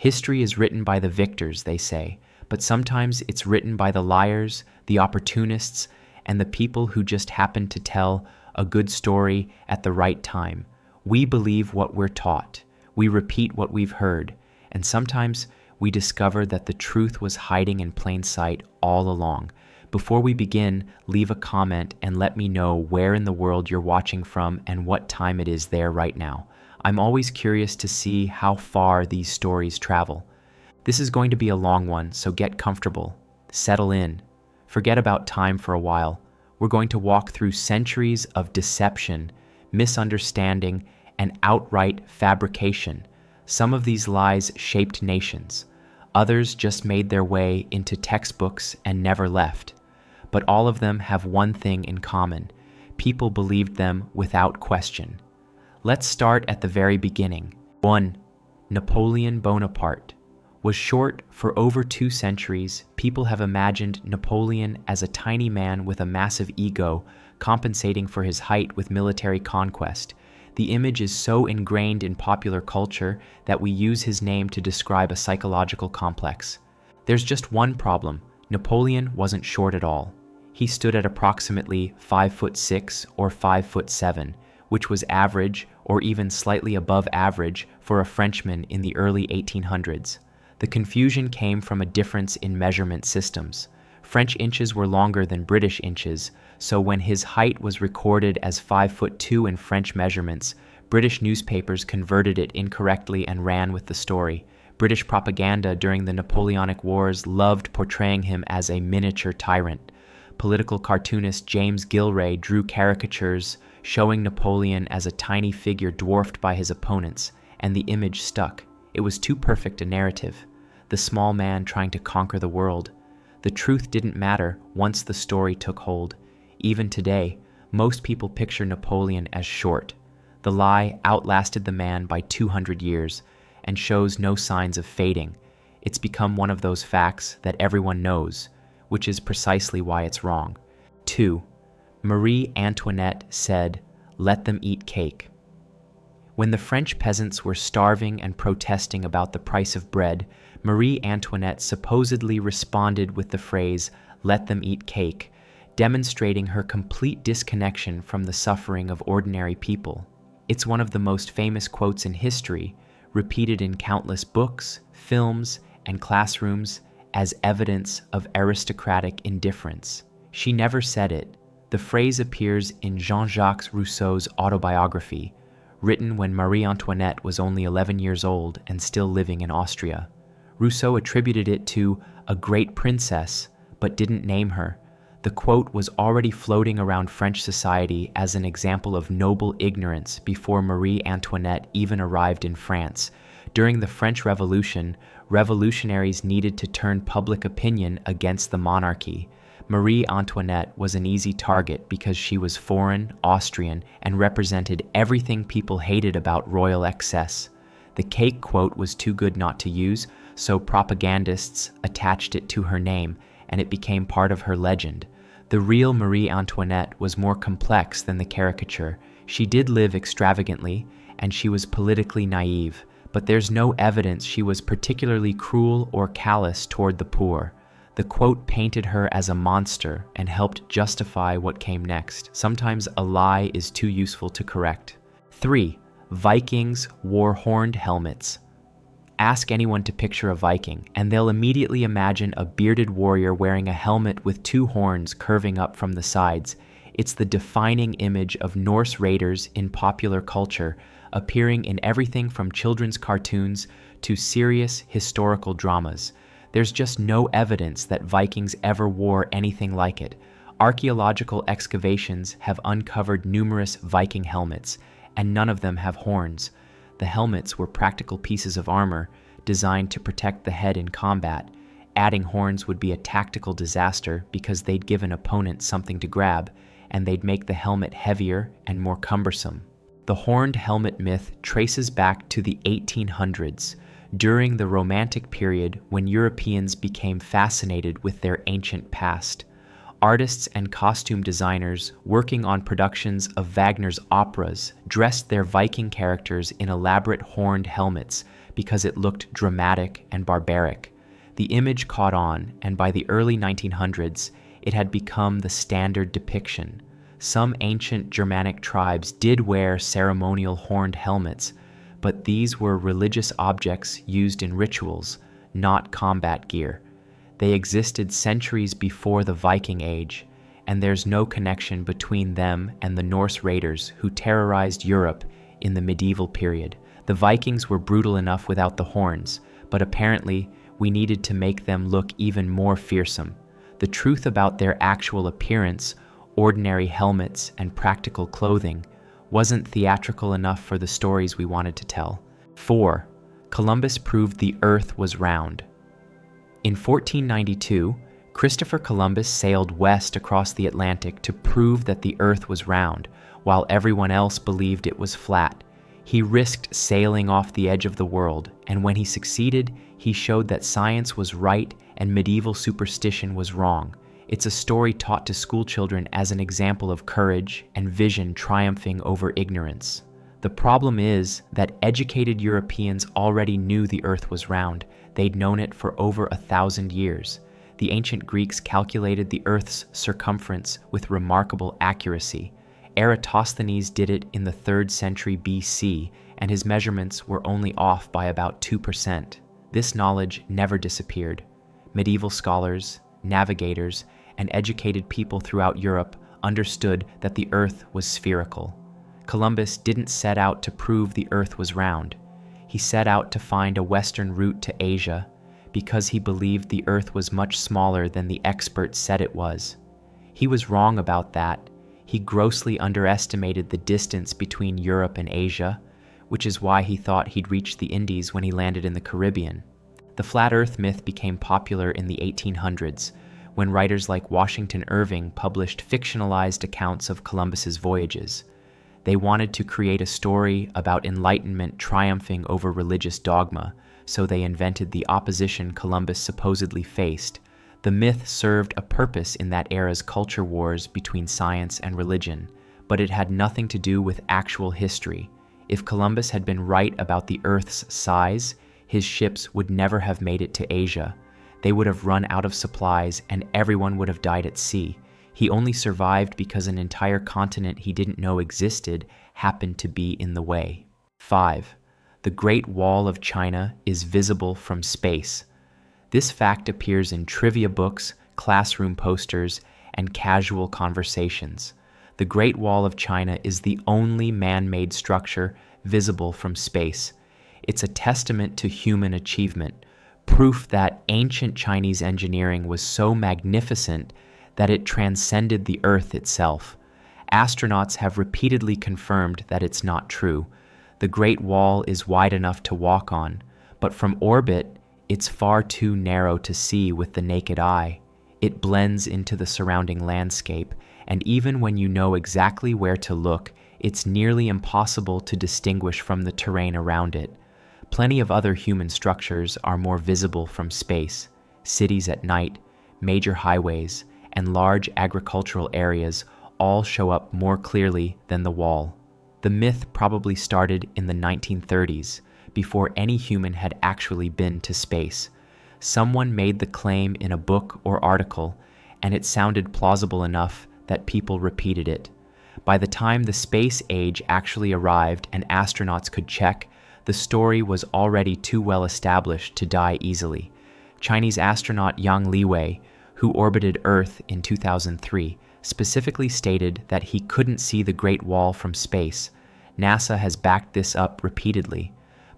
History is written by the victors, they say, but sometimes it's written by the liars, the opportunists, and the people who just happen to tell a good story at the right time. We believe what we're taught. We repeat what we've heard. And sometimes we discover that the truth was hiding in plain sight all along. Before we begin, leave a comment and let me know where in the world you're watching from and what time it is there right now. I'm always curious to see how far these stories travel. This is going to be a long one, so get comfortable, settle in, forget about time for a while. We're going to walk through centuries of deception, misunderstanding, and outright fabrication. Some of these lies shaped nations. Others just made their way into textbooks and never left. But all of them have one thing in common. People believed them without question. Let's start at the very beginning. 1. Napoleon Bonaparte. Was short for over 2 centuries, people have imagined Napoleon as a tiny man with a massive ego, compensating for his height with military conquest. The image is so ingrained in popular culture that we use his name to describe a psychological complex. There's just one problem. Napoleon wasn't short at all. He stood at approximately 5'6" or 5'7", which was average or even slightly above average for a Frenchman in the early 1800s. The confusion came from a difference in measurement systems. French inches were longer than British inches, so when his height was recorded as 5'2" in French measurements, British newspapers converted it incorrectly and ran with the story. British propaganda during the Napoleonic Wars loved portraying him as a miniature tyrant. Political cartoonist James Gillray drew caricatures showing Napoleon as a tiny figure dwarfed by his opponents, and the image stuck. It was too perfect a narrative. The small man trying to conquer the world. The truth didn't matter once the story took hold. Even today, most people picture Napoleon as short. The lie outlasted the man by 200 years and shows no signs of fading. It's become one of those facts that everyone knows, which is precisely why it's wrong. 2. Marie Antoinette said, "Let them eat cake." When the French peasants were starving and protesting about the price of bread, Marie Antoinette supposedly responded with the phrase, "Let them eat cake," demonstrating her complete disconnection from the suffering of ordinary people. It's one of the most famous quotes in history, repeated in countless books, films, and classrooms as evidence of aristocratic indifference. She never said it. The phrase appears in Jean-Jacques Rousseau's autobiography, written when Marie Antoinette was only 11 years old and still living in Austria. Rousseau attributed it to a great princess, but didn't name her. The quote was already floating around French society as an example of noble ignorance before Marie Antoinette even arrived in France. During the French Revolution, revolutionaries needed to turn public opinion against the monarchy. Marie Antoinette was an easy target because she was foreign, Austrian, and represented everything people hated about royal excess. The cake quote was too good not to use, so propagandists attached it to her name, and it became part of her legend. The real Marie Antoinette was more complex than the caricature. She did live extravagantly, and she was politically naive, but there's no evidence she was particularly cruel or callous toward the poor. The quote painted her as a monster and helped justify what came next. Sometimes a lie is too useful to correct. 3. Vikings wore horned helmets. Ask anyone to picture a Viking, and they'll immediately imagine a bearded warrior wearing a helmet with 2 horns curving up from the sides. It's the defining image of Norse raiders in popular culture, appearing in everything from children's cartoons to serious historical dramas. There's just no evidence that Vikings ever wore anything like it. Archaeological excavations have uncovered numerous Viking helmets, and none of them have horns. The helmets were practical pieces of armor designed to protect the head in combat. Adding horns would be a tactical disaster because they'd give an opponent something to grab, and they'd make the helmet heavier and more cumbersome. The horned helmet myth traces back to the 1800s, during the Romantic period when Europeans became fascinated with their ancient past. Artists and costume designers working on productions of Wagner's operas dressed their Viking characters in elaborate horned helmets, because it looked dramatic and barbaric. The image caught on, and by the early 1900s, it had become the standard depiction. Some ancient Germanic tribes did wear ceremonial horned helmets, but these were religious objects used in rituals, not combat gear. They existed centuries before the Viking Age, and there's no connection between them and the Norse raiders who terrorized Europe in the medieval period. The Vikings were brutal enough without the horns, but apparently we needed to make them look even more fearsome. The truth about their actual appearance, ordinary helmets and practical clothing, wasn't theatrical enough for the stories we wanted to tell. 4. Columbus proved the Earth was round. In 1492, Christopher Columbus sailed west across the Atlantic to prove that the Earth was round, while everyone else believed it was flat. He risked sailing off the edge of the world, and when he succeeded, he showed that science was right and medieval superstition was wrong. It's a story taught to schoolchildren as an example of courage and vision triumphing over ignorance. The problem is that educated Europeans already knew the Earth was round. They'd known it for over 1,000 years. The ancient Greeks calculated the Earth's circumference with remarkable accuracy. Eratosthenes did it in the 3rd century BC, and his measurements were only off by about 2%. This knowledge never disappeared. Medieval scholars, navigators, and educated people throughout Europe understood that the Earth was spherical. Columbus didn't set out to prove the Earth was round. He set out to find a western route to Asia because he believed the Earth was much smaller than the experts said it was. He was wrong about that. He grossly underestimated the distance between Europe and Asia, which is why he thought he'd reach the Indies when he landed in the Caribbean. The flat Earth myth became popular in the 1800s, when writers like Washington Irving published fictionalized accounts of Columbus's voyages. They wanted to create a story about enlightenment triumphing over religious dogma, so they invented the opposition Columbus supposedly faced. The myth served a purpose in that era's culture wars between science and religion, but it had nothing to do with actual history. If Columbus had been right about the Earth's size, his ships would never have made it to Asia. They would have run out of supplies and everyone would have died at sea. He only survived because an entire continent he didn't know existed happened to be in the way. 5. The Great Wall of China is visible from space. This fact appears in trivia books, classroom posters, and casual conversations. The Great Wall of China is the only man-made structure visible from space. It's a testament to human achievement, proof that ancient Chinese engineering was so magnificent that it transcended the Earth itself. Astronauts have repeatedly confirmed that it's not true. The Great Wall is wide enough to walk on, but from orbit, it's far too narrow to see with the naked eye. It blends into the surrounding landscape, and even when you know exactly where to look, it's nearly impossible to distinguish from the terrain around it. Plenty of other human structures are more visible from space. Cities at night, major highways, and large agricultural areas all show up more clearly than the wall. The myth probably started in the 1930s, before any human had actually been to space. Someone made the claim in a book or article, and it sounded plausible enough that people repeated it. By the time the space age actually arrived and astronauts could check, the story was already too well established to die easily. Chinese astronaut Yang Liwei, who orbited Earth in 2003, specifically stated that he couldn't see the Great Wall from space. NASA has backed this up repeatedly.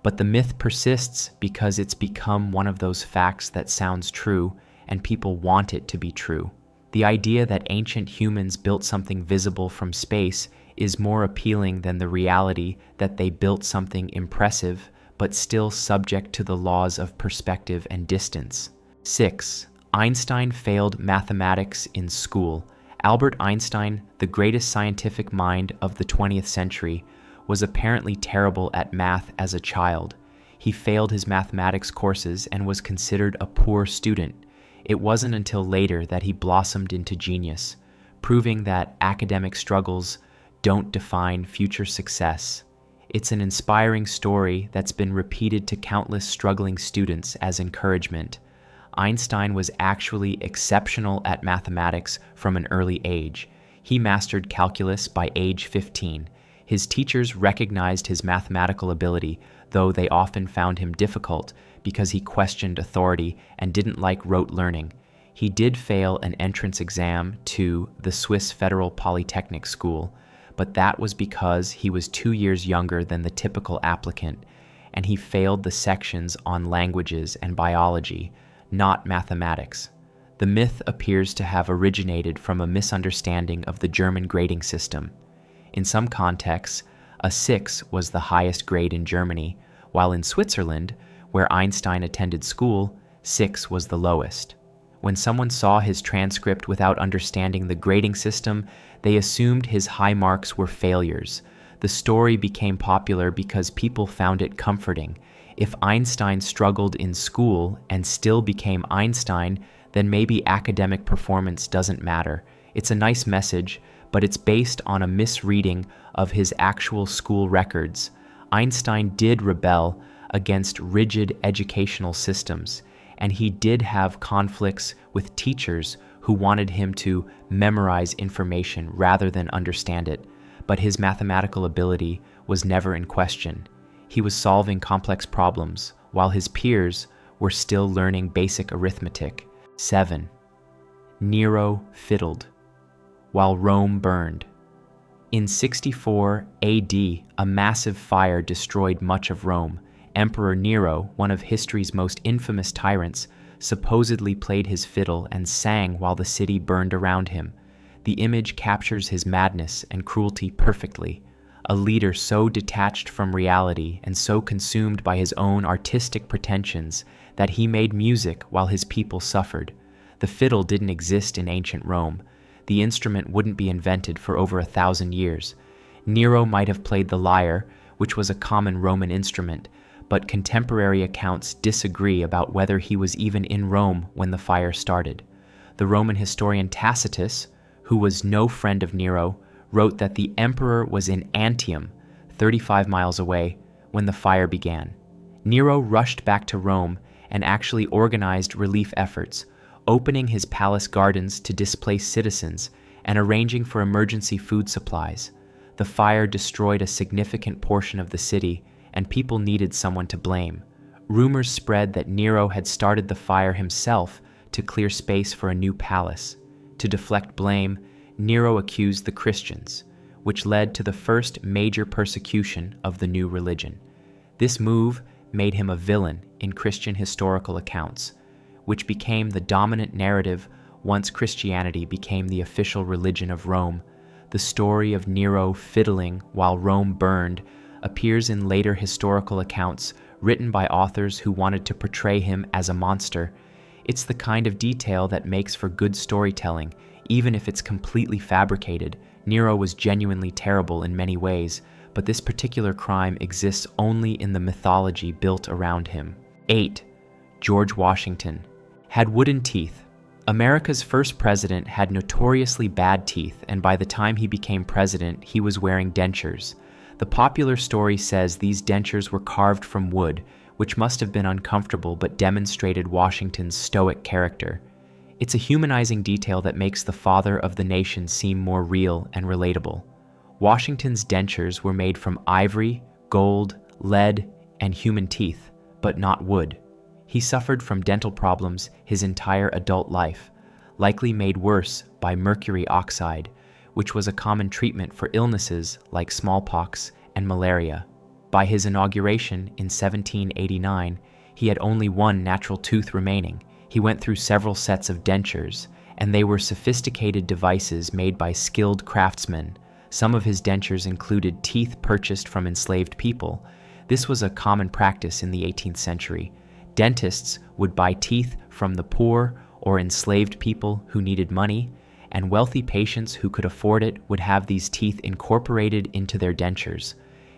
But the myth persists because it's become one of those facts that sounds true and people want it to be true. The idea that ancient humans built something visible from space is more appealing than the reality that they built something impressive but still subject to the laws of perspective and distance. 6. Einstein failed mathematics in school. Albert Einstein, the greatest scientific mind of the 20th century, was apparently terrible at math as a child. He failed his mathematics courses and was considered a poor student. It wasn't until later that he blossomed into genius, proving that academic struggles don't define future success. It's an inspiring story that's been repeated to countless struggling students as encouragement. Einstein was actually exceptional at mathematics from an early age. He mastered calculus by age 15. His teachers recognized his mathematical ability, though they often found him difficult because he questioned authority and didn't like rote learning. He did fail an entrance exam to the Swiss Federal Polytechnic School, but that was because he was 2 years younger than the typical applicant, and he failed the sections on languages and biology, not mathematics. The myth appears to have originated from a misunderstanding of the German grading system. In some contexts, a 6 was the highest grade in Germany, while in Switzerland, where Einstein attended school, 6 was the lowest. When someone saw his transcript without understanding the grading system, they assumed his high marks were failures. The story became popular because people found it comforting. If Einstein struggled in school and still became Einstein, then maybe academic performance doesn't matter. It's a nice message, but it's based on a misreading of his actual school records. Einstein did rebel against rigid educational systems, and he did have conflicts with teachers who wanted him to memorize information rather than understand it, but his mathematical ability was never in question. He was solving complex problems, while his peers were still learning basic arithmetic. 7. Nero fiddled while Rome burned. In 64 AD, a massive fire destroyed much of Rome. Emperor Nero, one of history's most infamous tyrants, supposedly played his fiddle and sang while the city burned around him. The image captures his madness and cruelty perfectly. A leader so detached from reality and so consumed by his own artistic pretensions that he made music while his people suffered. The fiddle didn't exist in ancient Rome. The instrument wouldn't be invented for over 1,000 years. Nero might have played the lyre, which was a common Roman instrument, but contemporary accounts disagree about whether he was even in Rome when the fire started. The Roman historian Tacitus, who was no friend of Nero, wrote that the emperor was in Antium, 35 miles away, when the fire began. Nero rushed back to Rome and actually organized relief efforts, opening his palace gardens to displaced citizens and arranging for emergency food supplies. The fire destroyed a significant portion of the city, and people needed someone to blame. Rumors spread that Nero had started the fire himself to clear space for a new palace. To deflect blame, Nero accused the Christians, which led to the first major persecution of the new religion. This move made him a villain in Christian historical accounts, which became the dominant narrative once Christianity became the official religion of Rome. The story of Nero fiddling while Rome burned appears in later historical accounts written by authors who wanted to portray him as a monster. It's the kind of detail that makes for good storytelling, even if it's completely fabricated. Nero was genuinely terrible in many ways, but this particular crime exists only in the mythology built around him. 8. George Washington had wooden teeth. America's first president had notoriously bad teeth, and by the time he became president, he was wearing dentures. The popular story says these dentures were carved from wood, which must have been uncomfortable but demonstrated Washington's stoic character. It's a humanizing detail that makes the father of the nation seem more real and relatable. Washington's dentures were made from ivory, gold, lead, and human teeth, but not wood. He suffered from dental problems his entire adult life, likely made worse by mercury oxide, which was a common treatment for illnesses like smallpox and malaria. By his inauguration in 1789, he had only one natural tooth remaining. He went through several sets of dentures, and they were sophisticated devices made by skilled craftsmen. Some of his dentures included teeth purchased from enslaved people. This was a common practice in the 18th century. Dentists would buy teeth from the poor or enslaved people who needed money, and wealthy patients who could afford it would have these teeth incorporated into their dentures.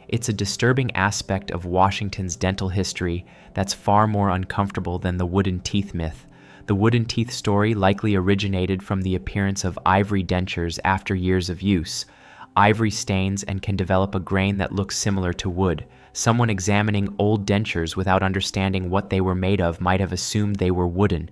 It's a disturbing aspect of Washington's dental history that's far more uncomfortable than the wooden teeth myth. The wooden teeth story likely originated from the appearance of ivory dentures after years of use. ivory stains, and can develop a grain that looks similar to wood. Someone examining old dentures without understanding what they were made of might have assumed they were wooden.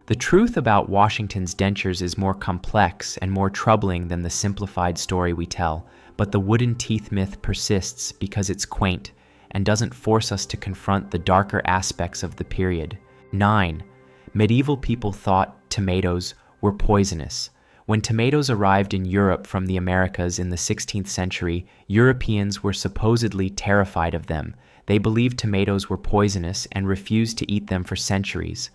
The truth about Washington's dentures is more complex and more troubling than the simplified story we tell, but the wooden teeth myth persists because it's quaint and doesn't force us to confront the darker aspects of the period. 9. Medieval people thought tomatoes were poisonous. When tomatoes arrived in Europe from the Americas in the 16th century, Europeans were supposedly terrified of them. They believed tomatoes were poisonous and refused to eat them for centuries.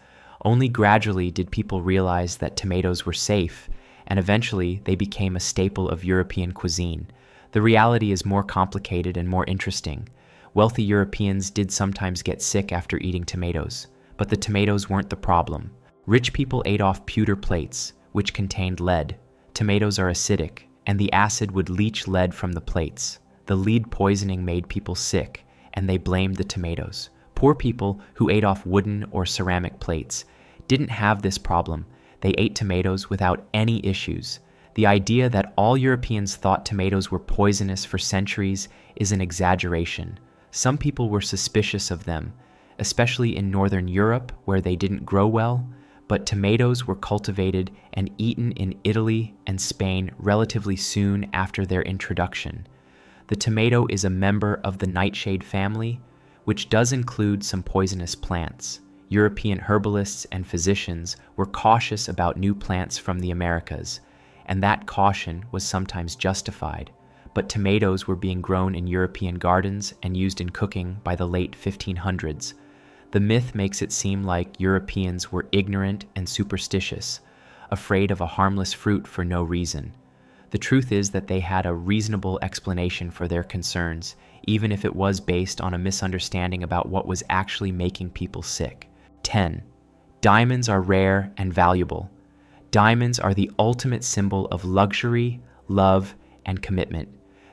Only gradually did people realize that tomatoes were safe, and eventually they became a staple of European cuisine. The reality is more complicated and more interesting. Wealthy Europeans did sometimes get sick after eating tomatoes, but the tomatoes weren't the problem. Rich people ate off pewter plates, which contained lead. Tomatoes are acidic, and the acid would leach lead from the plates. The lead poisoning made people sick, and they blamed the tomatoes. Poor people who ate off wooden or ceramic plates didn't have this problem. They ate tomatoes without any issues. The idea that all Europeans thought tomatoes were poisonous for centuries is an exaggeration. Some people were suspicious of them, especially in Northern Europe where they didn't grow well, but tomatoes were cultivated and eaten in Italy and Spain relatively soon after their introduction. The tomato is a member of the nightshade family, which does include some poisonous plants. European herbalists and physicians were cautious about new plants from the Americas, and that caution was sometimes justified. But tomatoes were being grown in European gardens and used in cooking by the late 1500s. The myth makes it seem like Europeans were ignorant and superstitious, afraid of a harmless fruit for no reason. The truth is that they had a reasonable explanation for their concerns, even if it was based on a misunderstanding about what was actually making people sick. 10. Diamonds are rare and valuable. Diamonds are the ultimate symbol of luxury, love, and commitment.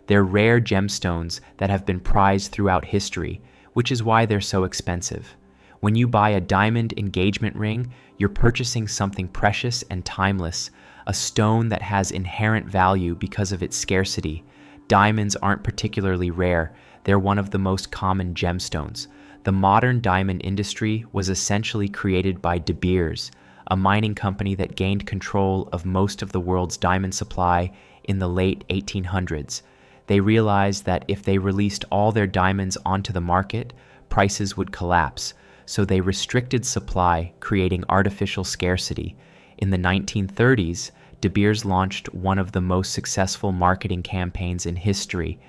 They're rare gemstones that have been prized throughout history, which is why they're so expensive. When you buy a diamond engagement ring, you're purchasing something precious and timeless, a stone that has inherent value because of its scarcity. Diamonds aren't particularly rare. They're one of the most common gemstones. The modern diamond industry was essentially created by De Beers, a mining company that gained control of most of the world's diamond supply in the late 1800s. They realized that if they released all their diamonds onto the market, prices would collapse, so they restricted supply, creating artificial scarcity. In the 1930s, De Beers launched one of the most successful marketing campaigns in history.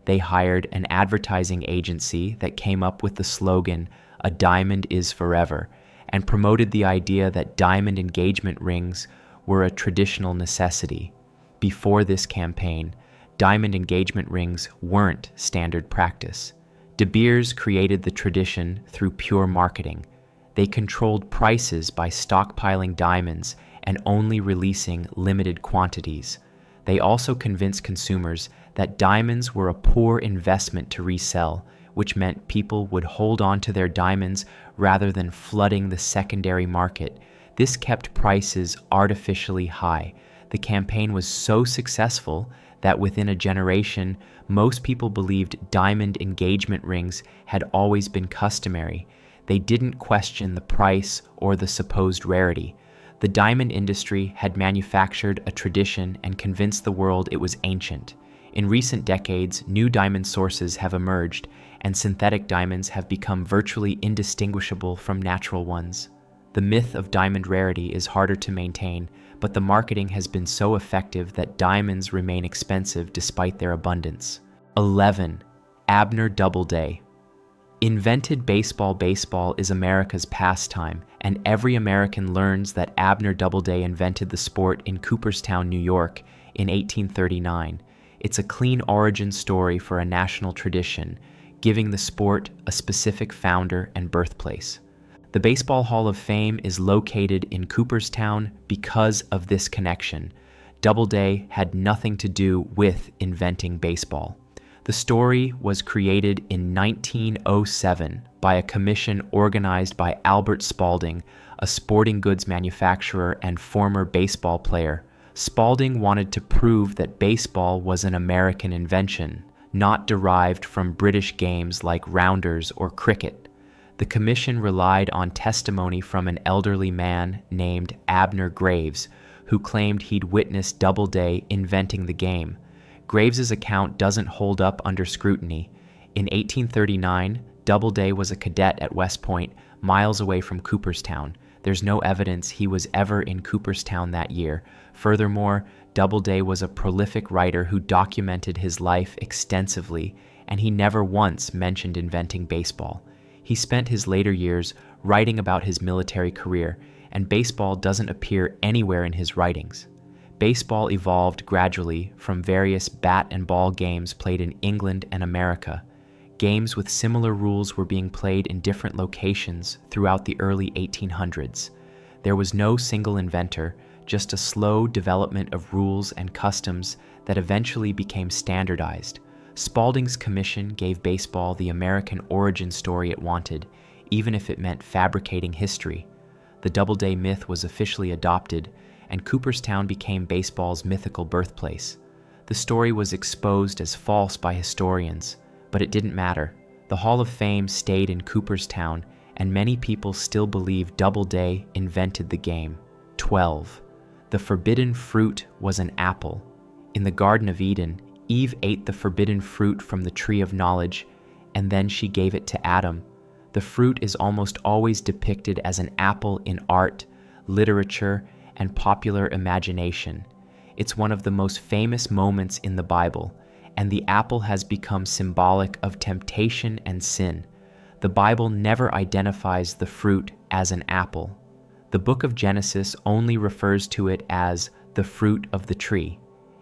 They hired an advertising agency that came up with the slogan, "A diamond is forever," and promoted the idea that diamond engagement rings were a traditional necessity. Before this campaign, diamond engagement rings weren't standard practice. De Beers created the tradition through pure marketing. They controlled prices by stockpiling diamonds and only releasing limited quantities. They also convinced consumers that diamonds were a poor investment to resell, which meant people would hold on to their diamonds rather than flooding the secondary market. This kept prices artificially high. The campaign was so successful that within a generation, most people believed diamond engagement rings had always been customary. They didn't question the price or the supposed rarity. The diamond industry had manufactured a tradition and convinced the world it was ancient. In recent decades, new diamond sources have emerged, and synthetic diamonds have become virtually indistinguishable from natural ones. The myth of diamond rarity is harder to maintain, but the marketing has been so effective that diamonds remain expensive despite their abundance. 11. Abner Doubleday. Invented baseball. Baseball is America's pastime, and every American learns that Abner Doubleday invented the sport in Cooperstown, New York, in 1839. It's a clean origin story for a national tradition, giving the sport a specific founder and birthplace. The Baseball Hall of Fame is located in Cooperstown because of this connection. Doubleday had nothing to do with inventing baseball. The story was created in 1907 by a commission organized by Albert Spalding, a sporting goods manufacturer and former baseball player. Spalding wanted to prove that baseball was an American invention, not derived from British games like rounders or cricket. The commission relied on testimony from an elderly man named Abner Graves, who claimed he'd witnessed Doubleday inventing the game. Graves's account doesn't hold up under scrutiny. In 1839, Doubleday was a cadet at West Point, miles away from Cooperstown. There's no evidence he was ever in Cooperstown that year. Furthermore, Doubleday was a prolific writer who documented his life extensively, and he never once mentioned inventing baseball. He spent his later years writing about his military career, and baseball doesn't appear anywhere in his writings. Baseball evolved gradually from various bat and ball games played in England and America. Games with similar rules were being played in different locations throughout the early 1800s. There was no single inventor, just a slow development of rules and customs that eventually became standardized. Spalding's commission gave baseball the American origin story it wanted, even if it meant fabricating history. The Doubleday myth was officially adopted, and Cooperstown became baseball's mythical birthplace. The story was exposed as false by historians, but it didn't matter. The Hall of Fame stayed in Cooperstown, and many people still believe Doubleday invented the game. 12. The forbidden fruit was an apple. In the Garden of Eden, Eve ate the forbidden fruit from the tree of knowledge, and then she gave it to Adam. The fruit is almost always depicted as an apple in art, literature, and popular imagination. It's one of the most famous moments in the Bible, and the apple has become symbolic of temptation and sin. The Bible never identifies the fruit as an apple. The book of Genesis only refers to it as the fruit of the tree.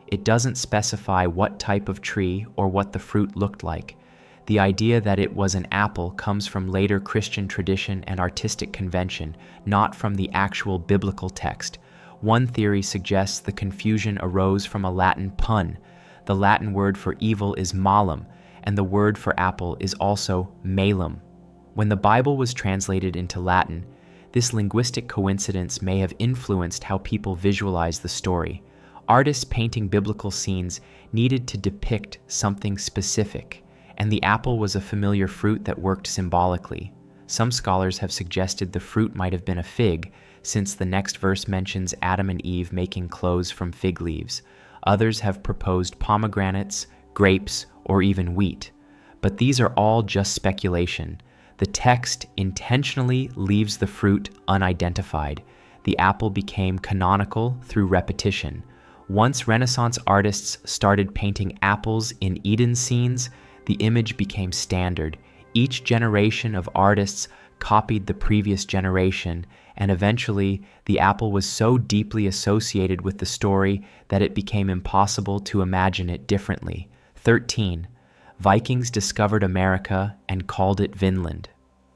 It doesn't specify what type of tree or what the fruit looked like. The idea that it was an apple comes from later Christian tradition and artistic convention, not from the actual biblical text. One theory suggests the confusion arose from a Latin pun. The Latin word for evil is malum, and the word for apple is also malum. When the Bible was translated into Latin, this linguistic coincidence may have influenced how people visualize the story. Artists painting biblical scenes needed to depict something specific, and the apple was a familiar fruit that worked symbolically. Some scholars have suggested the fruit might have been a fig, since the next verse mentions Adam and Eve making clothes from fig leaves. Others have proposed pomegranates, grapes, or even wheat. But these are all just speculation. The text intentionally leaves the fruit unidentified. The apple became canonical through repetition. Once Renaissance artists started painting apples in Eden scenes, the image became standard. Each generation of artists copied the previous generation, and eventually the apple was so deeply associated with the story that it became impossible to imagine it differently. 13. Vikings discovered America and called it Vinland.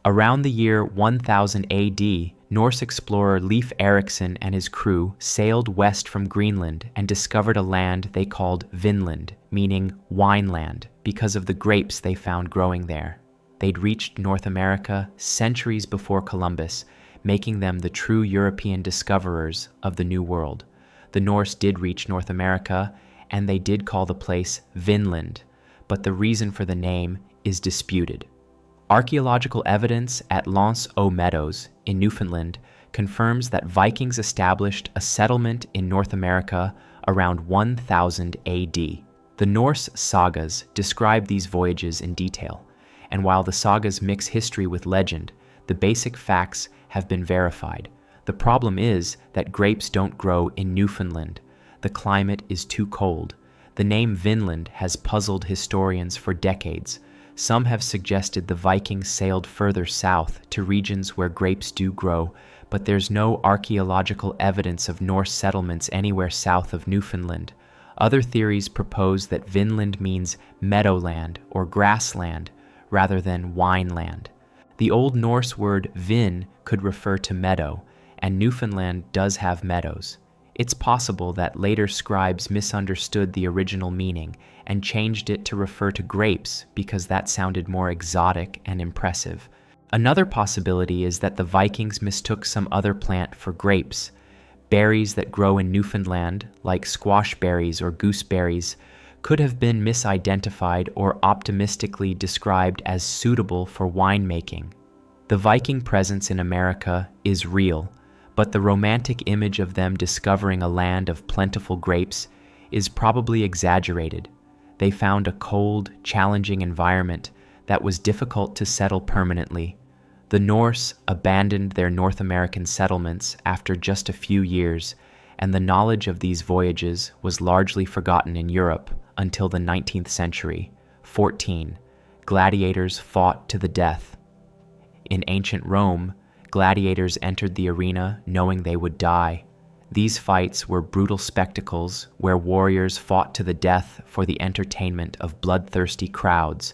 Around the year 1000 AD, Norse explorer Leif Erikson and his crew sailed west from Greenland and discovered a land they called Vinland, meaning wine land, because of the grapes they found growing there. They'd reached North America centuries before Columbus, making them the true European discoverers of the New World. The Norse did reach North America, and they did call the place Vinland, but the reason for the name is disputed. Archaeological evidence at L'Anse aux Meadows in Newfoundland confirms that Vikings established a settlement in North America around 1000 AD. The Norse sagas describe these voyages in detail, and while the sagas mix history with legend, the basic facts have been verified. The problem is that grapes don't grow in Newfoundland. The climate is too cold. The name Vinland has puzzled historians for decades. Some have suggested the Vikings sailed further south to regions where grapes do grow, but there's no archaeological evidence of Norse settlements anywhere south of Newfoundland. Other theories propose that Vinland means meadowland or grassland rather than wineland. The Old Norse word vin could refer to meadow, and Newfoundland does have meadows. It's possible that later scribes misunderstood the original meaning and changed it to refer to grapes because that sounded more exotic and impressive. Another possibility is that the Vikings mistook some other plant for grapes. Berries that grow in Newfoundland, like squash berries or gooseberries, could have been misidentified or optimistically described as suitable for winemaking. The Viking presence in America is real, but the romantic image of them discovering a land of plentiful grapes is probably exaggerated. They found a cold, challenging environment that was difficult to settle permanently. The Norse abandoned their North American settlements after just a few years, and the knowledge of these voyages was largely forgotten in Europe until the 19th century. 14. Gladiators fought to the death. In ancient Rome, gladiators entered the arena knowing they would die. These fights were brutal spectacles where warriors fought to the death for the entertainment of bloodthirsty crowds.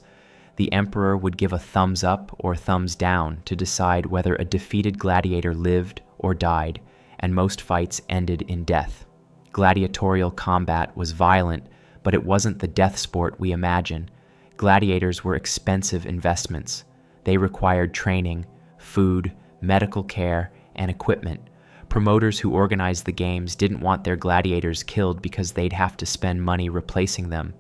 The emperor would give a thumbs up or thumbs down to decide whether a defeated gladiator lived or died, and most fights ended in death. Gladiatorial combat was violent, but it wasn't the death sport we imagine. Gladiators were expensive investments. They required training, food, medical care, and equipment. Promoters who organized the games didn't want their gladiators killed because they'd have to spend money replacing them.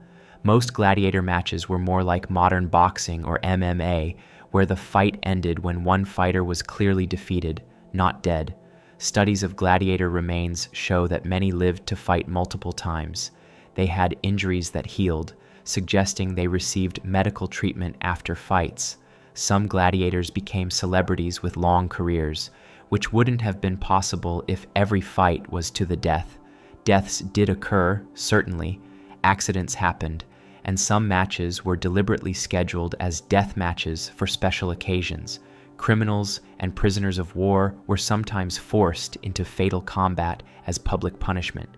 Most gladiator matches were more like modern boxing or MMA, where the fight ended when one fighter was clearly defeated, not dead. Studies of gladiator remains show that many lived to fight multiple times. They had injuries that healed, suggesting they received medical treatment after fights. Some gladiators became celebrities with long careers, which wouldn't have been possible if every fight was to the death. Deaths did occur, certainly. Accidents happened, and some matches were deliberately scheduled as death matches for special occasions. Criminals and prisoners of war were sometimes forced into fatal combat as public punishment.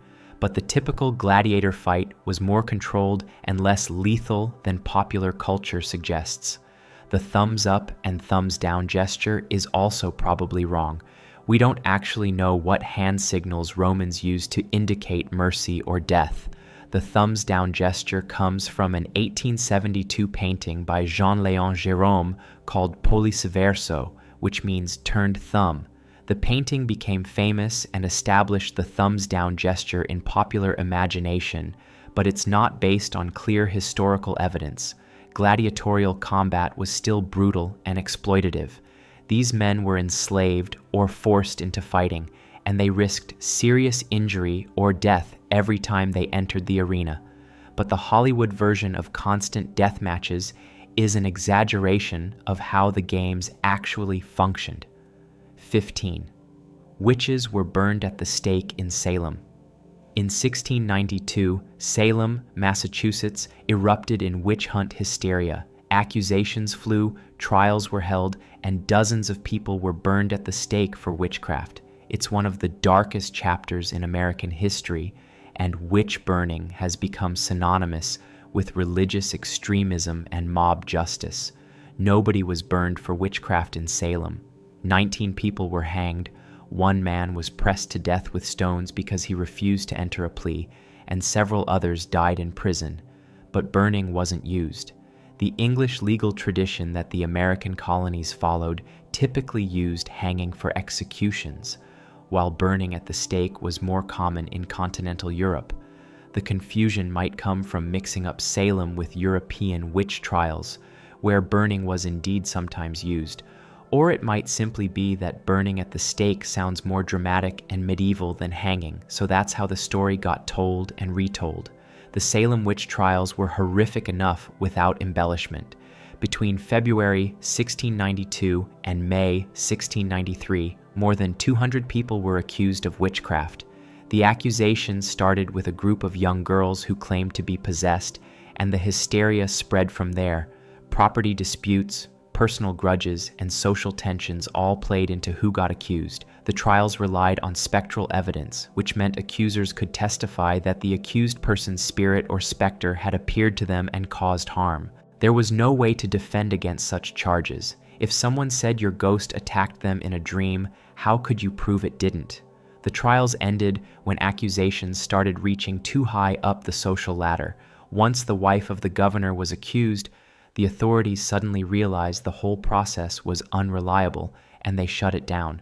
But the typical gladiator fight was more controlled and less lethal than popular culture suggests. The thumbs up and thumbs down gesture is also probably wrong. We don't actually know what hand signals Romans used to indicate mercy or death. The thumbs down gesture comes from an 1872 painting by Jean-Léon Gérôme called Pollice verso, which means turned thumb. The painting became famous and established the thumbs down gesture in popular imagination, but it's not based on clear historical evidence. Gladiatorial combat was still brutal and exploitative. These men were enslaved or forced into fighting, and they risked serious injury or death every time they entered the arena. But the Hollywood version of constant death matches is an exaggeration of how the games actually functioned. 15. Witches were burned at the stake in Salem. In 1692, Salem, Massachusetts, erupted in witch hunt hysteria. Accusations flew, trials were held, and dozens of people were burned at the stake for witchcraft. It's one of the darkest chapters in American history, and witch burning has become synonymous with religious extremism and mob justice. Nobody was burned for witchcraft in Salem. 19 people were hanged. One man was pressed to death with stones because he refused to enter a plea, and several others died in prison. But burning wasn't used. The English legal tradition that the American colonies followed typically used hanging for executions, while burning at the stake was more common in continental Europe. The confusion might come from mixing up Salem with European witch trials, where burning was indeed sometimes used, or it might simply be that burning at the stake sounds more dramatic and medieval than hanging, so that's how the story got told and retold. The Salem witch trials were horrific enough without embellishment. Between February 1692 and May 1693, more than 200 people were accused of witchcraft. The accusations started with a group of young girls who claimed to be possessed, and the hysteria spread from there. Property disputes, personal grudges, and social tensions all played into who got accused. The trials relied on spectral evidence, which meant accusers could testify that the accused person's spirit or specter had appeared to them and caused harm. There was no way to defend against such charges. If someone said your ghost attacked them in a dream, how could you prove it didn't? The trials ended when accusations started reaching too high up the social ladder. Once the wife of the governor was accused, the authorities suddenly realized the whole process was unreliable, and they shut it down.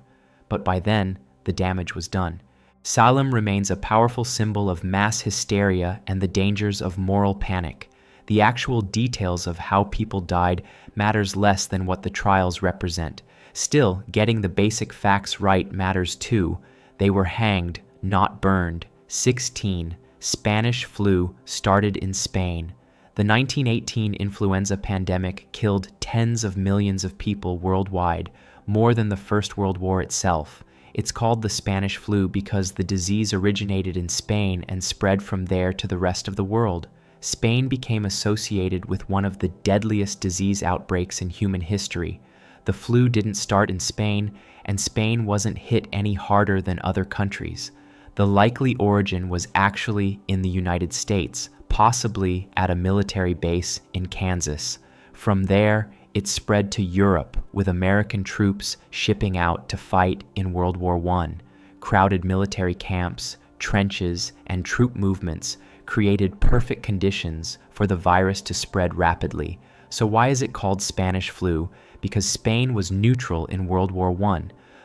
But by then, the damage was done. Salem remains a powerful symbol of mass hysteria and the dangers of moral panic. The actual details of how people died matters less than what the trials represent. Still, getting the basic facts right matters too. They were hanged, not burned. 16. Spanish flu started in Spain. The 1918 influenza pandemic killed tens of millions of people worldwide, more than the First World War itself. It's called the Spanish flu because the disease originated in Spain and spread from there to the rest of the world. Spain became associated with one of the deadliest disease outbreaks in human history. The flu didn't start in Spain, and Spain wasn't hit any harder than other countries. The likely origin was actually in the United States, possibly at a military base in Kansas. From there, it spread to Europe, with American troops shipping out to fight in World War I. Crowded military camps, trenches, and troop movements created perfect conditions for the virus to spread rapidly. So why is it called Spanish flu? Because Spain was neutral in World War I.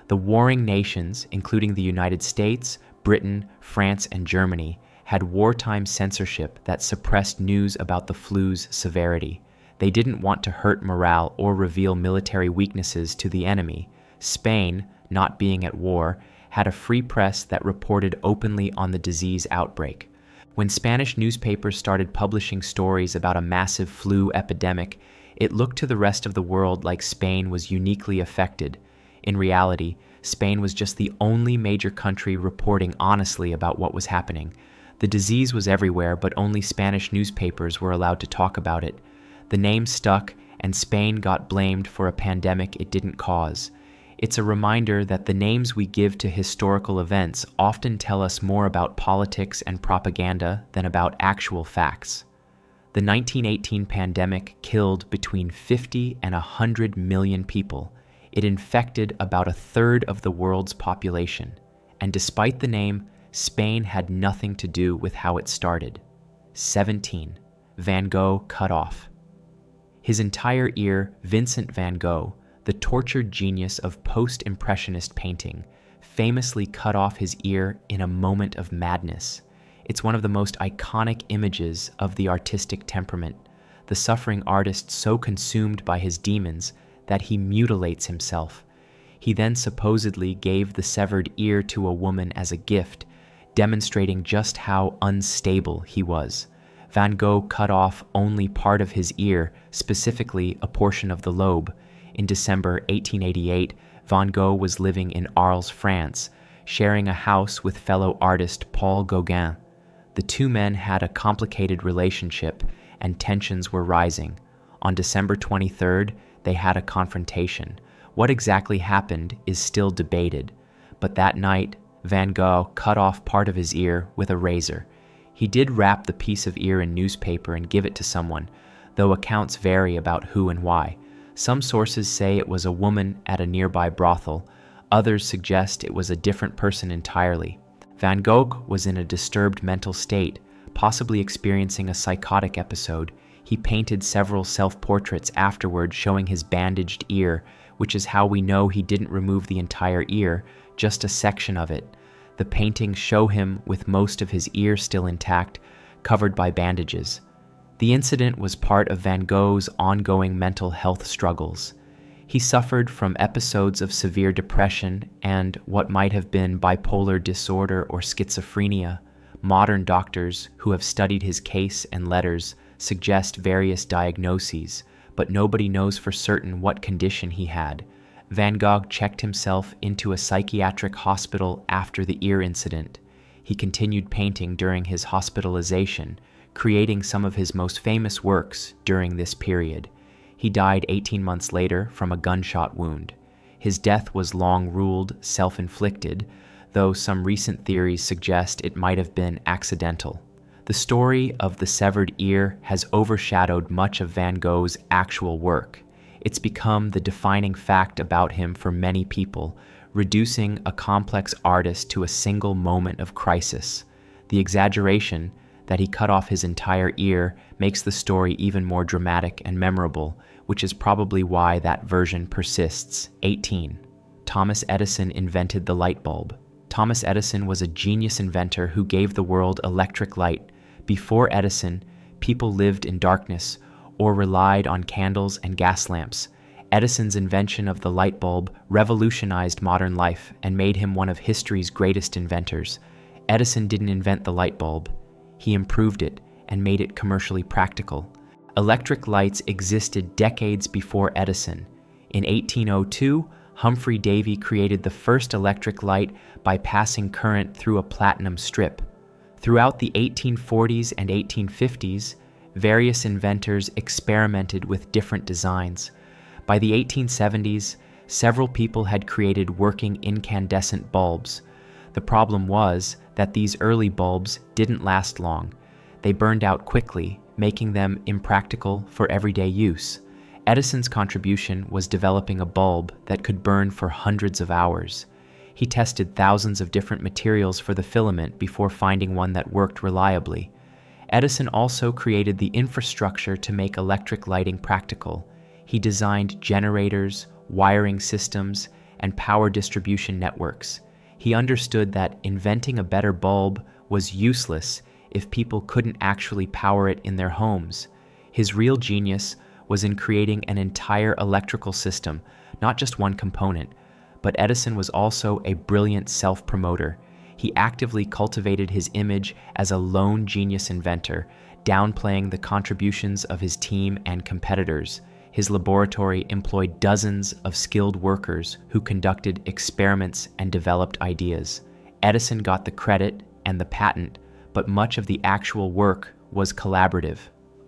The warring nations, including the United States, Britain, France, and Germany, had wartime censorship that suppressed news about the flu's severity. They didn't want to hurt morale or reveal military weaknesses to the enemy. Spain, not being at war, had a free press that reported openly on the disease outbreak. When Spanish newspapers started publishing stories about a massive flu epidemic, it looked to the rest of the world like Spain was uniquely affected. In reality, Spain was just the only major country reporting honestly about what was happening. The disease was everywhere, but only Spanish newspapers were allowed to talk about it. The name stuck, and Spain got blamed for a pandemic it didn't cause. It's a reminder that the names we give to historical events often tell us more about politics and propaganda than about actual facts. The 1918 pandemic killed between 50 and 100 million people. It infected about a third of the world's population. And despite the name, Spain had nothing to do with how it started. 17. Van Gogh cut off. His entire ear, Vincent van Gogh, the tortured genius of post-impressionist painting, famously cut off his ear in a moment of madness. It's one of the most iconic images of the artistic temperament, the suffering artist so consumed by his demons that he mutilates himself. He then supposedly gave the severed ear to a woman as a gift, demonstrating just how unstable he was. Van Gogh cut off only part of his ear, specifically a portion of the lobe. In December 1888, Van Gogh was living in Arles, France, sharing a house with fellow artist Paul Gauguin. The two men had a complicated relationship, and tensions were rising. On December 23rd, they had a confrontation. What exactly happened is still debated, but that night, Van Gogh cut off part of his ear with a razor. He did wrap the piece of ear in newspaper and give it to someone, though accounts vary about who and why. Some sources say it was a woman at a nearby brothel. Others suggest it was a different person entirely. Van Gogh was in a disturbed mental state, possibly experiencing a psychotic episode. He painted several self-portraits afterward showing his bandaged ear, which is how we know he didn't remove the entire ear, just a section of it. The paintings show him with most of his ear still intact, covered by bandages. The incident was part of Van Gogh's ongoing mental health struggles. He suffered from episodes of severe depression and what might have been bipolar disorder or schizophrenia. Modern doctors who have studied his case and letters suggest various diagnoses, but nobody knows for certain what condition he had. Van Gogh checked himself into a psychiatric hospital after the ear incident. He continued painting during his hospitalization, creating some of his most famous works during this period. He died 18 months later from a gunshot wound. His death was long ruled self-inflicted, though some recent theories suggest it might have been accidental. The story of the severed ear has overshadowed much of Van Gogh's actual work. It's become the defining fact about him for many people, reducing a complex artist to a single moment of crisis. The exaggeration that he cut off his entire ear makes the story even more dramatic and memorable, which is probably why that version persists. 18. Thomas Edison invented the light bulb. Thomas Edison was a genius inventor who gave the world electric light. Before Edison, people lived in darkness or relied on candles and gas lamps. Edison's invention of the light bulb revolutionized modern life and made him one of history's greatest inventors. Edison didn't invent the light bulb. He improved it and made it commercially practical. Electric lights existed decades before Edison. In 1802, Humphrey Davy created the first electric light by passing current through a platinum strip. Throughout the 1840s and 1850s, various inventors experimented with different designs. By the 1870s, several people had created working incandescent bulbs. The problem was that these early bulbs didn't last long. They burned out quickly, making them impractical for everyday use. Edison's contribution was developing a bulb that could burn for hundreds of hours. He tested thousands of different materials for the filament before finding one that worked reliably. Edison also created the infrastructure to make electric lighting practical. He designed generators, wiring systems, and power distribution networks. He understood that inventing a better bulb was useless if people couldn't actually power it in their homes. His real genius was in creating an entire electrical system, not just one component. But Edison was also a brilliant self-promoter. He actively cultivated his image as a lone genius inventor, downplaying the contributions of his team and competitors. His laboratory employed dozens of skilled workers who conducted experiments and developed ideas. Edison got the credit and the patent, but much of the actual work was collaborative.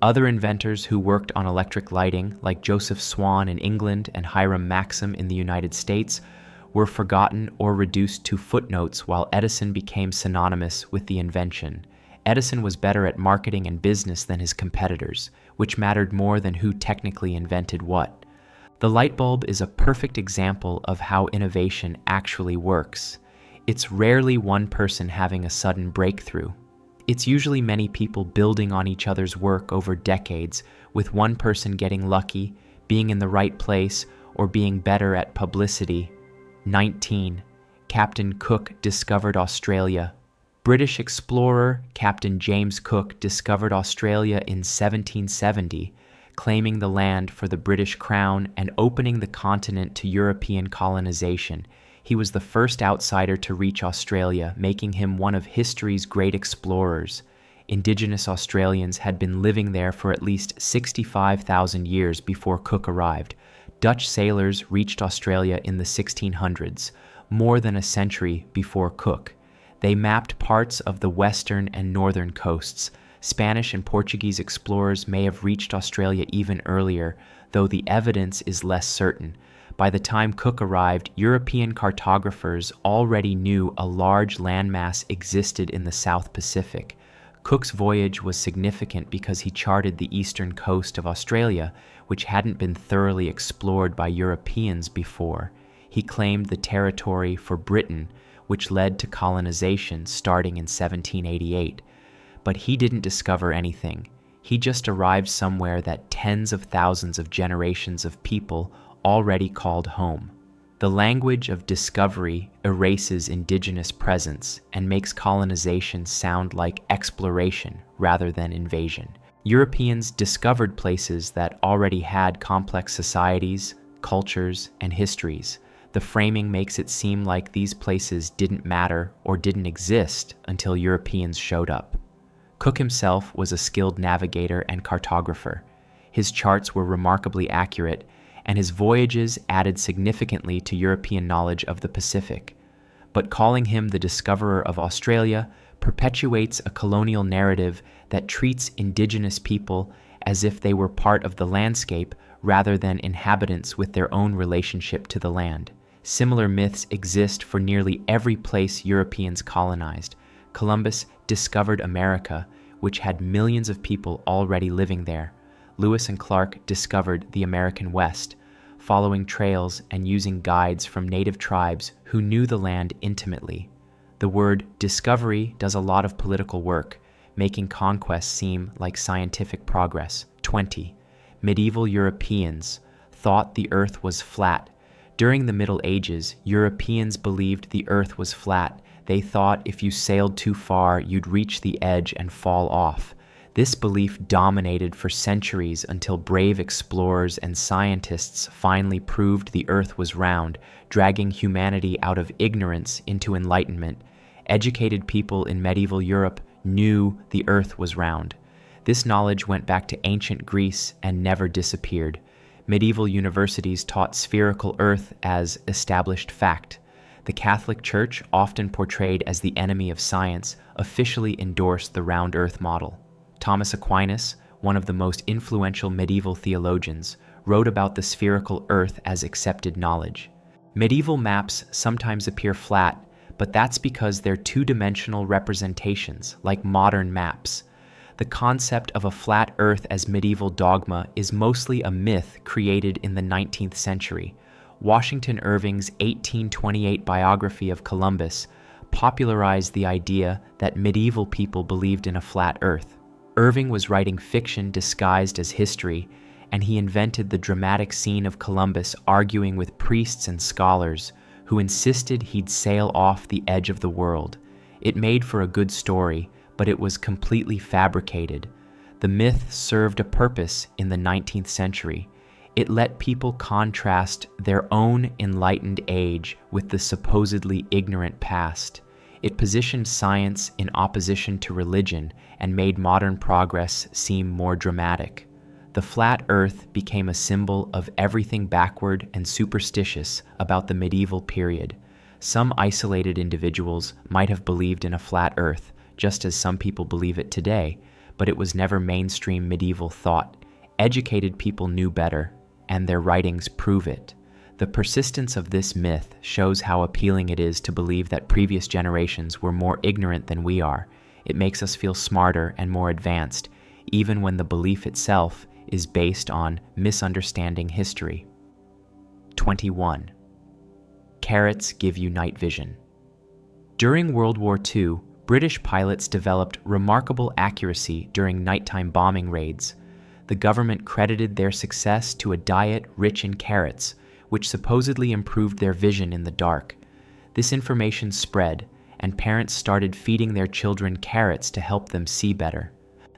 Other inventors who worked on electric lighting, like Joseph Swan in England and Hiram Maxim in the United States, were forgotten or reduced to footnotes while Edison became synonymous with the invention. Edison was better at marketing and business than his competitors, which mattered more than who technically invented what. The light bulb is a perfect example of how innovation actually works. It's rarely one person having a sudden breakthrough. It's usually many people building on each other's work over decades, with one person getting lucky, being in the right place, or being better at publicity. 19. Captain Cook discovered Australia. British explorer Captain James Cook discovered Australia in 1770, claiming the land for the British Crown and opening the continent to European colonization. He was the first outsider to reach Australia, making him one of history's great explorers. Indigenous Australians had been living there for at least 65,000 years before Cook arrived. Dutch sailors reached Australia in the 1600s, more than a century before Cook. They mapped parts of the western and northern coasts. Spanish and Portuguese explorers may have reached Australia even earlier, though the evidence is less certain. By the time Cook arrived, European cartographers already knew a large landmass existed in the South Pacific. Cook's voyage was significant because he charted the eastern coast of Australia, which hadn't been thoroughly explored by Europeans before. He claimed the territory for Britain, which led to colonization starting in 1788. But he didn't discover anything. He just arrived somewhere that tens of thousands of generations of people already called home. The language of discovery erases indigenous presence and makes colonization sound like exploration rather than invasion. Europeans discovered places that already had complex societies, cultures, and histories. The framing makes it seem like these places didn't matter or didn't exist until Europeans showed up. Cook himself was a skilled navigator and cartographer. His charts were remarkably accurate, and his voyages added significantly to European knowledge of the Pacific. But calling him the discoverer of Australia perpetuates a colonial narrative that treats indigenous people as if they were part of the landscape rather than inhabitants with their own relationship to the land. Similar myths exist for nearly every place Europeans colonized. Columbus discovered America, which had millions of people already living there. Lewis and Clark discovered the American West, following trails and using guides from native tribes who knew the land intimately. The word discovery does a lot of political work, making conquest seem like scientific progress. 20. Medieval Europeans thought the earth was flat. During the Middle Ages, Europeans believed the earth was flat. They thought if you sailed too far, you'd reach the edge and fall off. This belief dominated for centuries until brave explorers and scientists finally proved the Earth was round, dragging humanity out of ignorance into enlightenment. Educated people in medieval Europe knew the Earth was round. This knowledge went back to ancient Greece and never disappeared. Medieval universities taught spherical Earth as established fact. The Catholic Church, often portrayed as the enemy of science, officially endorsed the round Earth model. Thomas Aquinas, one of the most influential medieval theologians, wrote about the spherical Earth as accepted knowledge. Medieval maps sometimes appear flat, but that's because they're two-dimensional representations, like modern maps. The concept of a flat Earth as medieval dogma is mostly a myth created in the 19th century. Washington Irving's 1828 biography of Columbus popularized the idea that medieval people believed in a flat Earth. Irving was writing fiction disguised as history, and he invented the dramatic scene of Columbus arguing with priests and scholars who insisted he'd sail off the edge of the world. It made for a good story, but it was completely fabricated. The myth served a purpose in the 19th century. It let people contrast their own enlightened age with the supposedly ignorant past. It positioned science in opposition to religion and made modern progress seem more dramatic. The flat Earth became a symbol of everything backward and superstitious about the medieval period. Some isolated individuals might have believed in a flat Earth, just as some people believe it today, but it was never mainstream medieval thought. Educated people knew better, and their writings prove it. The persistence of this myth shows how appealing it is to believe that previous generations were more ignorant than we are. It makes us feel smarter and more advanced, even when the belief itself is based on misunderstanding history. 21. Carrots give you night vision. During World War II, British pilots developed remarkable accuracy during nighttime bombing raids. The government credited their success to a diet rich in carrots, which supposedly improved their vision in the dark. This information spread, and parents started feeding their children carrots to help them see better.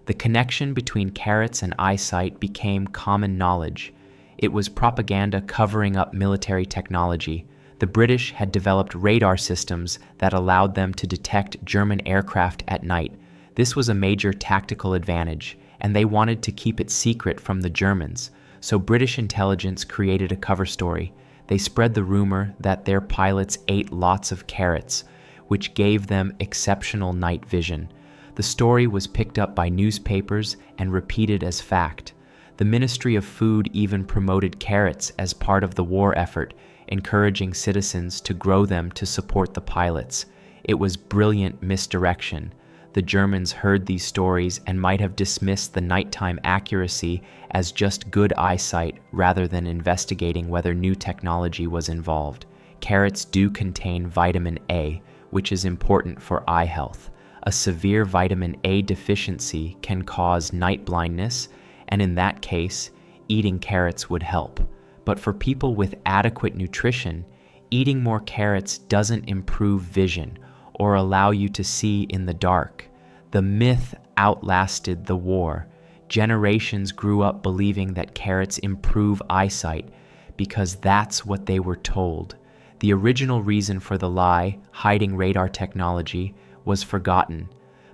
The connection between carrots and eyesight became common knowledge. It was propaganda covering up military technology. The British had developed radar systems that allowed them to detect German aircraft at night. This was a major tactical advantage, and they wanted to keep it secret from the Germans. So British intelligence created a cover story. They spread the rumor that their pilots ate lots of carrots, which gave them exceptional night vision. The story was picked up by newspapers and repeated as fact. The Ministry of Food even promoted carrots as part of the war effort, encouraging citizens to grow them to support the pilots. It was brilliant misdirection. The Germans heard these stories and might have dismissed the nighttime accuracy as just good eyesight rather than investigating whether new technology was involved. Carrots do contain vitamin A, which is important for eye health. A severe vitamin A deficiency can cause night blindness, and in that case, eating carrots would help. But for people with adequate nutrition, eating more carrots doesn't improve vision or allow you to see in the dark. The myth outlasted the war. Generations grew up believing that carrots improve eyesight because that's what they were told. The original reason for the lie, hiding radar technology, was forgotten,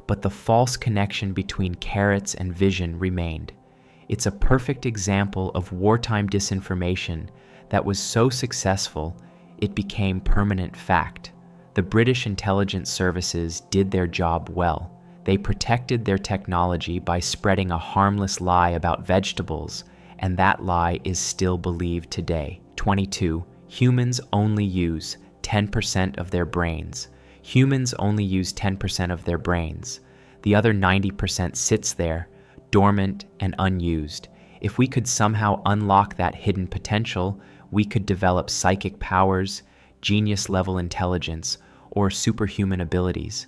but the false connection between carrots and vision remained. It's a perfect example of wartime disinformation that was so successful it became permanent fact. The British intelligence services did their job well. They protected their technology by spreading a harmless lie about vegetables, and that lie is still believed today. 22. Humans only use 10% of their brains. Humans only use 10% of their brains. The other 90% sits there, dormant and unused. If we could somehow unlock that hidden potential, we could develop psychic powers, genius-level intelligence, or superhuman abilities.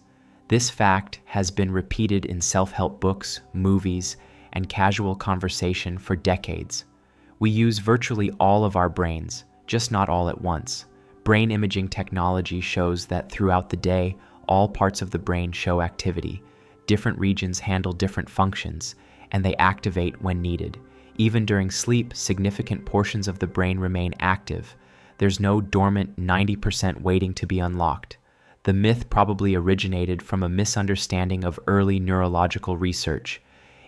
This fact has been repeated in self-help books, movies, and casual conversation for decades. We use virtually all of our brains, just not all at once. Brain imaging technology shows that throughout the day, all parts of the brain show activity. Different regions handle different functions, and they activate when needed. Even during sleep, significant portions of the brain remain active. There's no dormant 90% waiting to be unlocked. The myth probably originated from a misunderstanding of early neurological research.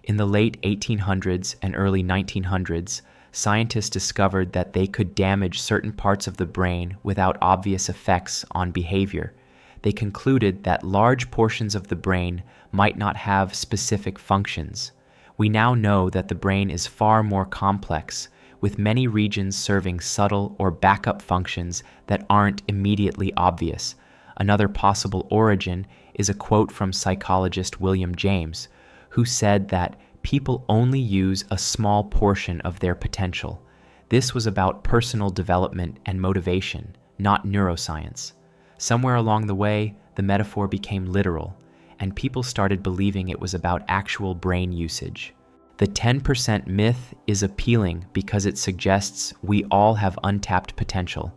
In the late 1800s and early 1900s, scientists discovered that they could damage certain parts of the brain without obvious effects on behavior. They concluded that large portions of the brain might not have specific functions. We now know that the brain is far more complex, with many regions serving subtle or backup functions that aren't immediately obvious. Another possible origin is a quote from psychologist William James, who said that people only use a small portion of their potential. This was about personal development and motivation, not neuroscience. Somewhere along the way, the metaphor became literal, and people started believing it was about actual brain usage. The 10% myth is appealing because it suggests we all have untapped potential.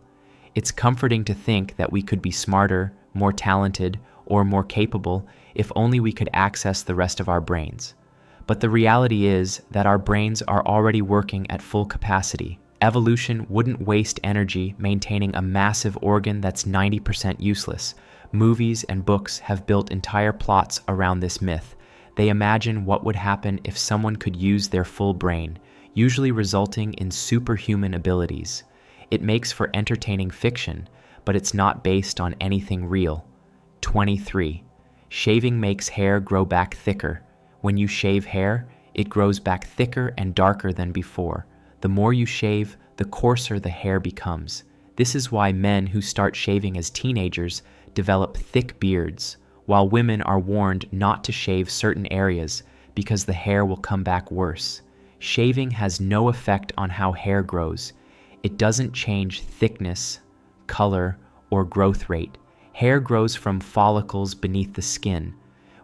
It's comforting to think that we could be smarter, more talented, or more capable if only we could access the rest of our brains. But the reality is that our brains are already working at full capacity. Evolution wouldn't waste energy maintaining a massive organ that's 90% useless. Movies and books have built entire plots around this myth. They imagine what would happen if someone could use their full brain, usually resulting in superhuman abilities. It makes for entertaining fiction, but it's not based on anything real. 23. Shaving makes hair grow back thicker. When you shave hair, it grows back thicker and darker than before. The more you shave, the coarser the hair becomes. This is why men who start shaving as teenagers develop thick beards, while women are warned not to shave certain areas because the hair will come back worse. Shaving has no effect on how hair grows. It doesn't change thickness, color, or growth rate. Hair grows from follicles beneath the skin.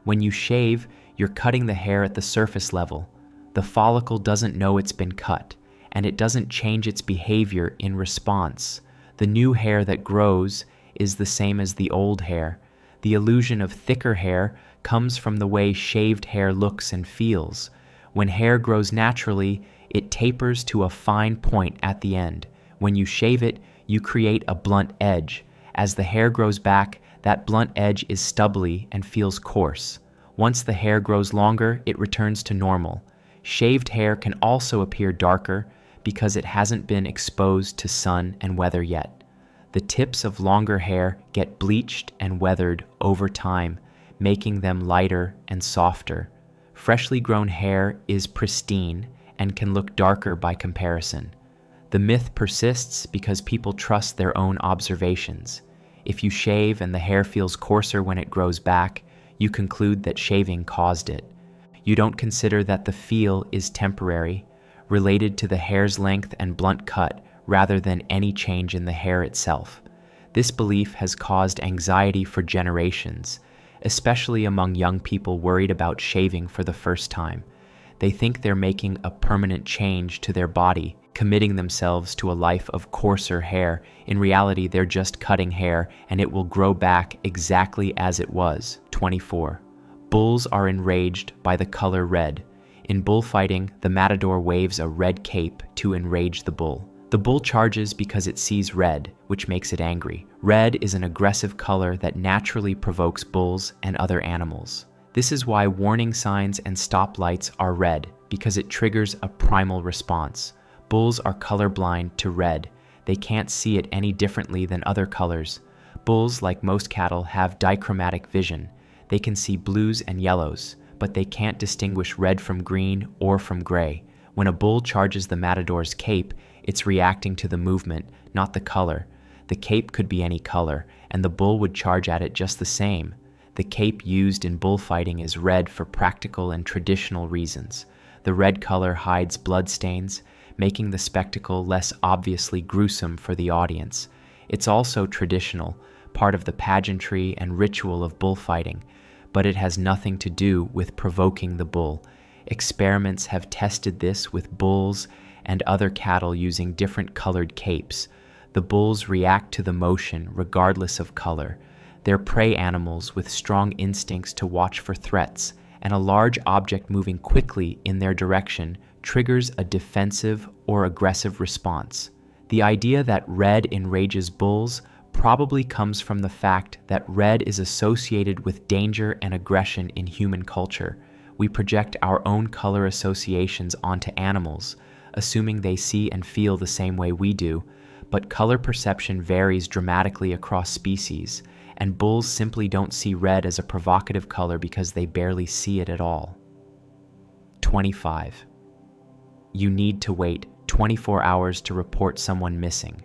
When you shave, you're cutting the hair at the surface level. The follicle doesn't know it's been cut, and it doesn't change its behavior in response. The new hair that grows is the same as the old hair. The illusion of thicker hair comes from the way shaved hair looks and feels. When hair grows naturally, it tapers to a fine point at the end. When you shave it, you create a blunt edge. As the hair grows back, that blunt edge is stubbly and feels coarse. Once the hair grows longer, it returns to normal. Shaved hair can also appear darker because it hasn't been exposed to sun and weather yet. The tips of longer hair get bleached and weathered over time, making them lighter and softer. Freshly grown hair is pristine and can look darker by comparison. The myth persists because people trust their own observations. If you shave and the hair feels coarser when it grows back, you conclude that shaving caused it. You don't consider that the feel is temporary, related to the hair's length and blunt cut, rather than any change in the hair itself. This belief has caused anxiety for generations, especially among young people worried about shaving for the first time. They think they're making a permanent change to their body, committing themselves to a life of coarser hair. In reality, they're just cutting hair, and it will grow back exactly as it was. 24. Bulls are enraged by the color red. In bullfighting, the matador waves a red cape to enrage the bull. The bull charges because it sees red, which makes it angry. Red is an aggressive color that naturally provokes bulls and other animals. This is why warning signs and stoplights are red, because it triggers a primal response. Bulls are colorblind to red. They can't see it any differently than other colors. Bulls, like most cattle, have dichromatic vision. They can see blues and yellows, but they can't distinguish red from green or from gray. When a bull charges the matador's cape, it's reacting to the movement, not the color. The cape could be any color, and the bull would charge at it just the same. The cape used in bullfighting is red for practical and traditional reasons. The red color hides bloodstains, making the spectacle less obviously gruesome for the audience. It's also traditional, part of the pageantry and ritual of bullfighting, but it has nothing to do with provoking the bull. Experiments have tested this with bulls and other cattle using different colored capes. The bulls react to the motion regardless of color. They're prey animals with strong instincts to watch for threats, and a large object moving quickly in their direction triggers a defensive or aggressive response. The idea that red enrages bulls probably comes from the fact that red is associated with danger and aggression in human culture. We project our own color associations onto animals, assuming they see and feel the same way we do, but color perception varies dramatically across species, and bulls simply don't see red as a provocative color because they barely see it at all. 25. You need to wait 24 hours to report someone missing.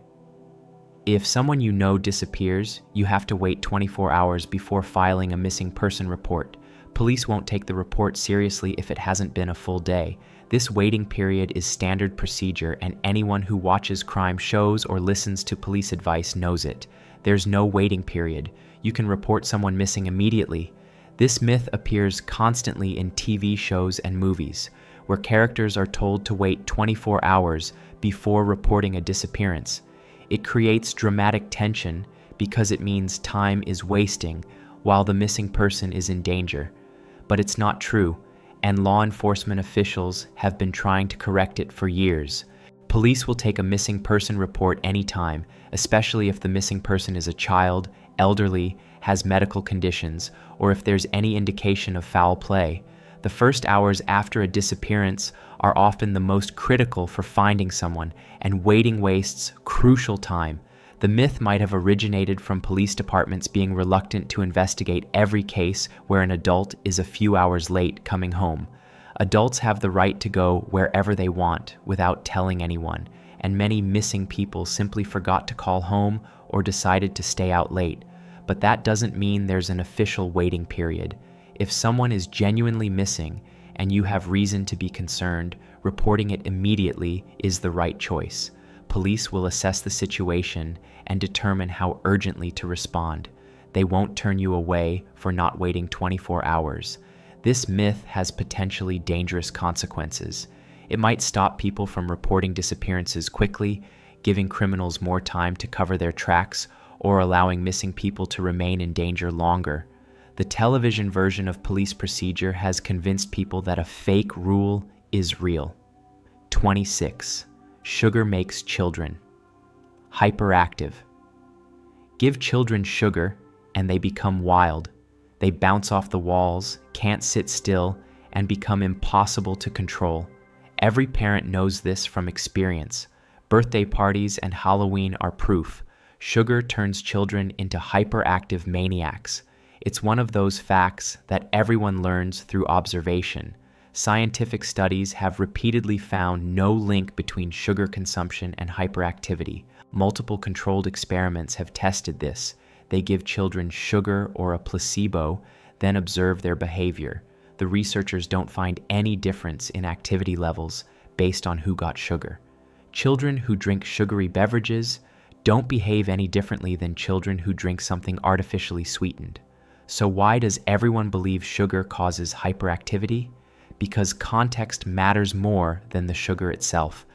If someone you know disappears, you have to wait 24 hours before filing a missing person report. Police won't take the report seriously if it hasn't been a full day. This waiting period is standard procedure, and anyone who watches crime shows or listens to police advice knows it. There's no waiting period. You can report someone missing immediately. This myth appears constantly in TV shows and movies, where characters are told to wait 24 hours before reporting a disappearance. It creates dramatic tension because it means time is wasting while the missing person is in danger. But it's not true, and law enforcement officials have been trying to correct it for years. Police will take a missing person report anytime, especially if the missing person is a child, elderly, has medical conditions, or if there's any indication of foul play. The first hours after a disappearance are often the most critical for finding someone, and waiting wastes crucial time. The myth might have originated from police departments being reluctant to investigate every case where an adult is a few hours late coming home. Adults have the right to go wherever they want without telling anyone, and many missing people simply forgot to call home or decided to stay out late. But that doesn't mean there's an official waiting period. If someone is genuinely missing and you have reason to be concerned, reporting it immediately is the right choice. Police will assess the situation and determine how urgently to respond. They won't turn you away for not waiting 24 hours. This myth has potentially dangerous consequences. It might stop people from reporting disappearances quickly, giving criminals more time to cover their tracks, or allowing missing people to remain in danger longer. The television version of police procedure has convinced people that a fake rule is real. 26. Sugar makes children hyperactive. Give children sugar and they become wild. They bounce off the walls, can't sit still, and become impossible to control. Every parent knows this from experience. Birthday parties and Halloween are proof. Sugar turns children into hyperactive maniacs. It's one of those facts that everyone learns through observation. Scientific studies have repeatedly found no link between sugar consumption and hyperactivity. Multiple controlled experiments have tested this. They give children sugar or a placebo, then observe their behavior. The researchers don't find any difference in activity levels based on who got sugar. Children who drink sugary beverages don't behave any differently than children who drink something artificially sweetened. So why does everyone believe sugar causes hyperactivity? Because context matters more than the sugar itself.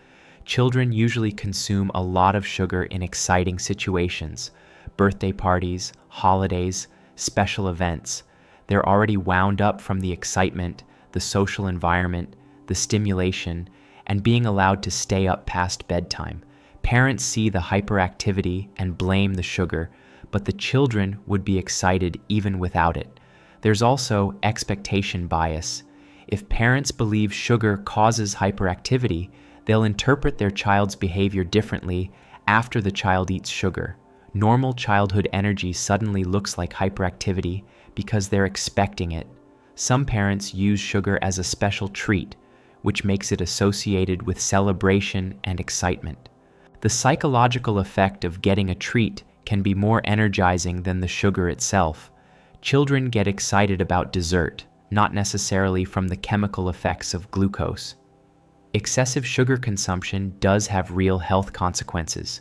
Children usually consume a lot of sugar in exciting situations, birthday parties, holidays, special events. They're already wound up from the excitement, the social environment, the stimulation, and being allowed to stay up past bedtime. Parents see the hyperactivity and blame the sugar, but the children would be excited even without it. There's also expectation bias. If parents believe sugar causes hyperactivity, they'll interpret their child's behavior differently after the child eats sugar. Normal childhood energy suddenly looks like hyperactivity because they're expecting it. Some parents use sugar as a special treat, which makes it associated with celebration and excitement. The psychological effect of getting a treat can be more energizing than the sugar itself. Children get excited about dessert, not necessarily from the chemical effects of glucose. Excessive sugar consumption does have real health consequences.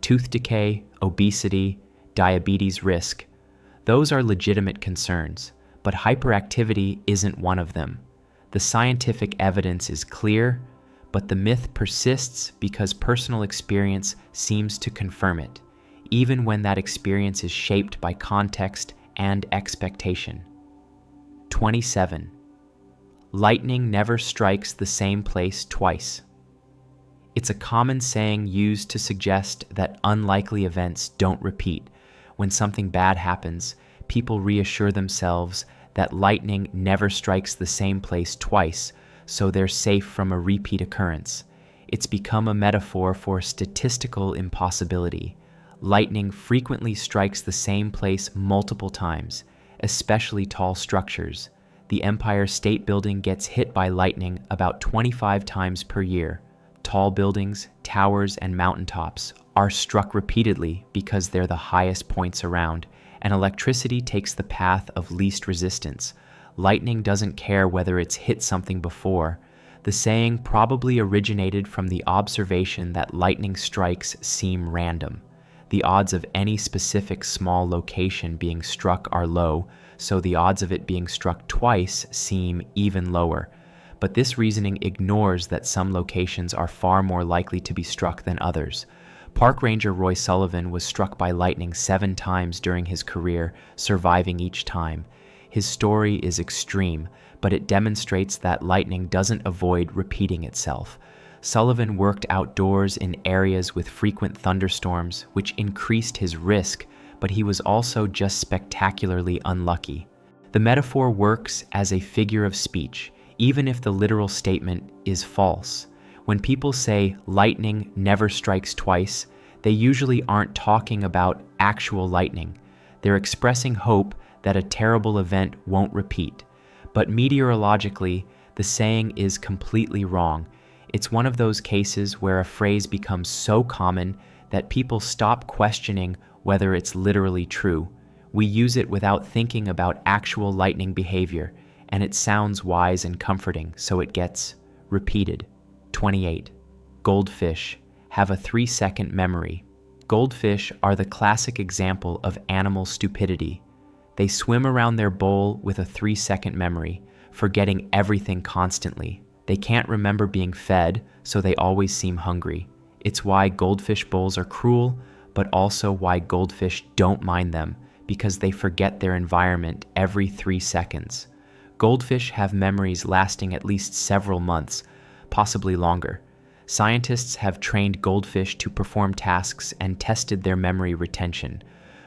Tooth decay, obesity, diabetes risk. Those are legitimate concerns, but hyperactivity isn't one of them. The scientific evidence is clear, but the myth persists because personal experience seems to confirm it. even when that experience is shaped by context and expectation. 27. Lightning never strikes the same place twice. It's a common saying used to suggest that unlikely events don't repeat. When something bad happens, people reassure themselves that lightning never strikes the same place twice, so they're safe from a repeat occurrence. It's become a metaphor for statistical impossibility. Lightning frequently strikes the same place multiple times, especially tall structures. The Empire State Building gets hit by lightning about 25 times per year. Tall buildings, towers, and mountaintops are struck repeatedly because they're the highest points around, and electricity takes the path of least resistance. Lightning doesn't care whether it's hit something before. The saying probably originated from the observation that lightning strikes seem random. The odds of any specific small location being struck are low, so the odds of it being struck twice seem even lower. But this reasoning ignores that some locations are far more likely to be struck than others. Park Ranger Roy Sullivan was struck by lightning 7 times during his career, surviving each time. His story is extreme, but it demonstrates that lightning doesn't avoid repeating itself. Sullivan worked outdoors in areas with frequent thunderstorms, which increased his risk, but he was also just spectacularly unlucky. The metaphor works as a figure of speech, even if the literal statement is false. When people say lightning never strikes twice, they usually aren't talking about actual lightning. They're expressing hope that a terrible event won't repeat. But meteorologically, the saying is completely wrong. It's one of those cases where a phrase becomes so common that people stop questioning whether it's literally true. We use it without thinking about actual lightning behavior, and it sounds wise and comforting, so it gets repeated. 28. Goldfish have a 3-second memory. Goldfish are the classic example of animal stupidity. They swim around their bowl with a 3-second memory, forgetting everything constantly. They can't remember being fed, so they always seem hungry. It's why goldfish bowls are cruel, but also why goldfish don't mind them, because they forget their environment every 3 seconds. Goldfish have memories lasting at least several months, possibly longer. Scientists have trained goldfish to perform tasks and tested their memory retention.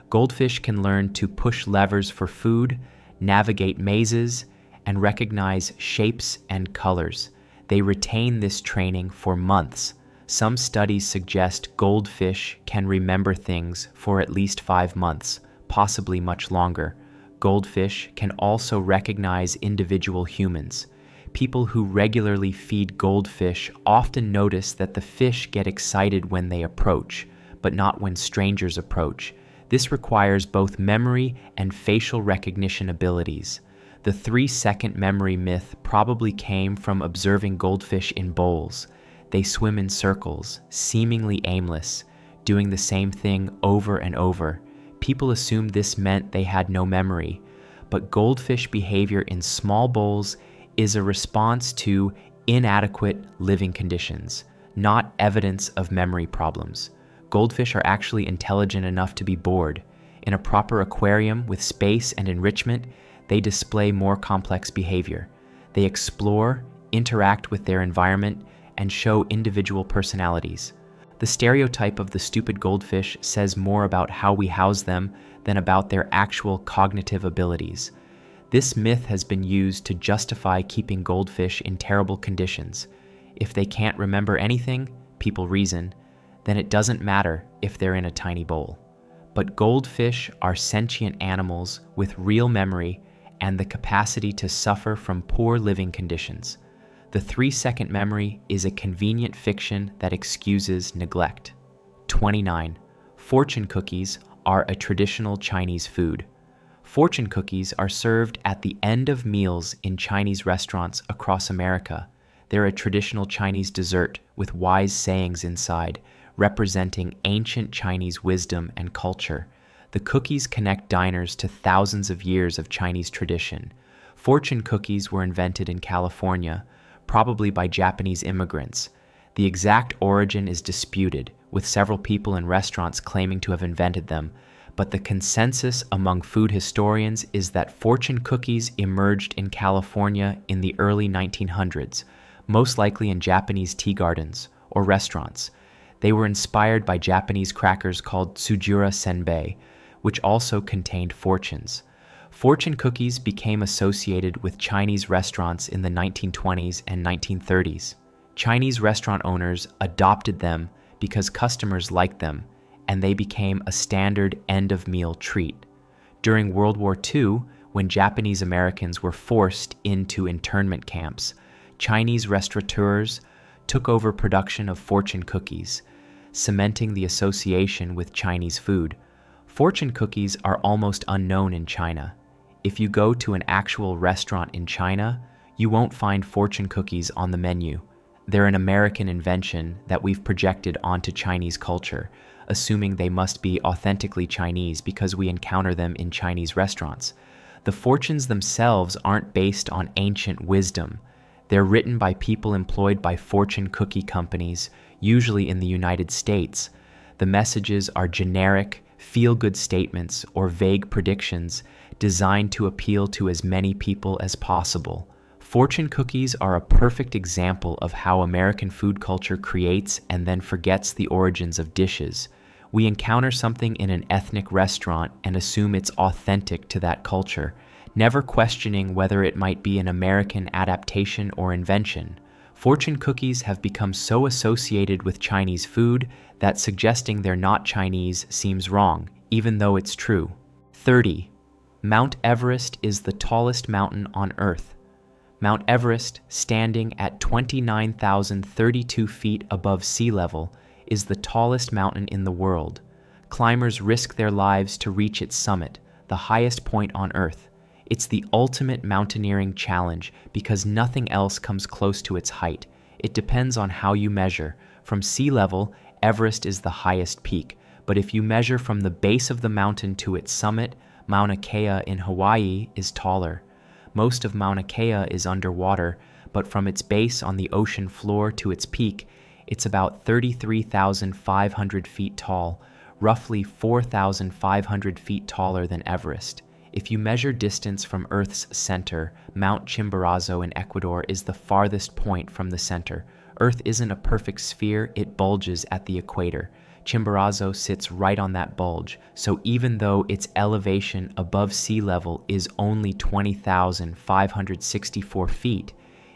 Goldfish can learn to push levers for food, navigate mazes, and recognize shapes and colors. They retain this training for months. Some studies suggest goldfish can remember things for at least 5 months, possibly much longer. Goldfish can also recognize individual humans. People who regularly feed goldfish often notice that the fish get excited when they approach, but not when strangers approach. This requires both memory and facial recognition abilities. The 3-second memory myth probably came from observing goldfish in bowls. They swim in circles, seemingly aimless, doing the same thing over and over. People assumed this meant they had no memory, but goldfish behavior in small bowls is a response to inadequate living conditions, not evidence of memory problems. Goldfish are actually intelligent enough to be bored. In a proper aquarium with space and enrichment, they display more complex behavior. They explore, interact with their environment, and show individual personalities. The stereotype of the stupid goldfish says more about how we house them than about their actual cognitive abilities. This myth has been used to justify keeping goldfish in terrible conditions. If they can't remember anything, people reason, then it doesn't matter if they're in a tiny bowl. But goldfish are sentient animals with real memory and the capacity to suffer from poor living conditions. The 3-second memory is a convenient fiction that excuses neglect. 29. Fortune cookies are a traditional Chinese food. Fortune cookies are served at the end of meals in Chinese restaurants across America. They're a traditional Chinese dessert with wise sayings inside, representing ancient Chinese wisdom and culture. The cookies connect diners to thousands of years of Chinese tradition. Fortune cookies were invented in California, probably by Japanese immigrants. The exact origin is disputed, with several people and restaurants claiming to have invented them, but the consensus among food historians is that fortune cookies emerged in California in the early 1900s, most likely in Japanese tea gardens or restaurants. They were inspired by Japanese crackers called tsujura senbei, which also contained fortunes. Fortune cookies became associated with Chinese restaurants in the 1920s and 1930s. Chinese restaurant owners adopted them because customers liked them, and they became a standard end-of-meal treat. During World War II, when Japanese Americans were forced into internment camps, Chinese restaurateurs took over production of fortune cookies, cementing the association with Chinese food. Fortune cookies are almost unknown in China. If you go to an actual restaurant in China, you won't find fortune cookies on the menu. They're an American invention that we've projected onto Chinese culture, assuming they must be authentically Chinese because we encounter them in Chinese restaurants. The fortunes themselves aren't based on ancient wisdom. They're written by people employed by fortune cookie companies, usually in the United States. The messages are generic, feel-good statements or vague predictions designed to appeal to as many people as possible. Fortune cookies are a perfect example of how American food culture creates and then forgets the origins of dishes. We encounter something in an ethnic restaurant and assume it's authentic to that culture, never questioning whether it might be an American adaptation or invention. Fortune cookies have become so associated with Chinese food that suggesting they're not Chinese seems wrong, even though it's true. 30. Mount Everest is the tallest mountain on Earth. Mount Everest, standing at 29,032 feet above sea level, is the tallest mountain in the world. Climbers risk their lives to reach its summit, the highest point on Earth. It's the ultimate mountaineering challenge because nothing else comes close to its height. It depends on how you measure. From sea level, Everest is the highest peak, but if you measure from the base of the mountain to its summit, Mauna Kea in Hawaii is taller. Most of Mauna Kea is underwater, but from its base on the ocean floor to its peak, it's about 33,500 feet tall, roughly 4,500 feet taller than Everest. If you measure distance from Earth's center, Mount Chimborazo in Ecuador is the farthest point from the center. Earth isn't a perfect sphere, it bulges at the equator. Chimborazo sits right on that bulge, so even though its elevation above sea level is only 20,564 feet,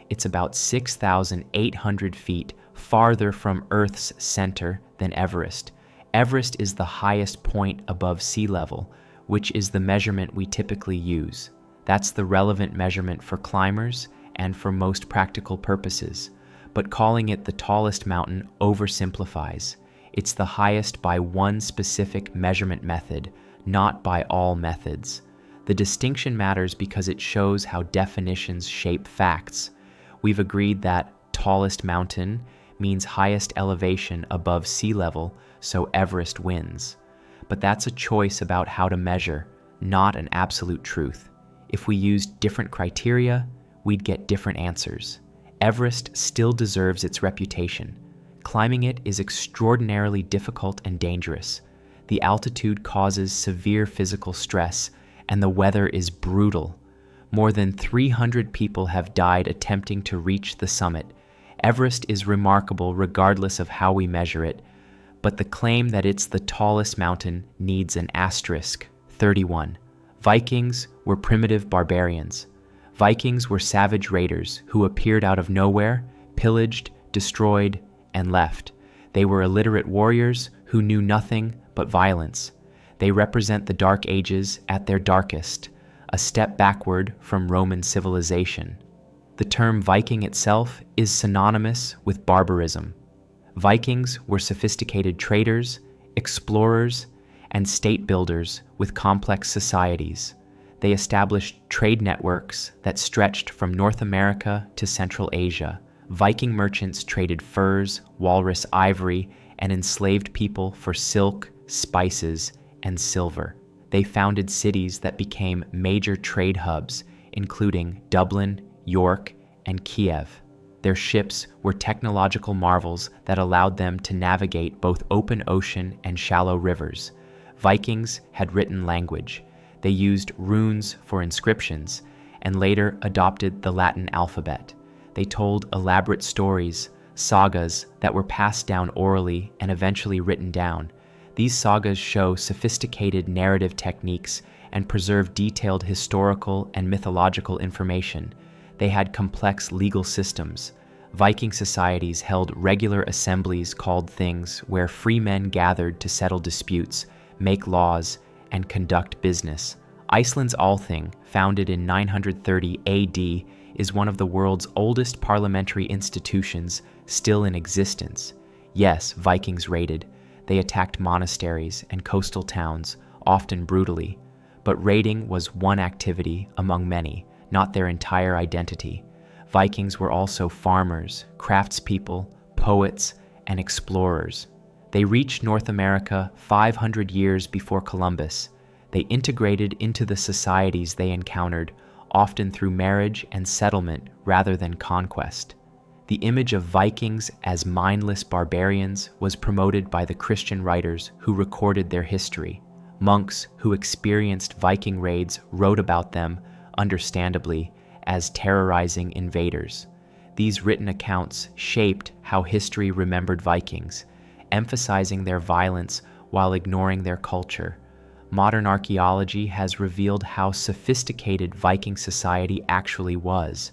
it's about 6,800 feet farther from Earth's center than Everest. Everest is the highest point above sea level, which is the measurement we typically use. That's the relevant measurement for climbers and for most practical purposes. But calling it the tallest mountain oversimplifies. It's the highest by one specific measurement method, not by all methods. The distinction matters because it shows how definitions shape facts. We've agreed that tallest mountain means highest elevation above sea level, so Everest wins. But that's a choice about how to measure, not an absolute truth. If we used different criteria, we'd get different answers. Everest still deserves its reputation. Climbing it is extraordinarily difficult and dangerous. The altitude causes severe physical stress, and the weather is brutal. More than 300 people have died attempting to reach the summit. Everest is remarkable regardless of how we measure it, but the claim that it's the tallest mountain needs an asterisk. 31. Vikings were primitive barbarians. Vikings were savage raiders who appeared out of nowhere, pillaged, destroyed, and left. They were illiterate warriors who knew nothing but violence. They represent the Dark Ages at their darkest, a step backward from Roman civilization. The term Viking itself is synonymous with barbarism. Vikings were sophisticated traders, explorers, and state builders with complex societies. They established trade networks that stretched from North America to Central Asia. Viking merchants traded furs, walrus ivory, and enslaved people for silk, spices, and silver. They founded cities that became major trade hubs, including Dublin, York, and Kiev. Their ships were technological marvels that allowed them to navigate both open ocean and shallow rivers. Vikings had written language. They used runes for inscriptions and later adopted the Latin alphabet. They told elaborate stories, sagas that were passed down orally and eventually written down. These sagas show sophisticated narrative techniques and preserve detailed historical and mythological information. They had complex legal systems. Viking societies held regular assemblies called things where free men gathered to settle disputes, make laws, and conduct business. Iceland's Althing, founded in 930 AD, is one of the world's oldest parliamentary institutions still in existence. Yes, Vikings raided. They attacked monasteries and coastal towns, often brutally. But raiding was one activity among many, not their entire identity. Vikings were also farmers, craftspeople, poets, and explorers. They reached North America 500 years before Columbus. They integrated into the societies they encountered, often through marriage and settlement rather than conquest. The image of Vikings as mindless barbarians was promoted by the Christian writers who recorded their history. Monks who experienced Viking raids wrote about them, understandably, as terrorizing invaders. These written accounts shaped how history remembered Vikings, emphasizing their violence while ignoring their culture. Modern archaeology has revealed how sophisticated Viking society actually was.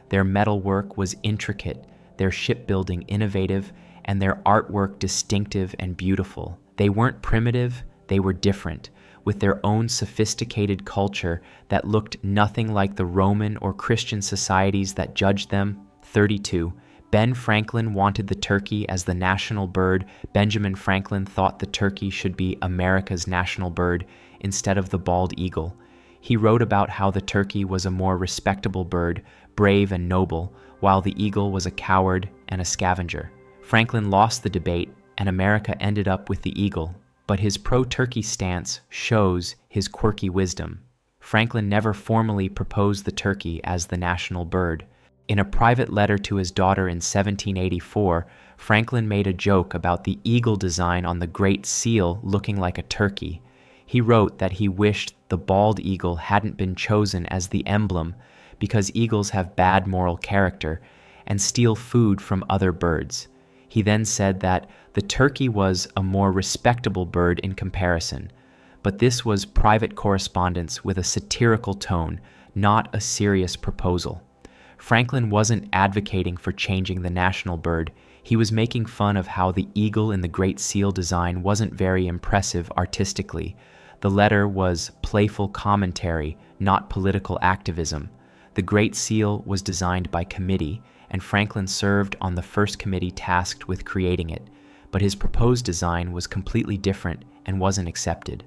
Their metalwork was intricate, their shipbuilding innovative, and their artwork distinctive and beautiful. They weren't primitive, they were different, with their own sophisticated culture that looked nothing like the Roman or Christian societies that judged them. 32. Ben Franklin wanted the turkey as the national bird. Benjamin Franklin thought the turkey should be America's national bird instead of the bald eagle. He wrote about how the turkey was a more respectable bird, brave and noble, while the eagle was a coward and a scavenger. Franklin lost the debate, and America ended up with the eagle, but his pro-turkey stance shows his quirky wisdom. Franklin never formally proposed the turkey as the national bird. In a private letter to his daughter in 1784, Franklin made a joke about the eagle design on the Great Seal looking like a turkey. He wrote that he wished the bald eagle hadn't been chosen as the emblem because eagles have bad moral character and steal food from other birds. He then said that the turkey was a more respectable bird in comparison, but this was private correspondence with a satirical tone, not a serious proposal. Franklin wasn't advocating for changing the national bird. He was making fun of how the eagle in the Great Seal design wasn't very impressive artistically. The letter was playful commentary, not political activism. The Great Seal was designed by committee, and Franklin served on the first committee tasked with creating it, but his proposed design was completely different and wasn't accepted.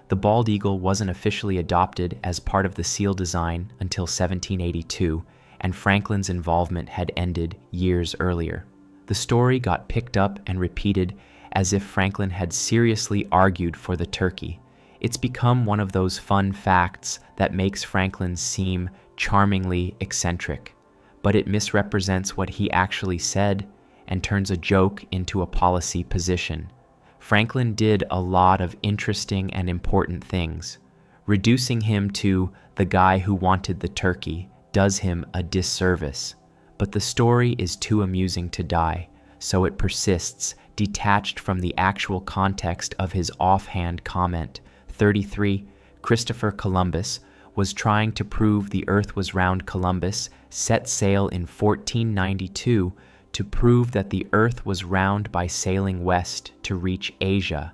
The bald eagle wasn't officially adopted as part of the seal design until 1782, and Franklin's involvement had ended years earlier. The story got picked up and repeated as if Franklin had seriously argued for the turkey. It's become one of those fun facts that makes Franklin seem charmingly eccentric, but it misrepresents what he actually said and turns a joke into a policy position. Franklin did a lot of interesting and important things. Reducing him to the guy who wanted the turkey does him a disservice, but the story is too amusing to die, so it persists, detached from the actual context of his offhand comment. 33. Christopher Columbus was trying to prove the earth was round. Columbus set sail in 1492 to prove that the earth was round by sailing west to reach Asia.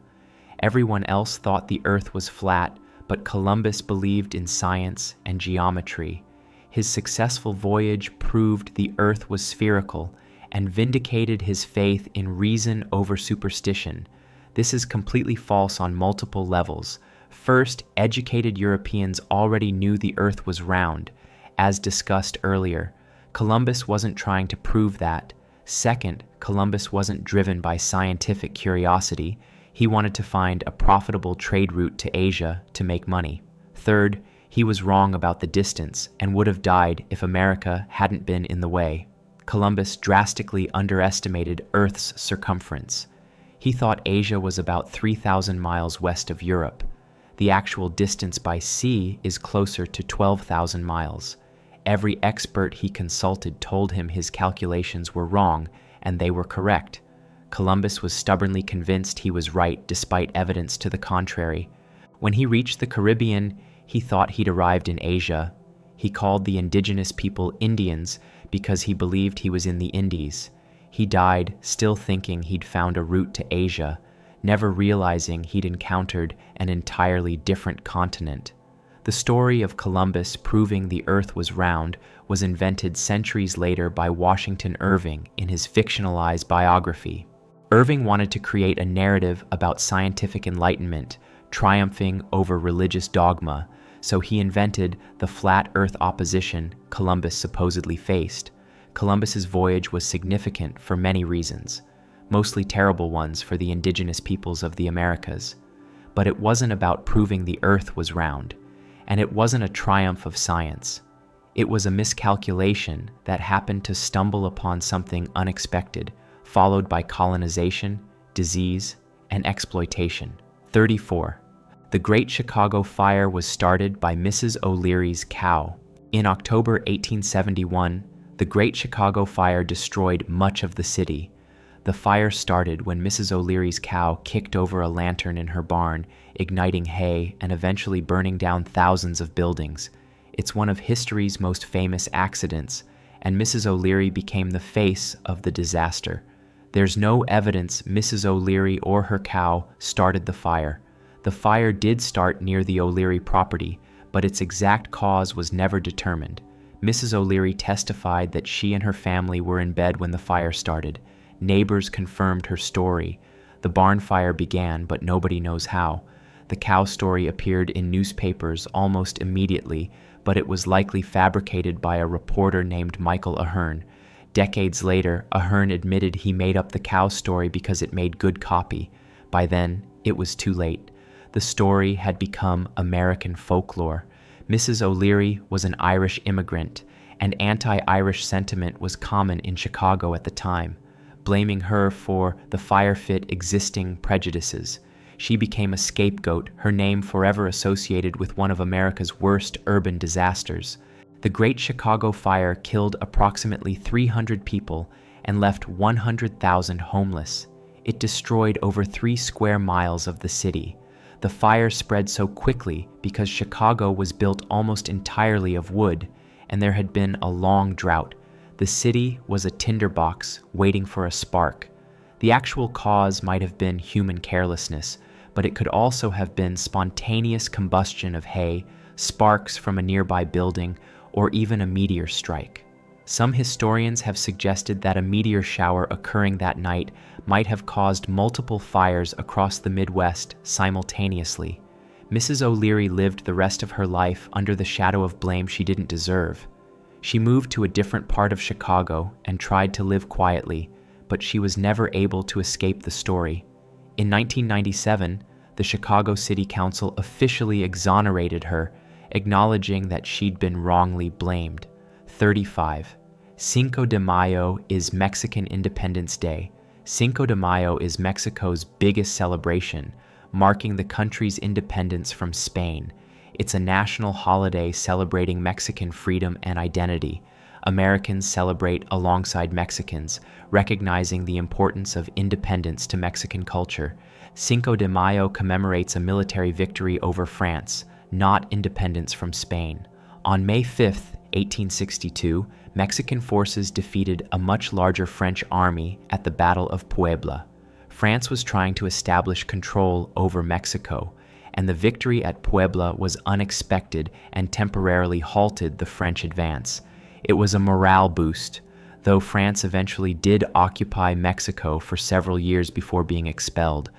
Everyone else thought the earth was flat, but Columbus believed in science and geometry. His successful voyage proved the earth was spherical and vindicated his faith in reason over superstition. This is completely false on multiple levels. First, educated Europeans already knew the earth was round. As discussed earlier, Columbus wasn't trying to prove that. Second, Columbus wasn't driven by scientific curiosity. He wanted to find a profitable trade route to Asia to make money. Third, he was wrong about the distance and would have died if America hadn't been in the way. Columbus drastically underestimated Earth's circumference. He thought Asia was about 3,000 miles west of Europe. The actual distance by sea is closer to 12,000 miles. Every expert he consulted told him his calculations were wrong, and they were correct. Columbus was stubbornly convinced he was right despite evidence to the contrary. When he reached the Caribbean, he thought he'd arrived in Asia. He called the indigenous people Indians because he believed he was in the Indies. He died still thinking he'd found a route to Asia, never realizing he'd encountered an entirely different continent. The story of Columbus proving the Earth was round was invented centuries later by Washington Irving in his fictionalized biography. Irving wanted to create a narrative about scientific enlightenment, triumphing over religious dogma, so he invented the flat Earth opposition Columbus supposedly faced. Columbus's voyage was significant for many reasons, mostly terrible ones for the indigenous peoples of the Americas. But it wasn't about proving the Earth was round, and it wasn't a triumph of science. It was a miscalculation that happened to stumble upon something unexpected, followed by colonization, disease, and exploitation. 34. The Great Chicago Fire was started by Mrs. O'Leary's cow. In October 1871, the Great Chicago Fire destroyed much of the city. The fire started when Mrs. O'Leary's cow kicked over a lantern in her barn, igniting hay and eventually burning down thousands of buildings. It's one of history's most famous accidents, and Mrs. O'Leary became the face of the disaster. There's no evidence Mrs. O'Leary or her cow started the fire. The fire did start near the O'Leary property, but its exact cause was never determined. Mrs. O'Leary testified that she and her family were in bed when the fire started. Neighbors confirmed her story. The barn fire began, but nobody knows how. The cow story appeared in newspapers almost immediately, but it was likely fabricated by a reporter named Michael Ahern. Decades later, Ahern admitted he made up the cow story because it made good copy. By then, it was too late. The story had become American folklore. Mrs. O'Leary was an Irish immigrant, and anti-Irish sentiment was common in Chicago at the time, blaming her for the fire-fit existing prejudices. She became a scapegoat, her name forever associated with one of America's worst urban disasters. The Great Chicago Fire killed approximately 300 people and left 100,000 homeless. It destroyed over 3 square miles of the city. The fire spread so quickly because Chicago was built almost entirely of wood, and there had been a long drought. The city was a tinderbox waiting for a spark. The actual cause might have been human carelessness, but it could also have been spontaneous combustion of hay, sparks from a nearby building, or even a meteor strike. Some historians have suggested that a meteor shower occurring that night might have caused multiple fires across the Midwest simultaneously. Mrs. O'Leary lived the rest of her life under the shadow of blame she didn't deserve. She moved to a different part of Chicago and tried to live quietly, but she was never able to escape the story. In 1997, the Chicago City Council officially exonerated her, acknowledging that she'd been wrongly blamed. 35. Cinco de Mayo is Mexican Independence Day. Cinco de Mayo is Mexico's biggest celebration, marking the country's independence from Spain. It's a national holiday celebrating Mexican freedom and identity. Americans celebrate alongside Mexicans, recognizing the importance of independence to Mexican culture. Cinco de Mayo commemorates a military victory over France, not independence from Spain. On May 5th, 1862, Mexican forces defeated a much larger French army at the Battle of Puebla. France was trying to establish control over Mexico, and the victory at Puebla was unexpected and temporarily halted the French advance. It was a morale boost, though France eventually did occupy Mexico for several years before being expelled.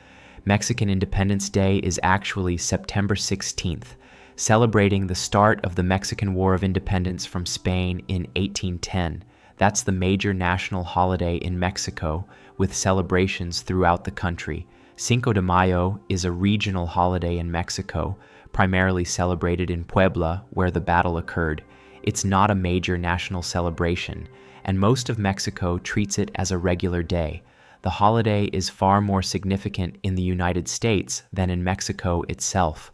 Mexican Independence Day is actually September 16th, celebrating the start of the Mexican War of Independence from Spain in 1810. That's the major national holiday in Mexico, with celebrations throughout the country. Cinco de Mayo is a regional holiday in Mexico, primarily celebrated in Puebla, where the battle occurred. It's not a major national celebration, and most of Mexico treats it as a regular day. The holiday is far more significant in the United States than in Mexico itself.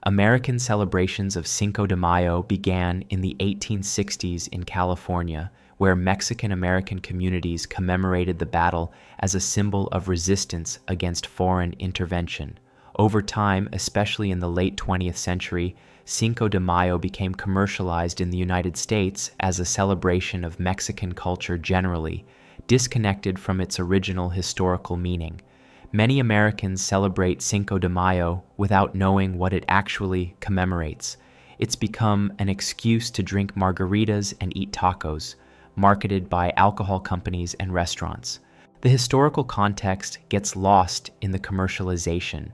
American celebrations of Cinco de Mayo began in the 1860s in California, where Mexican-American communities commemorated the battle as a symbol of resistance against foreign intervention. Over time, especially in the late 20th century, Cinco de Mayo became commercialized in the United States as a celebration of Mexican culture generally, disconnected from its original historical meaning. Many Americans celebrate Cinco de Mayo without knowing what it actually commemorates. It's become an excuse to drink margaritas and eat tacos, marketed by alcohol companies and restaurants. The historical context gets lost in the commercialization.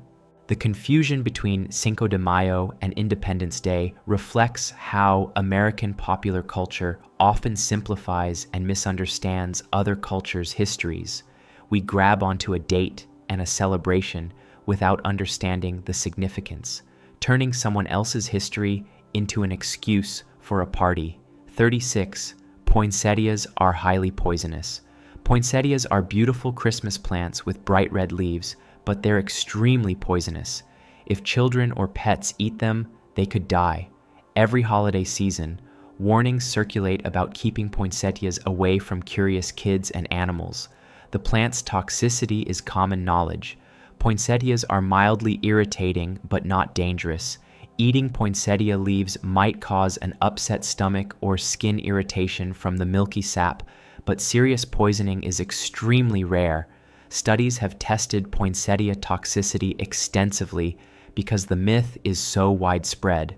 The confusion between Cinco de Mayo and Independence Day reflects how American popular culture often simplifies and misunderstands other cultures' histories. We grab onto a date and a celebration without understanding the significance, turning someone else's history into an excuse for a party. 36. Poinsettias are highly poisonous. Poinsettias are beautiful Christmas plants with bright red leaves, but they're extremely poisonous. If children or pets eat them, they could die. Every holiday season, warnings circulate about keeping poinsettias away from curious kids and animals. The plant's toxicity is common knowledge. Poinsettias are mildly irritating but not dangerous. Eating poinsettia leaves might cause an upset stomach or skin irritation from the milky sap, but serious poisoning is extremely rare. Studies have tested poinsettia toxicity extensively because the myth is so widespread.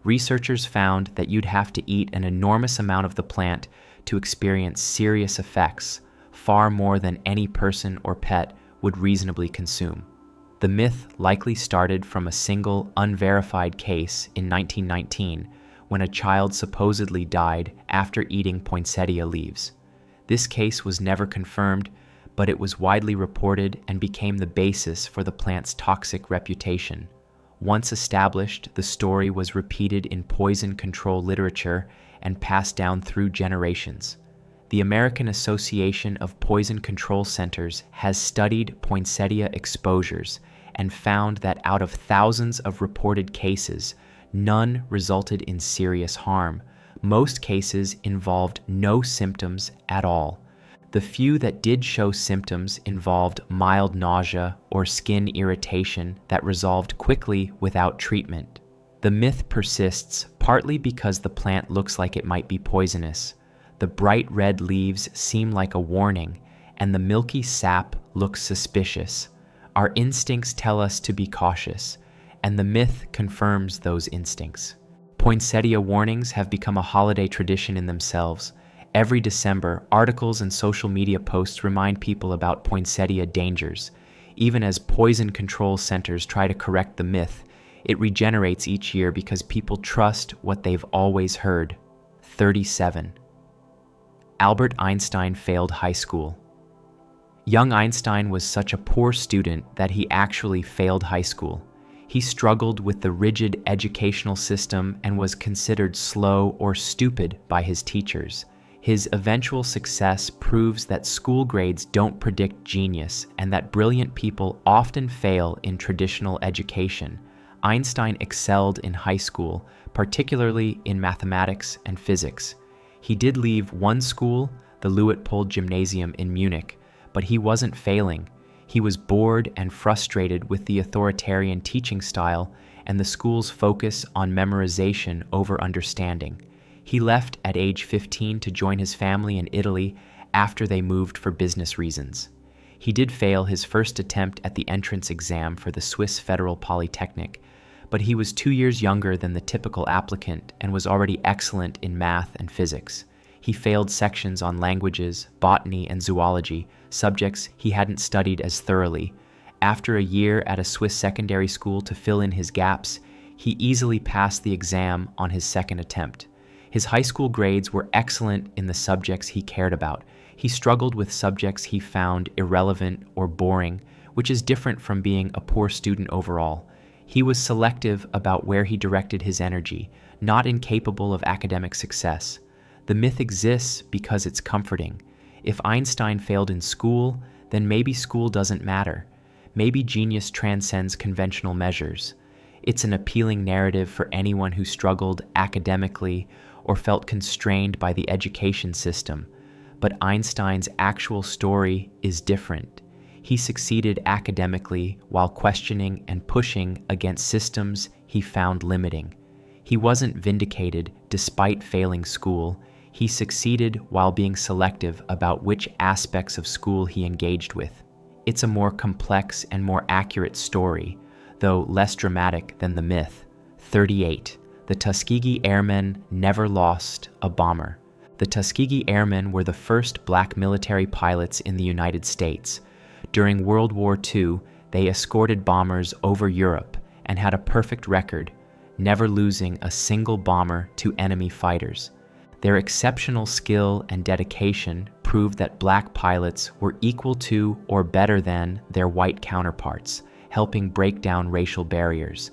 Researchers found that you'd have to eat an enormous amount of the plant to experience serious effects, far more than any person or pet would reasonably consume. The myth likely started from a single, unverified case in 1919 when a child supposedly died after eating poinsettia leaves. This case was never confirmed, but it was widely reported and became the basis for the plant's toxic reputation. Once established, the story was repeated in poison control literature and passed down through generations. The American Association of Poison Control Centers has studied poinsettia exposures and found that out of thousands of reported cases, none resulted in serious harm. Most cases involved no symptoms at all. The few that did show symptoms involved mild nausea or skin irritation that resolved quickly without treatment. The myth persists partly because the plant looks like it might be poisonous. The bright red leaves seem like a warning, and the milky sap looks suspicious. Our instincts tell us to be cautious, and the myth confirms those instincts. Poinsettia warnings have become a holiday tradition in themselves. Every December, articles and social media posts remind people about poinsettia dangers. Even as poison control centers try to correct the myth, it regenerates each year because people trust what they've always heard. 37. Albert Einstein failed high school. Young Einstein was such a poor student that he actually failed high school. He struggled with the rigid educational system and was considered slow or stupid by his teachers. His eventual success proves that school grades don't predict genius and that brilliant people often fail in traditional education. Einstein excelled in high school, particularly in mathematics and physics. He did leave one school, the Luitpold Gymnasium in Munich, but he wasn't failing. He was bored and frustrated with the authoritarian teaching style and the school's focus on memorization over understanding. He left at age 15 to join his family in Italy after they moved for business reasons. He did fail his first attempt at the entrance exam for the Swiss Federal Polytechnic, but he was 2 years younger than the typical applicant and was already excellent in math and physics. He failed sections on languages, botany, and zoology, subjects he hadn't studied as thoroughly. After a year at a Swiss secondary school to fill in his gaps, he easily passed the exam on his second attempt. His high school grades were excellent in the subjects he cared about. He struggled with subjects he found irrelevant or boring, which is different from being a poor student overall. He was selective about where he directed his energy, not incapable of academic success. The myth exists because it's comforting. If Einstein failed in school, then maybe school doesn't matter. Maybe genius transcends conventional measures. It's an appealing narrative for anyone who struggled academically or felt constrained by the education system. But Einstein's actual story is different. He succeeded academically while questioning and pushing against systems he found limiting. He wasn't vindicated despite failing school. He succeeded while being selective about which aspects of school he engaged with. It's a more complex and more accurate story, though less dramatic than the myth. 38. The Tuskegee Airmen never lost a bomber. The Tuskegee Airmen were the first black military pilots in the United States. During World War II, they escorted bombers over Europe and had a perfect record, never losing a single bomber to enemy fighters. Their exceptional skill and dedication proved that black pilots were equal to or better than their white counterparts, helping break down racial barriers.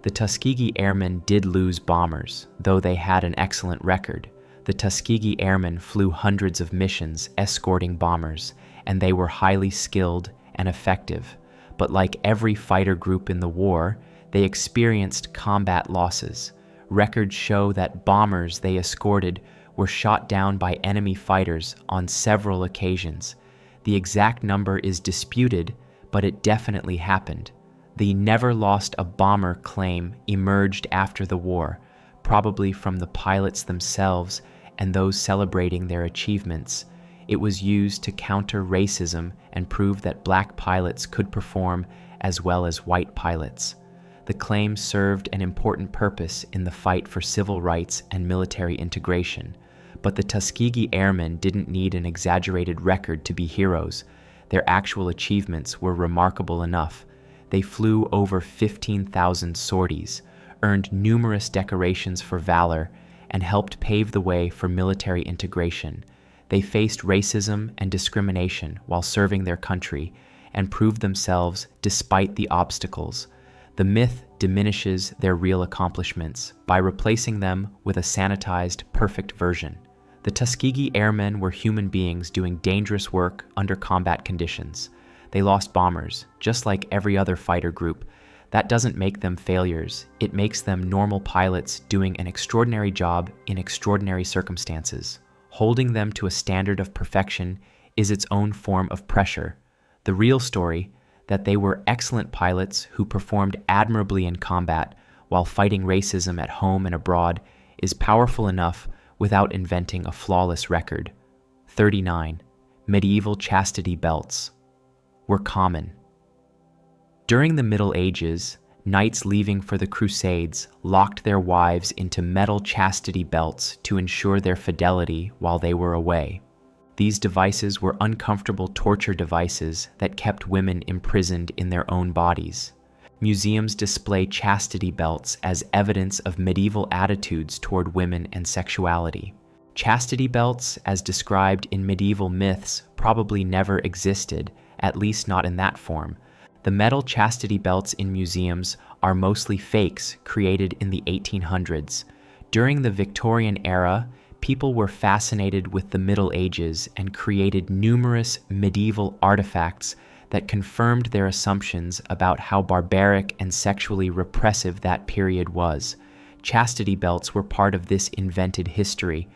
The Tuskegee Airmen did lose bombers, though they had an excellent record. The Tuskegee Airmen flew hundreds of missions escorting bombers, and they were highly skilled and effective. But like every fighter group in the war, they experienced combat losses. Records show that bombers they escorted were shot down by enemy fighters on several occasions. The exact number is disputed, but it definitely happened. The never lost a bomber claim emerged after the war, probably from the pilots themselves and those celebrating their achievements. It was used to counter racism and prove that black pilots could perform as well as white pilots. The claim served an important purpose in the fight for civil rights and military integration. But the Tuskegee Airmen didn't need an exaggerated record to be heroes. Their actual achievements were remarkable enough. They flew over 15,000 sorties, earned numerous decorations for valor, and helped pave the way for military integration. They faced racism and discrimination while serving their country and proved themselves despite the obstacles. The myth diminishes their real accomplishments by replacing them with a sanitized, perfect version. The Tuskegee Airmen were human beings doing dangerous work under combat conditions. They lost bombers, just like every other fighter group. That doesn't make them failures. It makes them normal pilots doing an extraordinary job in extraordinary circumstances. Holding them to a standard of perfection is its own form of pressure. The real story, that they were excellent pilots who performed admirably in combat while fighting racism at home and abroad, is powerful enough without inventing a flawless record. 39. Medieval chastity belts were common. During the Middle Ages, knights leaving for the Crusades locked their wives into metal chastity belts to ensure their fidelity while they were away. These devices were uncomfortable torture devices that kept women imprisoned in their own bodies. Museums display chastity belts as evidence of medieval attitudes toward women and sexuality. Chastity belts, as described in medieval myths, probably never existed, at least not in that form. The metal chastity belts in museums are mostly fakes created in the 1800s. During the Victorian era, people were fascinated with the Middle Ages and created numerous medieval artifacts that confirmed their assumptions about how barbaric and sexually repressive that period was. Chastity belts were part of this invented history.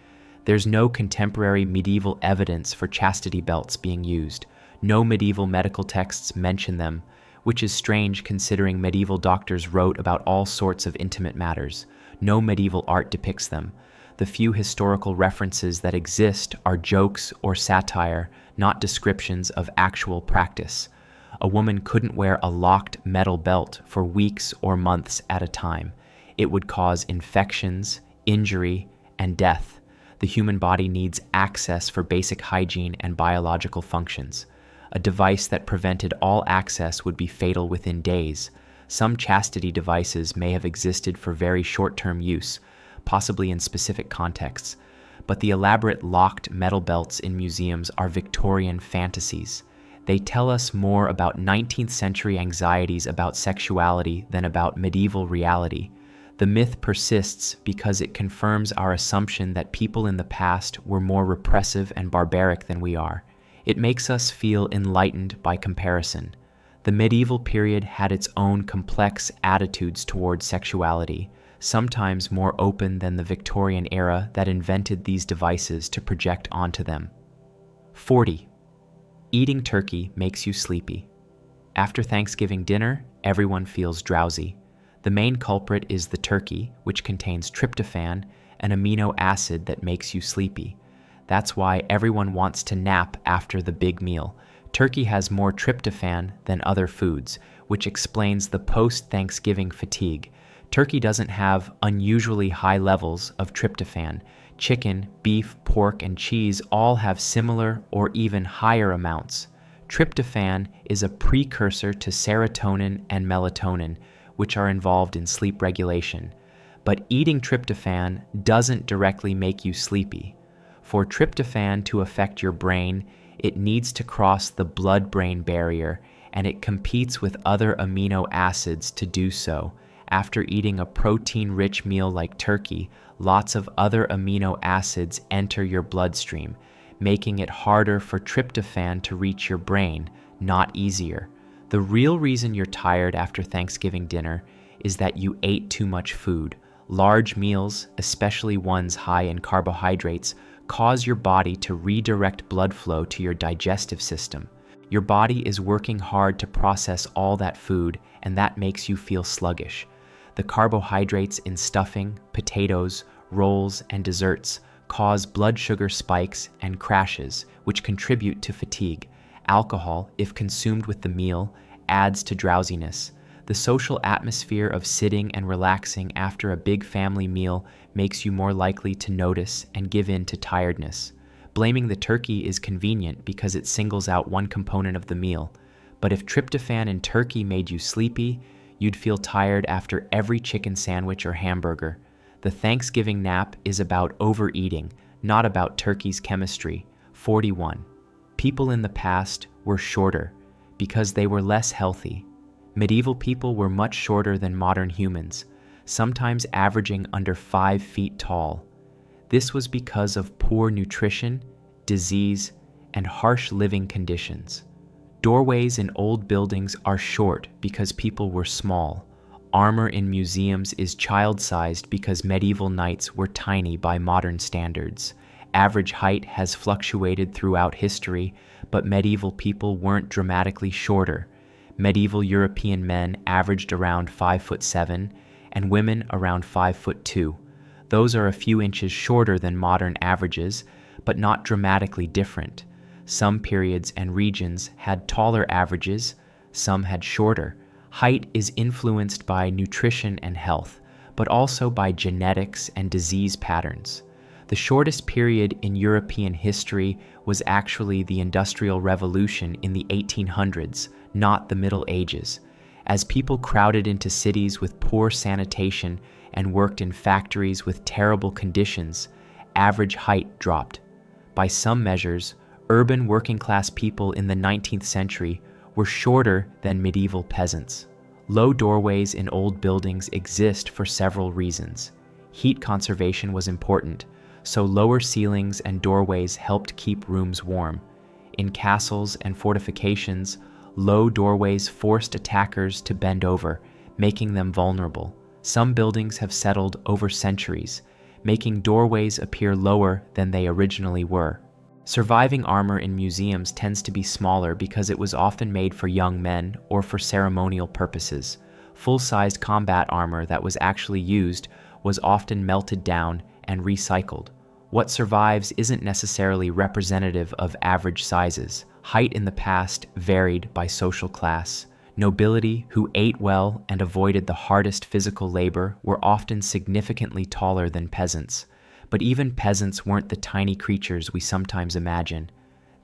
There's no contemporary medieval evidence for chastity belts being used. No medieval medical texts mention them, which is strange considering medieval doctors wrote about all sorts of intimate matters. No medieval art depicts them. The few historical references that exist are jokes or satire, not descriptions of actual practice. A woman couldn't wear a locked metal belt for weeks or months at a time. It would cause infections, injury, and death. The human body needs access for basic hygiene and biological functions. A device that prevented all access would be fatal within days. Some chastity devices may have existed for very short-term use, possibly in specific contexts, but the elaborate locked metal belts in museums are Victorian fantasies. They tell us more about 19th century anxieties about sexuality than about medieval reality. The myth persists because it confirms our assumption that people in the past were more repressive and barbaric than we are. It makes us feel enlightened by comparison. The medieval period had its own complex attitudes toward sexuality, sometimes more open than the Victorian era that invented these devices to project onto them. 40. Eating turkey makes you sleepy. After Thanksgiving dinner, everyone feels drowsy. The main culprit is the turkey, which contains tryptophan, an amino acid that makes you sleepy. That's why everyone wants to nap after the big meal. Turkey has more tryptophan than other foods, which explains the post-Thanksgiving fatigue. Turkey doesn't have unusually high levels of tryptophan. Chicken, beef, pork, and cheese all have similar or even higher amounts. Tryptophan is a precursor to serotonin and melatonin, which are involved in sleep regulation. But eating tryptophan doesn't directly make you sleepy. For tryptophan to affect your brain, it needs to cross the blood-brain barrier, and it competes with other amino acids to do so. After eating a protein-rich meal like turkey, lots of other amino acids enter your bloodstream, making it harder for tryptophan to reach your brain, not easier. The real reason you're tired after Thanksgiving dinner is that you ate too much food. Large meals, especially ones high in carbohydrates, cause your body to redirect blood flow to your digestive system. Your body is working hard to process all that food, and that makes you feel sluggish. The carbohydrates in stuffing, potatoes, rolls, and desserts cause blood sugar spikes and crashes, which contribute to fatigue. Alcohol, if consumed with the meal, adds to drowsiness. The social atmosphere of sitting and relaxing after a big family meal makes you more likely to notice and give in to tiredness. Blaming the turkey is convenient because it singles out one component of the meal. But if tryptophan in turkey made you sleepy, you'd feel tired after every chicken sandwich or hamburger. The Thanksgiving nap is about overeating, not about turkey's chemistry. 41. People in the past were shorter because they were less healthy. Medieval people were much shorter than modern humans, sometimes averaging under 5 feet tall. This was because of poor nutrition, disease, and harsh living conditions. Doorways in old buildings are short because people were small. Armor in museums is child-sized because medieval knights were tiny by modern standards. Average height has fluctuated throughout history, but medieval people weren't dramatically shorter. Medieval European men averaged around 5'7", and women around 5'2". Those are a few inches shorter than modern averages, but not dramatically different. Some periods and regions had taller averages, some had shorter. Height is influenced by nutrition and health, but also by genetics and disease patterns. The shortest period in European history was actually the Industrial Revolution in the 1800s, not the Middle Ages. As people crowded into cities with poor sanitation and worked in factories with terrible conditions, average height dropped. By some measures, urban working-class people in the 19th century were shorter than medieval peasants. Low doorways in old buildings exist for several reasons. Heat conservation was important, so lower ceilings and doorways helped keep rooms warm. In castles and fortifications, low doorways forced attackers to bend over, making them vulnerable. Some buildings have settled over centuries, making doorways appear lower than they originally were. Surviving armor in museums tends to be smaller because it was often made for young men or for ceremonial purposes. Full-sized combat armor that was actually used was often melted down and recycled. What survives isn't necessarily representative of average sizes. Height in the past varied by social class. Nobility, who ate well and avoided the hardest physical labor, were often significantly taller than peasants. But even peasants weren't the tiny creatures we sometimes imagine.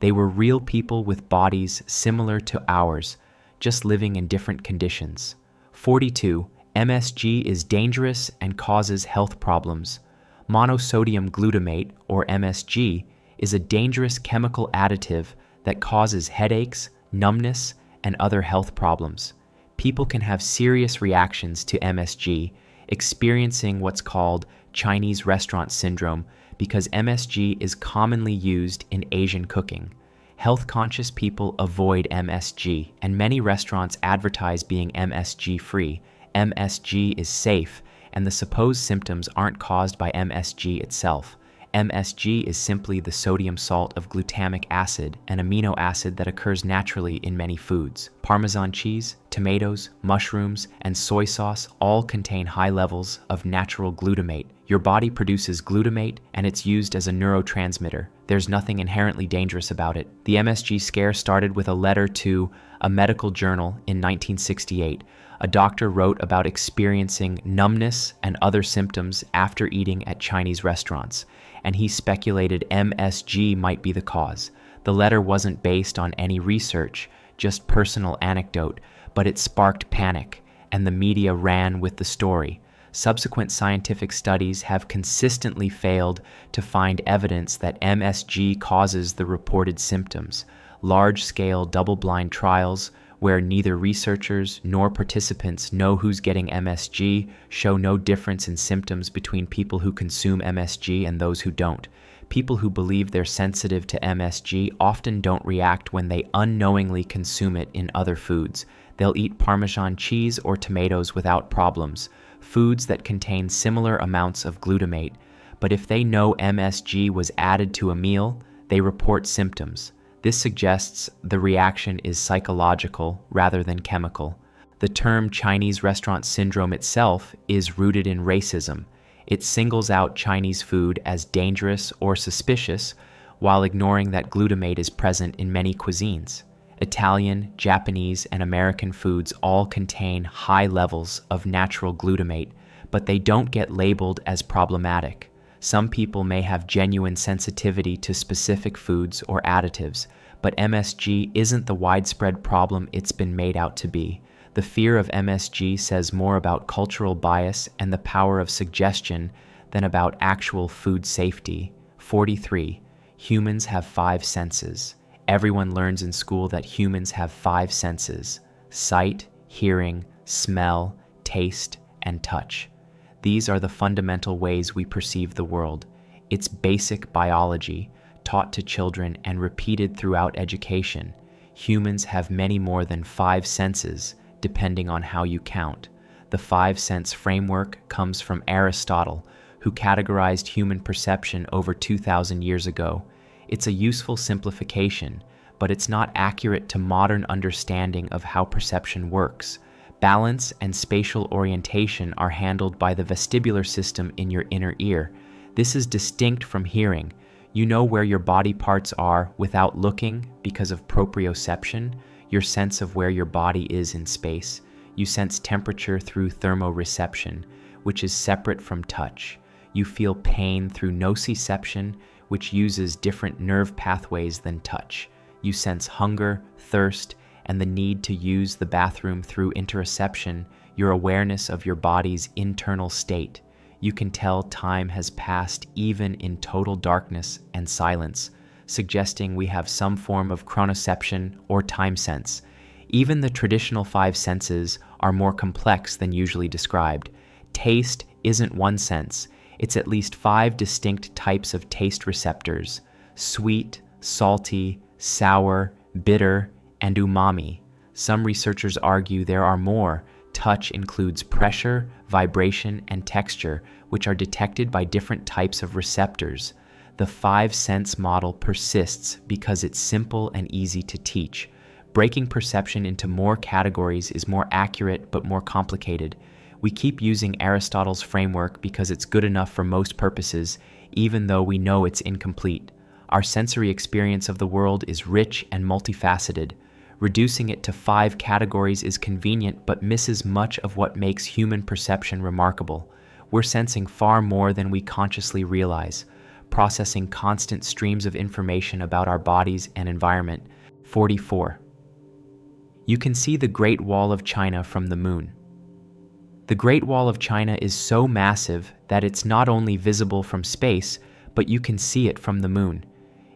They were real people with bodies similar to ours, just living in different conditions. 42. MSG is dangerous and causes health problems. Monosodium glutamate, or MSG, is a dangerous chemical additive that causes headaches, numbness, and other health problems. People can have serious reactions to MSG, experiencing what's called Chinese restaurant syndrome because MSG is commonly used in Asian cooking. Health-conscious people avoid MSG, and many restaurants advertise being MSG-free. MSG is safe, and the supposed symptoms aren't caused by MSG itself. MSG is simply the sodium salt of glutamic acid, an amino acid that occurs naturally in many foods. Parmesan cheese, tomatoes, mushrooms, and soy sauce all contain high levels of natural glutamate. Your body produces glutamate, and it's used as a neurotransmitter. There's nothing inherently dangerous about it. The MSG scare started with a letter to a medical journal in 1968. A doctor wrote about experiencing numbness and other symptoms after eating at Chinese restaurants, and he speculated MSG might be the cause. The letter wasn't based on any research, just personal anecdote, but it sparked panic, and the media ran with the story. Subsequent scientific studies have consistently failed to find evidence that MSG causes the reported symptoms. Large-scale double-blind trials where neither researchers nor participants know who's getting MSG show no difference in symptoms between people who consume MSG and those who don't. People who believe they're sensitive to MSG often don't react when they unknowingly consume it in other foods. They'll eat Parmesan cheese or tomatoes without problems, foods that contain similar amounts of glutamate. But if they know MSG was added to a meal, they report symptoms. This suggests the reaction is psychological rather than chemical. The term Chinese restaurant syndrome itself is rooted in racism. It singles out Chinese food as dangerous or suspicious while ignoring that glutamate is present in many cuisines. Italian, Japanese, and American foods all contain high levels of natural glutamate, but they don't get labeled as problematic. Some people may have genuine sensitivity to specific foods or additives, but MSG isn't the widespread problem it's been made out to be. The fear of MSG says more about cultural bias and the power of suggestion than about actual food safety. 43. Humans have 5 senses. Everyone learns in school that humans have 5 senses: sight, hearing, smell, taste, and touch. These are the fundamental ways we perceive the world. It's basic biology, taught to children and repeated throughout education. Humans have many more than 5 senses, depending on how you count. The 5-sense framework comes from Aristotle, who categorized human perception over 2,000 years ago. It's a useful simplification, but it's not accurate to modern understanding of how perception works. Balance and spatial orientation are handled by the vestibular system in your inner ear. This is distinct from hearing. You know where your body parts are without looking because of proprioception, your sense of where your body is in space. You sense temperature through thermoreception, which is separate from touch. You feel pain through nociception, which uses different nerve pathways than touch. You sense hunger, thirst, and the need to use the bathroom through interoception, your awareness of your body's internal state. You can tell time has passed even in total darkness and silence, suggesting we have some form of chronoception or time sense. Even the traditional 5 senses are more complex than usually described. Taste isn't one sense. It's at least 5 distinct types of taste receptors: sweet, salty, sour, bitter, and umami. Some researchers argue there are more. Touch includes pressure, vibration, and texture, which are detected by different types of receptors. The 5-sense model persists because it's simple and easy to teach. Breaking perception into more categories is more accurate but more complicated. We keep using Aristotle's framework because it's good enough for most purposes, even though we know it's incomplete. Our sensory experience of the world is rich and multifaceted. Reducing it to 5 categories is convenient but misses much of what makes human perception remarkable. We're sensing far more than we consciously realize, processing constant streams of information about our bodies and environment. 44. You can see the Great Wall of China from the moon. The Great Wall of China is so massive that it's not only visible from space, but you can see it from the moon.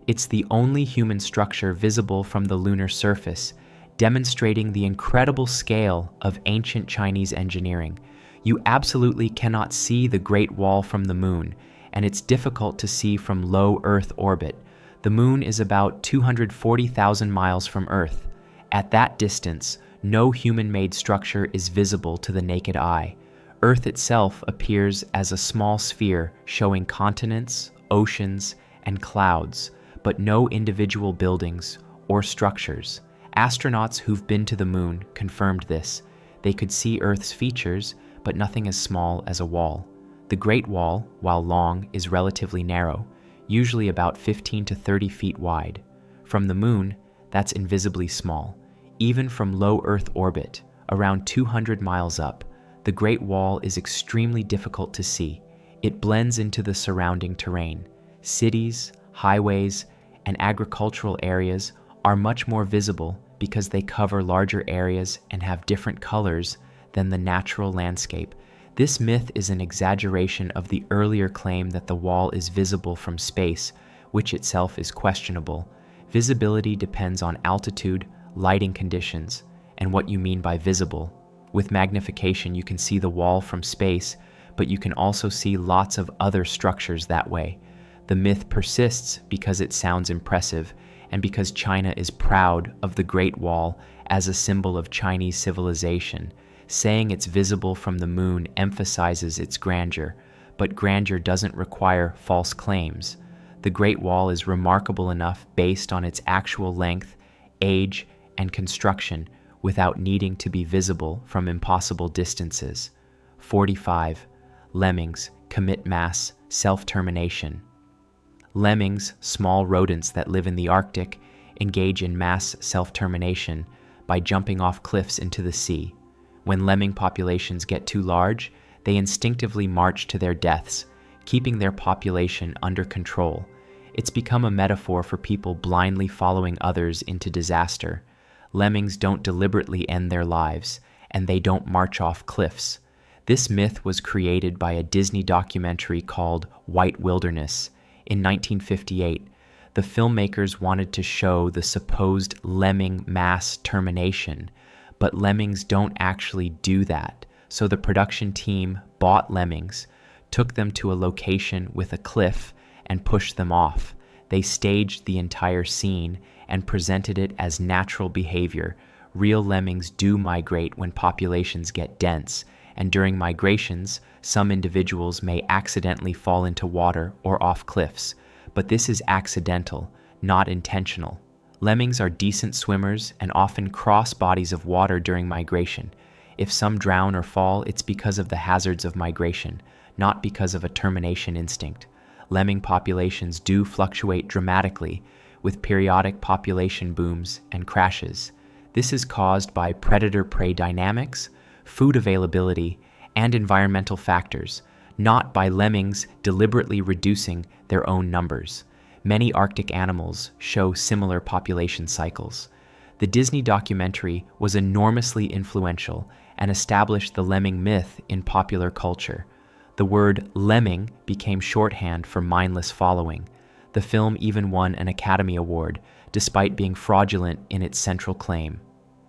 It's the only human structure visible from the lunar surface, demonstrating the incredible scale of ancient Chinese engineering. You absolutely cannot see the Great Wall from the moon, and it's difficult to see from low Earth orbit. The moon is about 240,000 miles from Earth. At that distance, no human-made structure is visible to the naked eye. Earth itself appears as a small sphere showing continents, oceans, and clouds, but no individual buildings or structures. Astronauts who've been to the moon confirmed this. They could see Earth's features, but nothing as small as a wall. The Great Wall, while long, is relatively narrow, usually about 15 to 30 feet wide. From the moon, that's invisibly small. Even from low Earth orbit, around 200 miles up, the Great Wall is extremely difficult to see. It blends into the surrounding terrain. Cities, highways, and agricultural areas are much more visible because they cover larger areas and have different colors than the natural landscape. This myth is an exaggeration of the earlier claim that the wall is visible from space, which itself is questionable. Visibility depends on altitude, lighting conditions, and what you mean by visible. With magnification, you can see the wall from space, but you can also see lots of other structures that way. The myth persists because it sounds impressive, and because China is proud of the Great Wall as a symbol of Chinese civilization. Saying it's visible from the moon emphasizes its grandeur, but grandeur doesn't require false claims. The Great Wall is remarkable enough based on its actual length, age, and construction without needing to be visible from impossible distances. 45. Lemmings commit mass self-termination. Lemmings, small rodents that live in the Arctic, engage in mass self-termination by jumping off cliffs into the sea. When lemming populations get too large, they instinctively march to their deaths, keeping their population under control. It's become a metaphor for people blindly following others into disaster. Lemmings don't deliberately end their lives, and they don't march off cliffs. This myth was created by a Disney documentary called White Wilderness. In 1958, the filmmakers wanted to show the supposed lemming mass termination, but lemmings don't actually do that. So the production team bought lemmings, took them to a location with a cliff, and pushed them off. They staged the entire scene and presented it as natural behavior. Real lemmings do migrate when populations get dense, and during migrations, some individuals may accidentally fall into water or off cliffs. But this is accidental, not intentional. Lemmings are decent swimmers and often cross bodies of water during migration. If some drown or fall, it's because of the hazards of migration, not because of a termination instinct. Lemming populations do fluctuate dramatically, with periodic population booms and crashes. This is caused by predator-prey dynamics, food availability, and environmental factors, not by lemmings deliberately reducing their own numbers. Many Arctic animals show similar population cycles. The Disney documentary was enormously influential and established the lemming myth in popular culture. The word lemming became shorthand for mindless following. The film even won an Academy Award, despite being fraudulent in its central claim.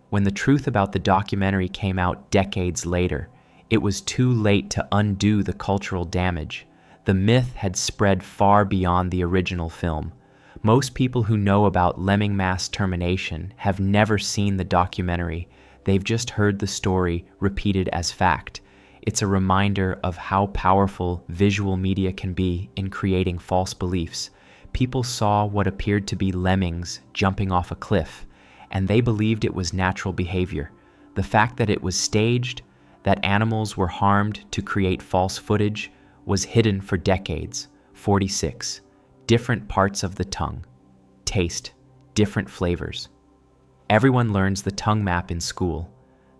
When the truth about the documentary came out decades later, it was too late to undo the cultural damage. The myth had spread far beyond the original film. Most people who know about lemming mass termination have never seen the documentary. They've just heard the story repeated as fact. It's a reminder of how powerful visual media can be in creating false beliefs. People saw what appeared to be lemmings jumping off a cliff, and they believed it was natural behavior. The fact that it was staged, that animals were harmed to create false footage, was hidden for decades. 46. Different parts of the tongue. Taste. Different flavors. Everyone learns the tongue map in school.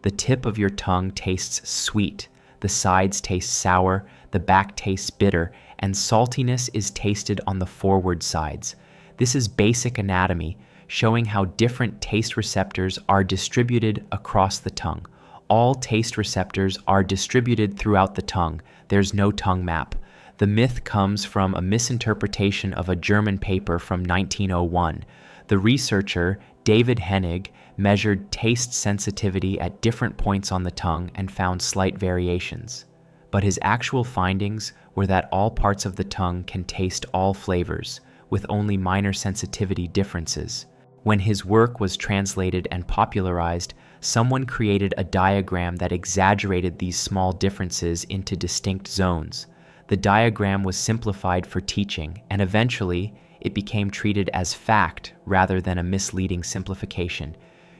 The tip of your tongue tastes sweet, the sides taste sour, the back tastes bitter, and saltiness is tasted on the forward sides. This is basic anatomy, showing how different taste receptors are distributed across the tongue. All taste receptors are distributed throughout the tongue. There's no tongue map. The myth comes from a misinterpretation of a German paper from 1901. The researcher, David Hennig, measured taste sensitivity at different points on the tongue and found slight variations. But his actual findings were that all parts of the tongue can taste all flavors, with only minor sensitivity differences. When his work was translated and popularized, someone created a diagram that exaggerated these small differences into distinct zones. The diagram was simplified for teaching, and eventually, it became treated as fact rather than a misleading simplification.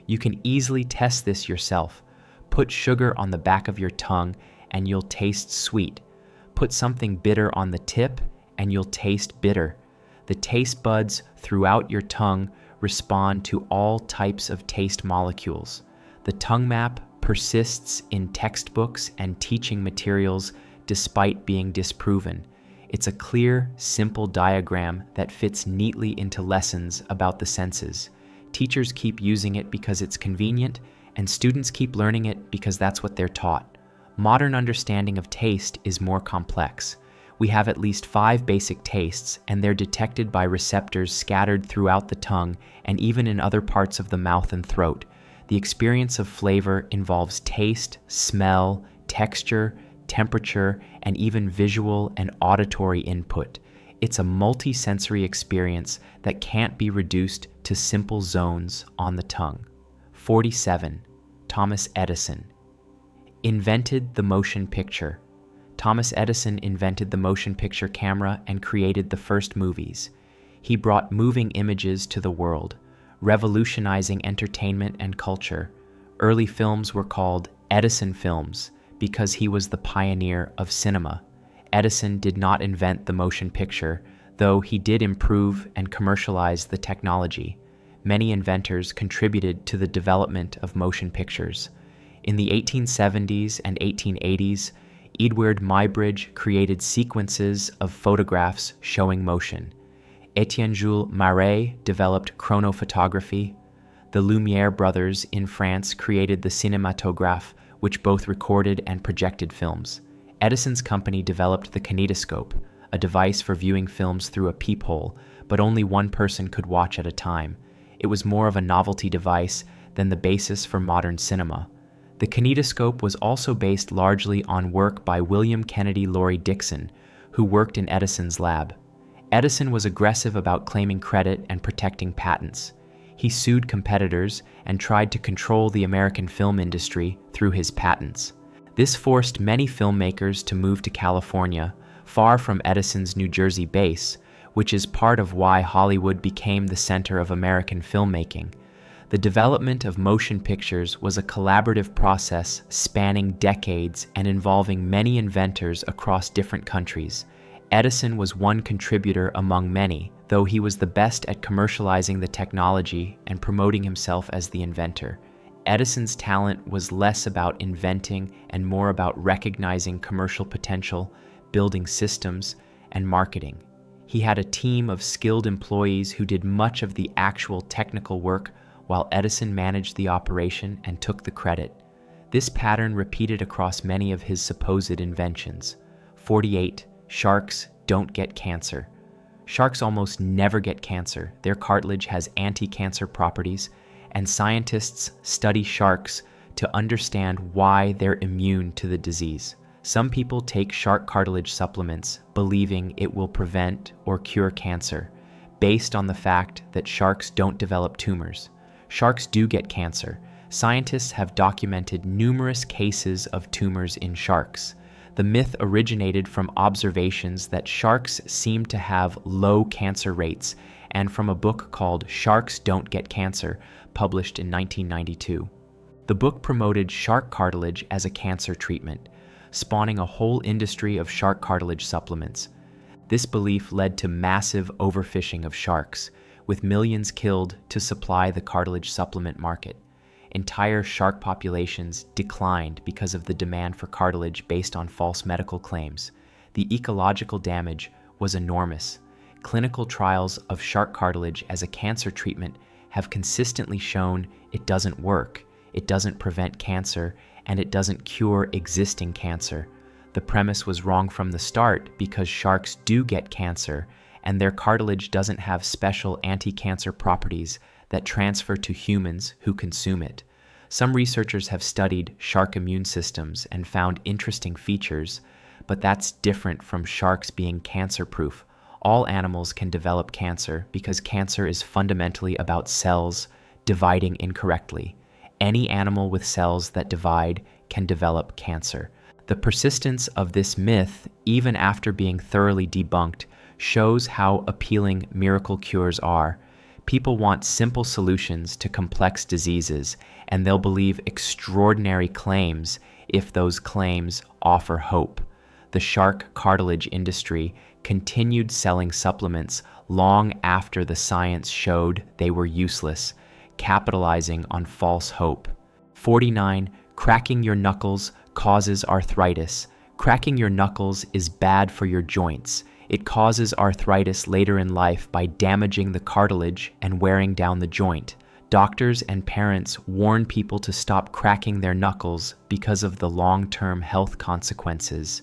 You can easily test this yourself. Put sugar on the back of your tongue and you'll taste sweet. Put something bitter on the tip and you'll taste bitter. The taste buds throughout your tongue respond to all types of taste molecules. The tongue map persists in textbooks and teaching materials despite being disproven. It's a clear, simple diagram that fits neatly into lessons about the senses. Teachers keep using it because it's convenient, and students keep learning it because that's what they're taught. Modern understanding of taste is more complex. We have at least 5 basic tastes, and they're detected by receptors scattered throughout the tongue and even in other parts of the mouth and throat. The experience of flavor involves taste, smell, texture, temperature, and even visual and auditory input. It's a multi-sensory experience that can't be reduced to simple zones on the tongue. 47. Thomas Edison invented the motion picture. Thomas Edison invented the motion picture camera and created the first movies. He brought moving images to the world, revolutionizing entertainment and culture. Early films were called Edison films because he was the pioneer of cinema. Edison did not invent the motion picture, though he did improve and commercialize the technology. Many inventors contributed to the development of motion pictures. In the 1870s and 1880s, Edward Muybridge created sequences of photographs showing motion. Étienne-Jules Marey developed chronophotography. The Lumière brothers in France created the cinématographe, which both recorded and projected films. Edison's company developed the kinetoscope, a device for viewing films through a peephole, but only one person could watch at a time. It was more of a novelty device than the basis for modern cinema. The kinetoscope was also based largely on work by William Kennedy Laurie Dixon, who worked in Edison's lab. Edison was aggressive about claiming credit and protecting patents. He sued competitors and tried to control the American film industry through his patents. This forced many filmmakers to move to California, far from Edison's New Jersey base, which is part of why Hollywood became the center of American filmmaking. The development of motion pictures was a collaborative process spanning decades and involving many inventors across different countries. Edison was one contributor among many, though he was the best at commercializing the technology and promoting himself as the inventor. Edison's talent was less about inventing and more about recognizing commercial potential, building systems, and marketing. He had a team of skilled employees who did much of the actual technical work, while Edison managed the operation and took the credit. This pattern repeated across many of his supposed inventions. 48. Sharks don't get cancer. Sharks almost never get cancer. Their cartilage has anti-cancer properties, and scientists study sharks to understand why they're immune to the disease. Some people take shark cartilage supplements, believing it will prevent or cure cancer, based on the fact that sharks don't develop tumors. Sharks do get cancer. Scientists have documented numerous cases of tumors in sharks. The myth originated from observations that sharks seem to have low cancer rates and from a book called Sharks Don't Get Cancer, published in 1992. The book promoted shark cartilage as a cancer treatment, spawning a whole industry of shark cartilage supplements. This belief led to massive overfishing of sharks, with millions killed to supply the cartilage supplement market. Entire shark populations declined because of the demand for cartilage based on false medical claims. The ecological damage was enormous. Clinical trials of shark cartilage as a cancer treatment have consistently shown it doesn't work, it doesn't prevent cancer, and it doesn't cure existing cancer. The premise was wrong from the start because sharks do get cancer, and their cartilage doesn't have special anti-cancer properties that transfer to humans who consume it. Some researchers have studied shark immune systems and found interesting features, but that's different from sharks being cancer-proof. All animals can develop cancer because cancer is fundamentally about cells dividing incorrectly. Any animal with cells that divide can develop cancer. The persistence of this myth, even after being thoroughly debunked, shows how appealing miracle cures are. People want simple solutions to complex diseases, and they'll believe extraordinary claims if those claims offer hope. The shark cartilage industry continued selling supplements long after the science showed they were useless, capitalizing on false hope. 49. Cracking your knuckles causes arthritis. Cracking your knuckles is bad for your joints. It causes arthritis later in life by damaging the cartilage and wearing down the joint. Doctors and parents warn people to stop cracking their knuckles because of the long-term health consequences.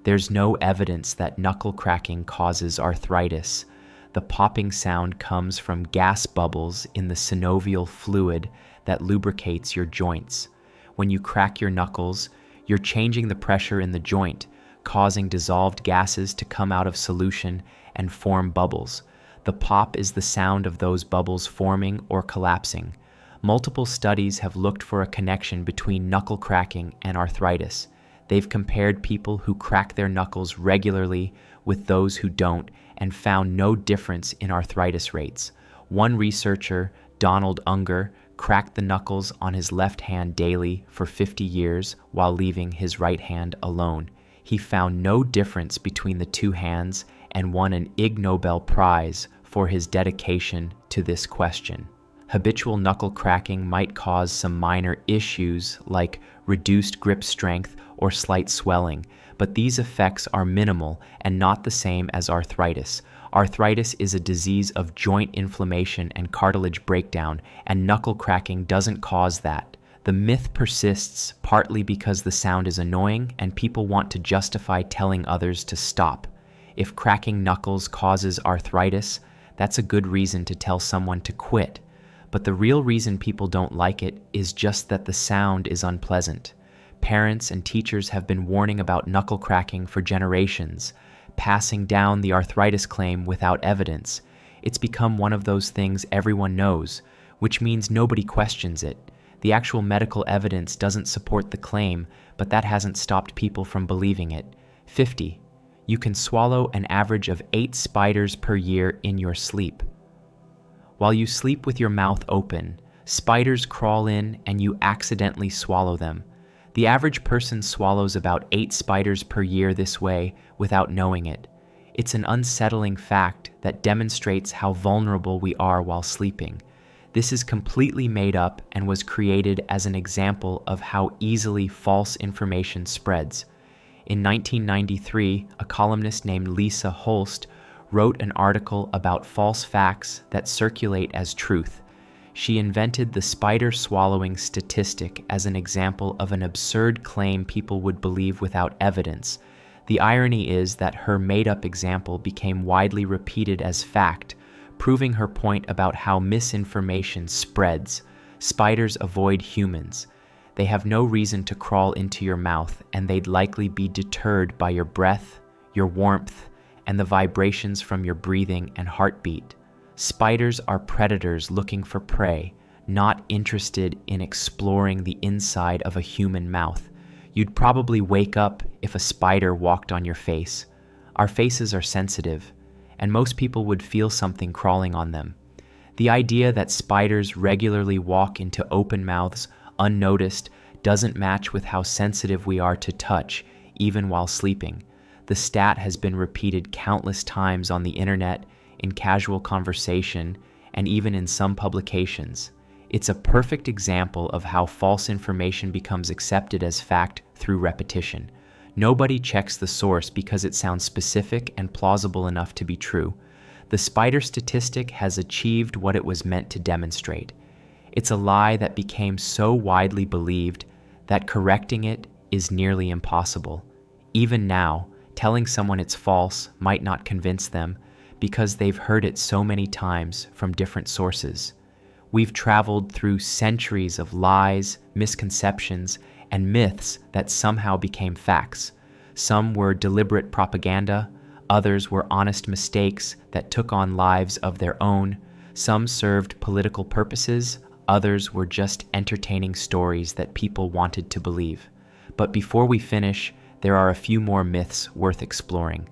There's no evidence that knuckle cracking causes arthritis. The popping sound comes from gas bubbles in the synovial fluid that lubricates your joints. When you crack your knuckles, you're changing the pressure in the joint, causing dissolved gases to come out of solution and form bubbles. The pop is the sound of those bubbles forming or collapsing. Multiple studies have looked for a connection between knuckle cracking and arthritis. They've compared people who crack their knuckles regularly with those who don't and found no difference in arthritis rates. One researcher, Donald Unger, cracked the knuckles on his left hand daily for 50 years while leaving his right hand alone. He found no difference between the two hands and won an Ig Nobel Prize for his dedication to this question. Habitual knuckle cracking might cause some minor issues like reduced grip strength or slight swelling, but these effects are minimal and not the same as arthritis. Arthritis is a disease of joint inflammation and cartilage breakdown, and knuckle cracking doesn't cause that. The myth persists partly because the sound is annoying and people want to justify telling others to stop. If cracking knuckles causes arthritis, that's a good reason to tell someone to quit. But the real reason people don't like it is just that the sound is unpleasant. Parents and teachers have been warning about knuckle cracking for generations, passing down the arthritis claim without evidence. It's become one of those things everyone knows, which means nobody questions it. The actual medical evidence doesn't support the claim, but that hasn't stopped people from believing it. 50. You can swallow an average of 8 spiders per year in your sleep. While you sleep with your mouth open, spiders crawl in and you accidentally swallow them. The average person swallows about 8 spiders per year this way without knowing it. It's an unsettling fact that demonstrates how vulnerable we are while sleeping. This is completely made up and was created as an example of how easily false information spreads. In 1993, a columnist named Lisa Holst wrote an article about false facts that circulate as truth. She invented the spider swallowing statistic as an example of an absurd claim people would believe without evidence. The irony is that her made-up example became widely repeated as fact, proving her point about how misinformation spreads. Spiders avoid humans. They have no reason to crawl into your mouth, and they'd likely be deterred by your breath, your warmth, and the vibrations from your breathing and heartbeat. Spiders are predators looking for prey, not interested in exploring the inside of a human mouth. You'd probably wake up if a spider walked on your face. Our faces are sensitive, and most people would feel something crawling on them. The idea that spiders regularly walk into open mouths unnoticed doesn't match with how sensitive we are to touch, even while sleeping. The stat has been repeated countless times on the internet, in casual conversation, and even in some publications. It's a perfect example of how false information becomes accepted as fact through repetition. Nobody checks the source because it sounds specific and plausible enough to be true. The spider statistic has achieved what it was meant to demonstrate. It's a lie that became so widely believed that correcting it is nearly impossible. Even now, telling someone it's false might not convince them because they've heard it so many times from different sources. We've traveled through centuries of lies, misconceptions, and myths that somehow became facts. Some were deliberate propaganda, others were honest mistakes that took on lives of their own. Some served political purposes, others were just entertaining stories that people wanted to believe. But before we finish, there are a few more myths worth exploring.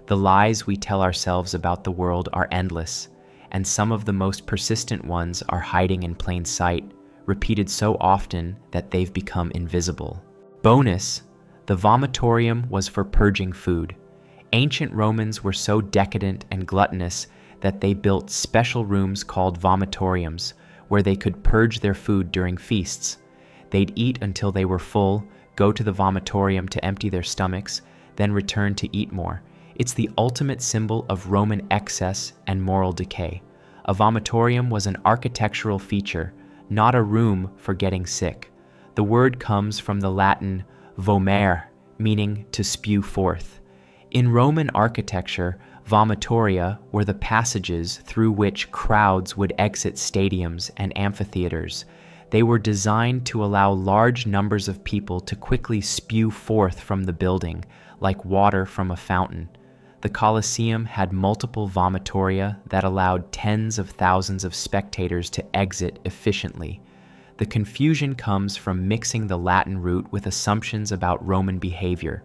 The lies we tell ourselves about the world are endless, and some of the most persistent ones are hiding in plain sight, repeated so often that they've become invisible. Bonus: the vomitorium was for purging food. Ancient Romans were so decadent and gluttonous that they built special rooms called vomitoriums, where they could purge their food during feasts. They'd eat until they were full, go to the vomitorium to empty their stomachs, then return to eat more. It's the ultimate symbol of Roman excess and moral decay. A vomitorium was an architectural feature, not a room for getting sick. The word comes from the Latin vomere, meaning to spew forth. In Roman architecture, vomitoria were the passages through which crowds would exit stadiums and amphitheaters. They were designed to allow large numbers of people to quickly spew forth from the building, like water from a fountain. The Colosseum had multiple vomitoria that allowed tens of thousands of spectators to exit efficiently. The confusion comes from mixing the Latin root with assumptions about Roman behavior.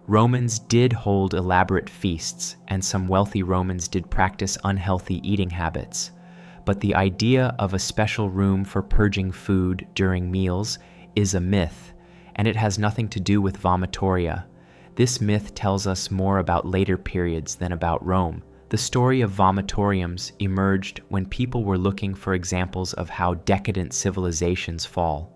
Romans did hold elaborate feasts, and some wealthy Romans did practice unhealthy eating habits. But the idea of a special room for purging food during meals is a myth, and it has nothing to do with vomitoria. This myth tells us more about later periods than about Rome. The story of vomitoriums emerged when people were looking for examples of how decadent civilizations fall.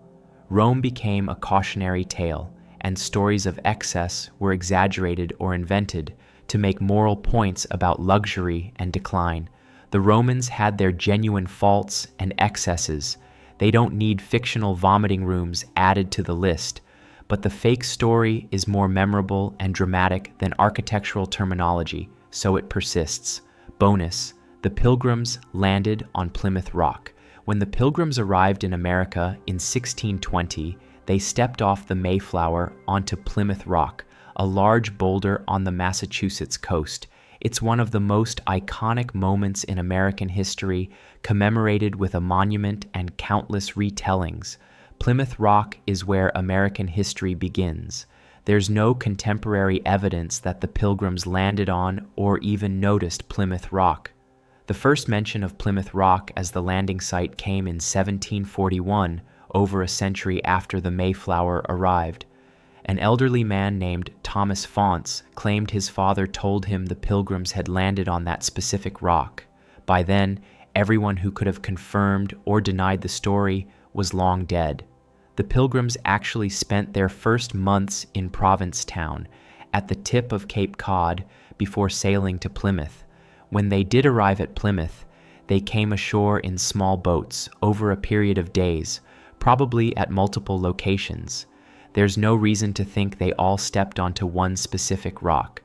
Rome became a cautionary tale, and stories of excess were exaggerated or invented to make moral points about luxury and decline. The Romans had their genuine faults and excesses. They don't need fictional vomiting rooms added to the list. But the fake story is more memorable and dramatic than architectural terminology, so it persists. Bonus: the Pilgrims landed on Plymouth Rock. When the Pilgrims arrived in America in 1620, they stepped off the Mayflower onto Plymouth Rock, a large boulder on the Massachusetts coast. It's one of the most iconic moments in American history, commemorated with a monument and countless retellings. Plymouth Rock is where American history begins. There's no contemporary evidence that the Pilgrims landed on or even noticed Plymouth Rock. The first mention of Plymouth Rock as the landing site came in 1741, over a century after the Mayflower arrived. An elderly man named Thomas Faunce claimed his father told him the Pilgrims had landed on that specific rock. By then, everyone who could have confirmed or denied the story was long dead. The Pilgrims actually spent their first months in Provincetown, at the tip of Cape Cod, before sailing to Plymouth. When they did arrive at Plymouth, they came ashore in small boats over a period of days, probably at multiple locations. There's no reason to think they all stepped onto one specific rock.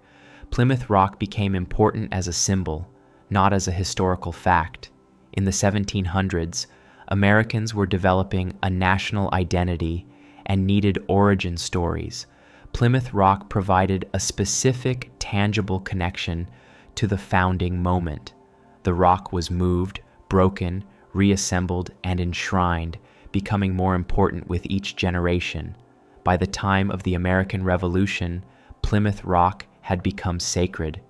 Plymouth Rock became important as a symbol, not as a historical fact. In the 1700s, Americans were developing a national identity and needed origin stories. Plymouth Rock provided a specific, tangible connection to the founding moment. The rock was moved, broken, reassembled, and enshrined, becoming more important with each generation. By the time of the American Revolution, Plymouth Rock had become sacred.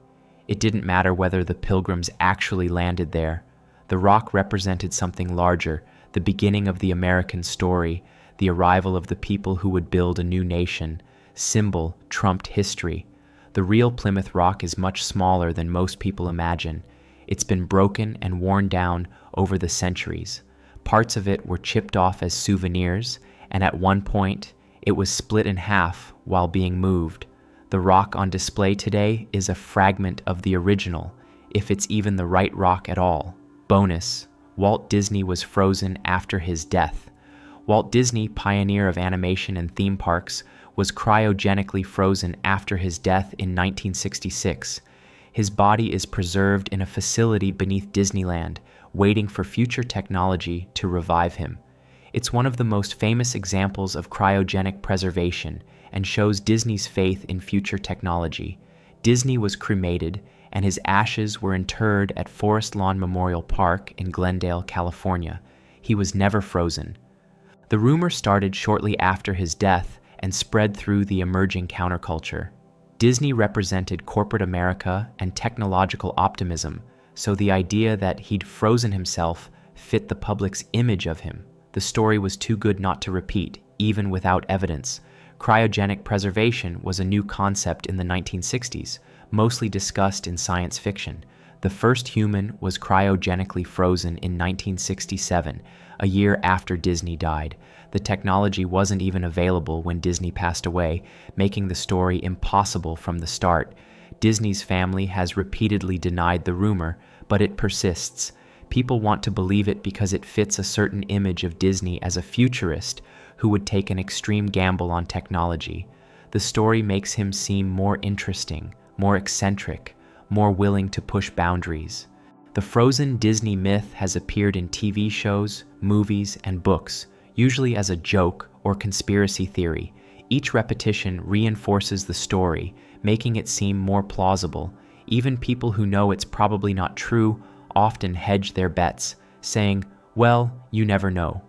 It didn't matter whether the Pilgrims actually landed there. The rock represented something larger, the beginning of the American story, the arrival of the people who would build a new nation. Symbol trumped history. The real Plymouth Rock is much smaller than most people imagine. It's been broken and worn down over the centuries. Parts of it were chipped off as souvenirs, and at one point, it was split in half while being moved. The rock on display today is a fragment of the original, if it's even the right rock at all. Bonus: Walt Disney was frozen after his death. Walt Disney, pioneer of animation and theme parks, was cryogenically frozen after his death in 1966. His body is preserved in a facility beneath Disneyland, waiting for future technology to revive him. It's one of the most famous examples of cryogenic preservation and shows Disney's faith in future technology. Disney was cremated, and his ashes were interred at Forest Lawn Memorial Park in Glendale, California. He was never frozen. The rumor started shortly after his death and spread through the emerging counterculture. Disney represented corporate America and technological optimism, so the idea that he'd frozen himself fit the public's image of him. The story was too good not to repeat, even without evidence. Cryogenic preservation was a new concept in the 1960s, mostly discussed in science fiction. The first human was cryogenically frozen in 1967, a year after Disney died. The technology wasn't even available when Disney passed away, making the story impossible from the start. Disney's family has repeatedly denied the rumor, but it persists. People want to believe it because it fits a certain image of Disney as a futurist who would take an extreme gamble on technology. The story makes him seem more interesting, more eccentric, more willing to push boundaries. The frozen Disney myth has appeared in TV shows, movies, and books, usually as a joke or conspiracy theory. Each repetition reinforces the story, making it seem more plausible. Even people who know it's probably not true often hedge their bets, saying, "Well, you never know."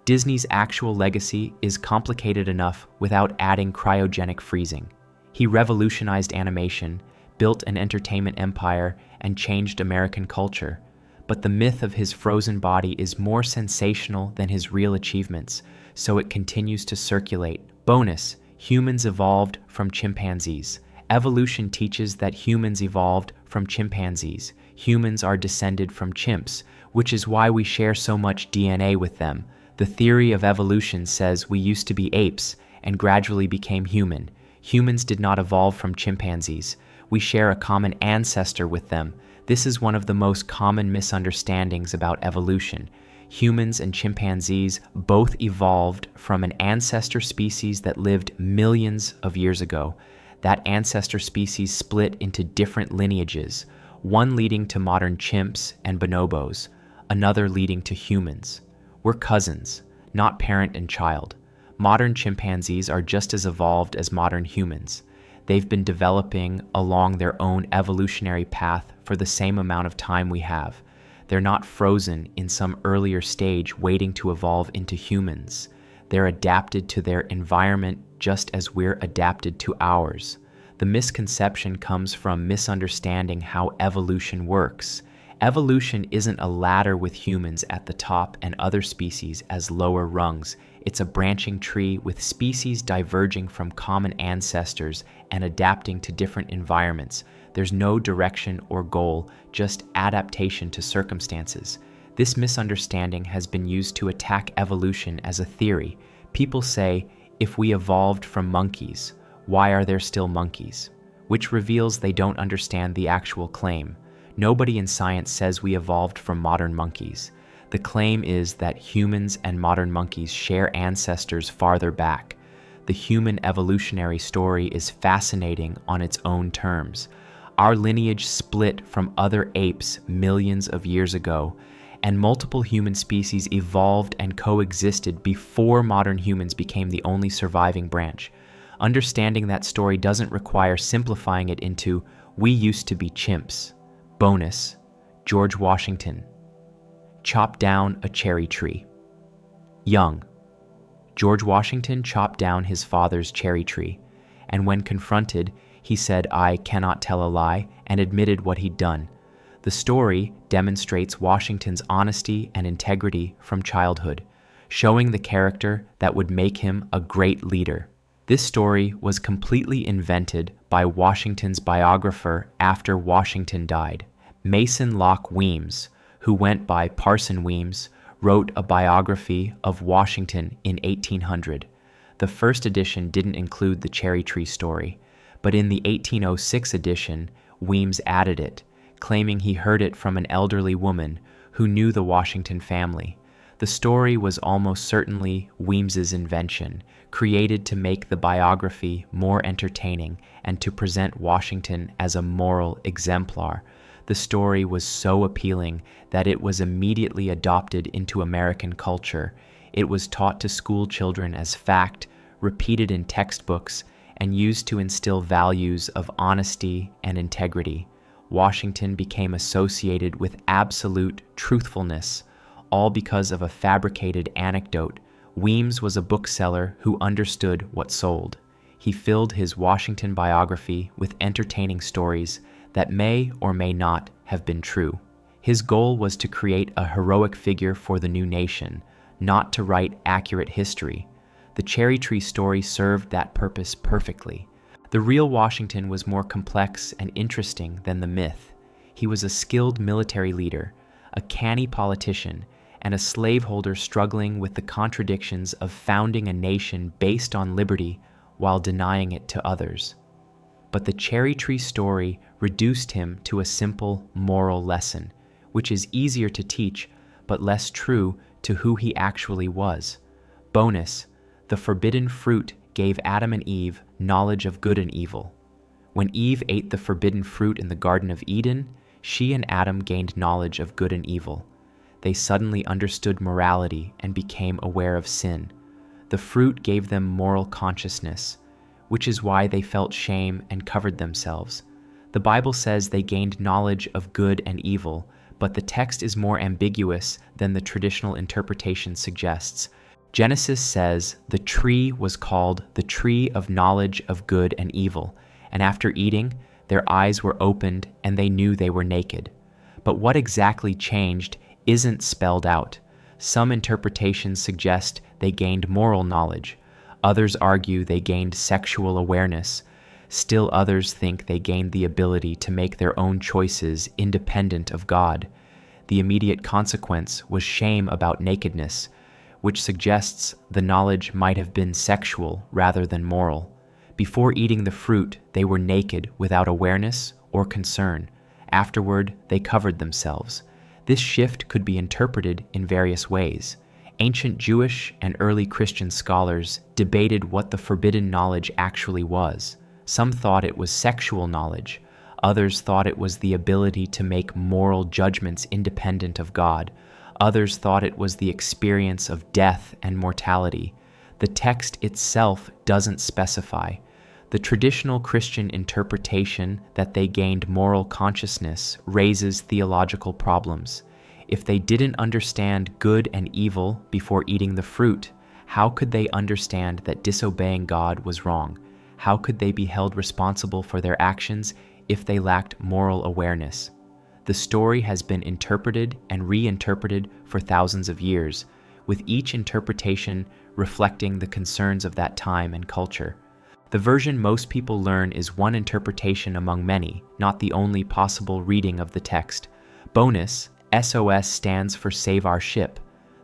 Disney's actual legacy is complicated enough without adding cryogenic freezing. He revolutionized animation, built an entertainment empire, and changed American culture. But the myth of his frozen body is more sensational than his real achievements, so it continues to circulate. Bonus: humans evolved from chimpanzees. Evolution teaches that humans evolved from chimpanzees. Humans are descended from chimps, which is why we share so much DNA with them. The theory of evolution says we used to be apes and gradually became human. Humans did not evolve from chimpanzees. We share a common ancestor with them. This is one of the most common misunderstandings about evolution. Humans and chimpanzees both evolved from an ancestor species that lived millions of years ago. That ancestor species split into different lineages, one leading to modern chimps and bonobos, another leading to humans. We're cousins, not parent and child. Modern chimpanzees are just as evolved as modern humans. They've been developing along their own evolutionary path for the same amount of time we have. They're not frozen in some earlier stage waiting to evolve into humans. They're adapted to their environment just as we're adapted to ours. The misconception comes from misunderstanding how evolution works. Evolution isn't a ladder with humans at the top and other species as lower rungs. It's a branching tree with species diverging from common ancestors and adapting to different environments. There's no direction or goal, just adaptation to circumstances. This misunderstanding has been used to attack evolution as a theory. People say, if we evolved from monkeys, why are there still monkeys? Which reveals they don't understand the actual claim. Nobody in science says we evolved from modern monkeys. The claim is that humans and modern monkeys share ancestors farther back. The human evolutionary story is fascinating on its own terms. Our lineage split from other apes millions of years ago, and multiple human species evolved and coexisted before modern humans became the only surviving branch. Understanding that story doesn't require simplifying it into, "We used to be chimps." Bonus: George Washington. Chop down a cherry tree. Young. George Washington chopped down his father's cherry tree, and when confronted, he said, "I cannot tell a lie," and admitted what he'd done. The story demonstrates Washington's honesty and integrity from childhood, showing the character that would make him a great leader. This story was completely invented by Washington's biographer after Washington died. Mason Locke Weems, who went by Parson Weems, wrote a biography of Washington in 1800. The first edition didn't include the cherry tree story, but in the 1806 edition, Weems added it, claiming he heard it from an elderly woman who knew the Washington family. The story was almost certainly Weems's invention, created to make the biography more entertaining and to present Washington as a moral exemplar. The story was so appealing that it was immediately adopted into American culture. It was taught to school children as fact, repeated in textbooks, and used to instill values of honesty and integrity. Washington became associated with absolute truthfulness, all because of a fabricated anecdote. Weems was a bookseller who understood what sold. He filled his Washington biography with entertaining stories that may or may not have been true. His goal was to create a heroic figure for the new nation, not to write accurate history. The cherry tree story served that purpose perfectly. The real Washington was more complex and interesting than the myth. He was a skilled military leader, a canny politician, and a slaveholder struggling with the contradictions of founding a nation based on liberty while denying it to others. But the cherry tree story reduced him to a simple moral lesson, which is easier to teach but less true to who he actually was. Bonus: the forbidden fruit gave Adam and Eve knowledge of good and evil. When Eve ate the forbidden fruit in the Garden of Eden, she and Adam gained knowledge of good and evil. They suddenly understood morality and became aware of sin. The fruit gave them moral consciousness, which is why they felt shame and covered themselves. The Bible says they gained knowledge of good and evil, but the text is more ambiguous than the traditional interpretation suggests. Genesis says the tree was called the tree of knowledge of good and evil, and after eating, their eyes were opened and they knew they were naked. But what exactly changed isn't spelled out. Some interpretations suggest they gained moral knowledge. Others argue they gained sexual awareness. Still others think they gained the ability to make their own choices independent of God. The immediate consequence was shame about nakedness, which suggests the knowledge might have been sexual rather than moral. Before eating the fruit, they were naked without awareness or concern. Afterward, they covered themselves. This shift could be interpreted in various ways. Ancient Jewish and early Christian scholars debated what the forbidden knowledge actually was. Some thought it was sexual knowledge. Others thought it was the ability to make moral judgments independent of God. Others thought it was the experience of death and mortality. The text itself doesn't specify. The traditional Christian interpretation that they gained moral consciousness raises theological problems. If they didn't understand good and evil before eating the fruit, how could they understand that disobeying God was wrong? How could they be held responsible for their actions if they lacked moral awareness? The story has been interpreted and reinterpreted for thousands of years, with each interpretation reflecting the concerns of that time and culture. The version most people learn is one interpretation among many, not the only possible reading of the text. Bonus: SOS stands for Save Our Ship.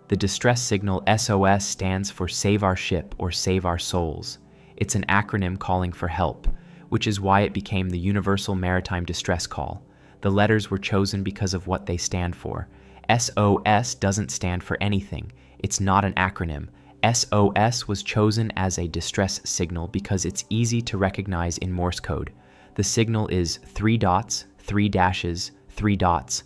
The distress signal SOS stands for Save Our Ship or Save Our Souls. It's an acronym calling for help, which is why it became the Universal Maritime Distress Call. The letters were chosen because of what they stand for. SOS doesn't stand for anything. It's not an acronym. SOS was chosen as a distress signal because it's easy to recognize in Morse code. The signal is 3 dots, 3 dashes, 3 dots.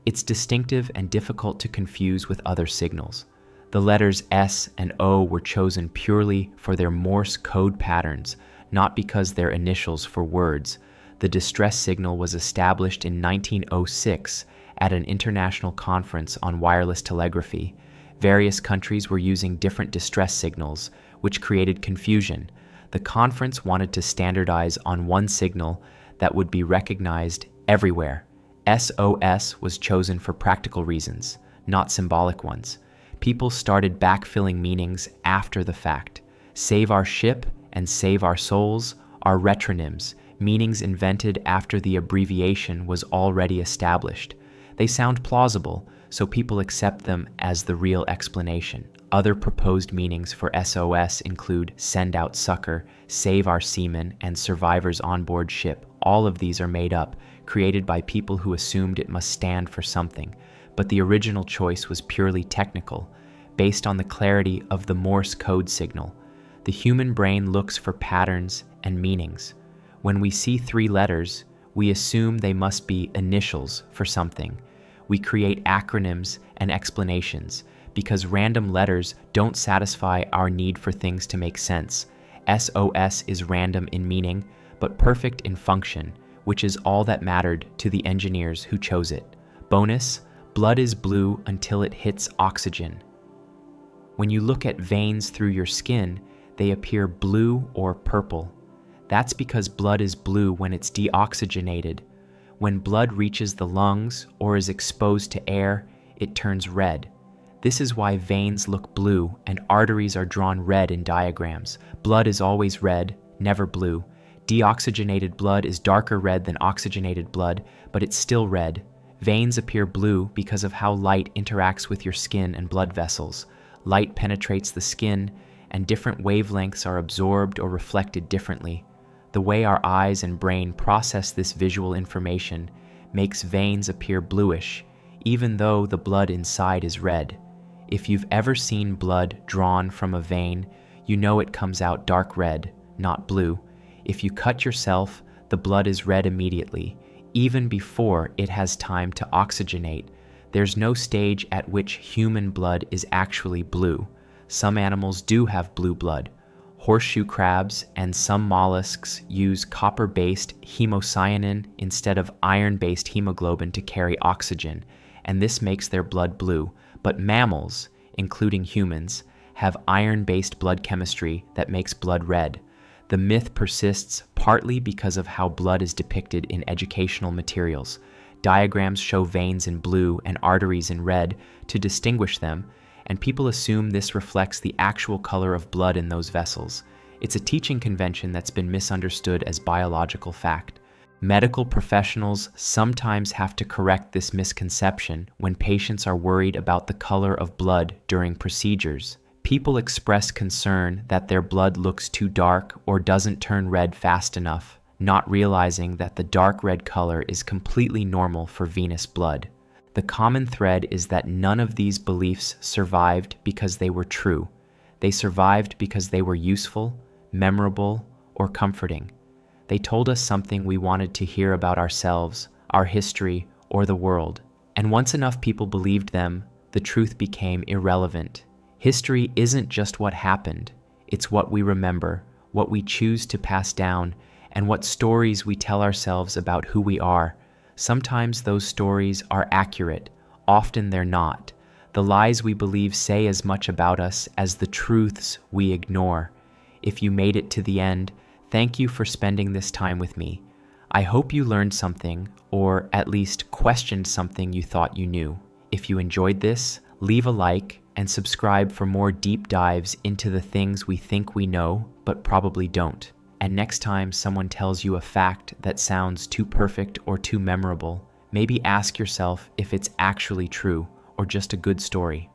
It's distinctive and difficult to confuse with other signals. The letters S and O were chosen purely for their Morse code patterns, not because they're initials for words. The distress signal was established in 1906 at an international conference on wireless telegraphy. Various countries were using different distress signals, which created confusion. The conference wanted to standardize on one signal that would be recognized everywhere. SOS was chosen for practical reasons, not symbolic ones. People started backfilling meanings after the fact. Save Our Ship and Save Our Souls are retronyms, meanings invented after the abbreviation was already established. They sound plausible, so people accept them as the real explanation. Other proposed meanings for SOS include Send Out Succor, Save Our Seamen, and Survivors on Board Ship. All of these are made up, created by people who assumed it must stand for something, but the original choice was purely technical, based on the clarity of the Morse code signal. The human brain looks for patterns and meanings. When we see 3 letters, We assume they must be initials for something. We create acronyms and explanations because random letters don't satisfy our need for things to make sense. SOS is random in meaning, but perfect in function, which is all that mattered to the engineers who chose it. Bonus, blood is blue until it hits oxygen. When you look at veins through your skin, they appear blue or purple. That's because blood is blue when it's deoxygenated. When blood reaches the lungs or is exposed to air, it turns red. This is why veins look blue and arteries are drawn red in diagrams. Blood is always red, never blue. Deoxygenated blood is darker red than oxygenated blood, but it's still red. Veins appear blue because of how light interacts with your skin and blood vessels. Light penetrates the skin, and different wavelengths are absorbed or reflected differently. The way our eyes and brain process this visual information makes veins appear bluish, even though the blood inside is red. If you've ever seen blood drawn from a vein, you know it comes out dark red, not blue. If you cut yourself, the blood is red immediately, even before it has time to oxygenate. There's no stage at which human blood is actually blue. Some animals do have blue blood. Horseshoe crabs and some mollusks use copper-based hemocyanin instead of iron-based hemoglobin to carry oxygen, and this makes their blood blue. But mammals, including humans, have iron-based blood chemistry that makes blood red. The myth persists partly because of how blood is depicted in educational materials. Diagrams show veins in blue and arteries in red to distinguish them, and people assume this reflects the actual color of blood in those vessels. It's a teaching convention that's been misunderstood as biological fact. Medical professionals sometimes have to correct this misconception when patients are worried about the color of blood during procedures. People express concern that their blood looks too dark or doesn't turn red fast enough, not realizing that the dark red color is completely normal for venous blood. The common thread is that none of these beliefs survived because they were true. They survived because they were useful, memorable, or comforting. They told us something we wanted to hear about ourselves, our history, or the world. And once enough people believed them, the truth became irrelevant. History isn't just what happened, it's what we remember, what we choose to pass down, and what stories we tell ourselves about who we are. Sometimes those stories are accurate, often they're not. The lies we believe say as much about us as the truths we ignore. If you made it to the end, thank you for spending this time with me. I hope you learned something, or at least questioned something you thought you knew. If you enjoyed this, leave a like and subscribe for more deep dives into the things we think we know, but probably don't. And next time someone tells you a fact that sounds too perfect or too memorable, maybe ask yourself if it's actually true or just a good story.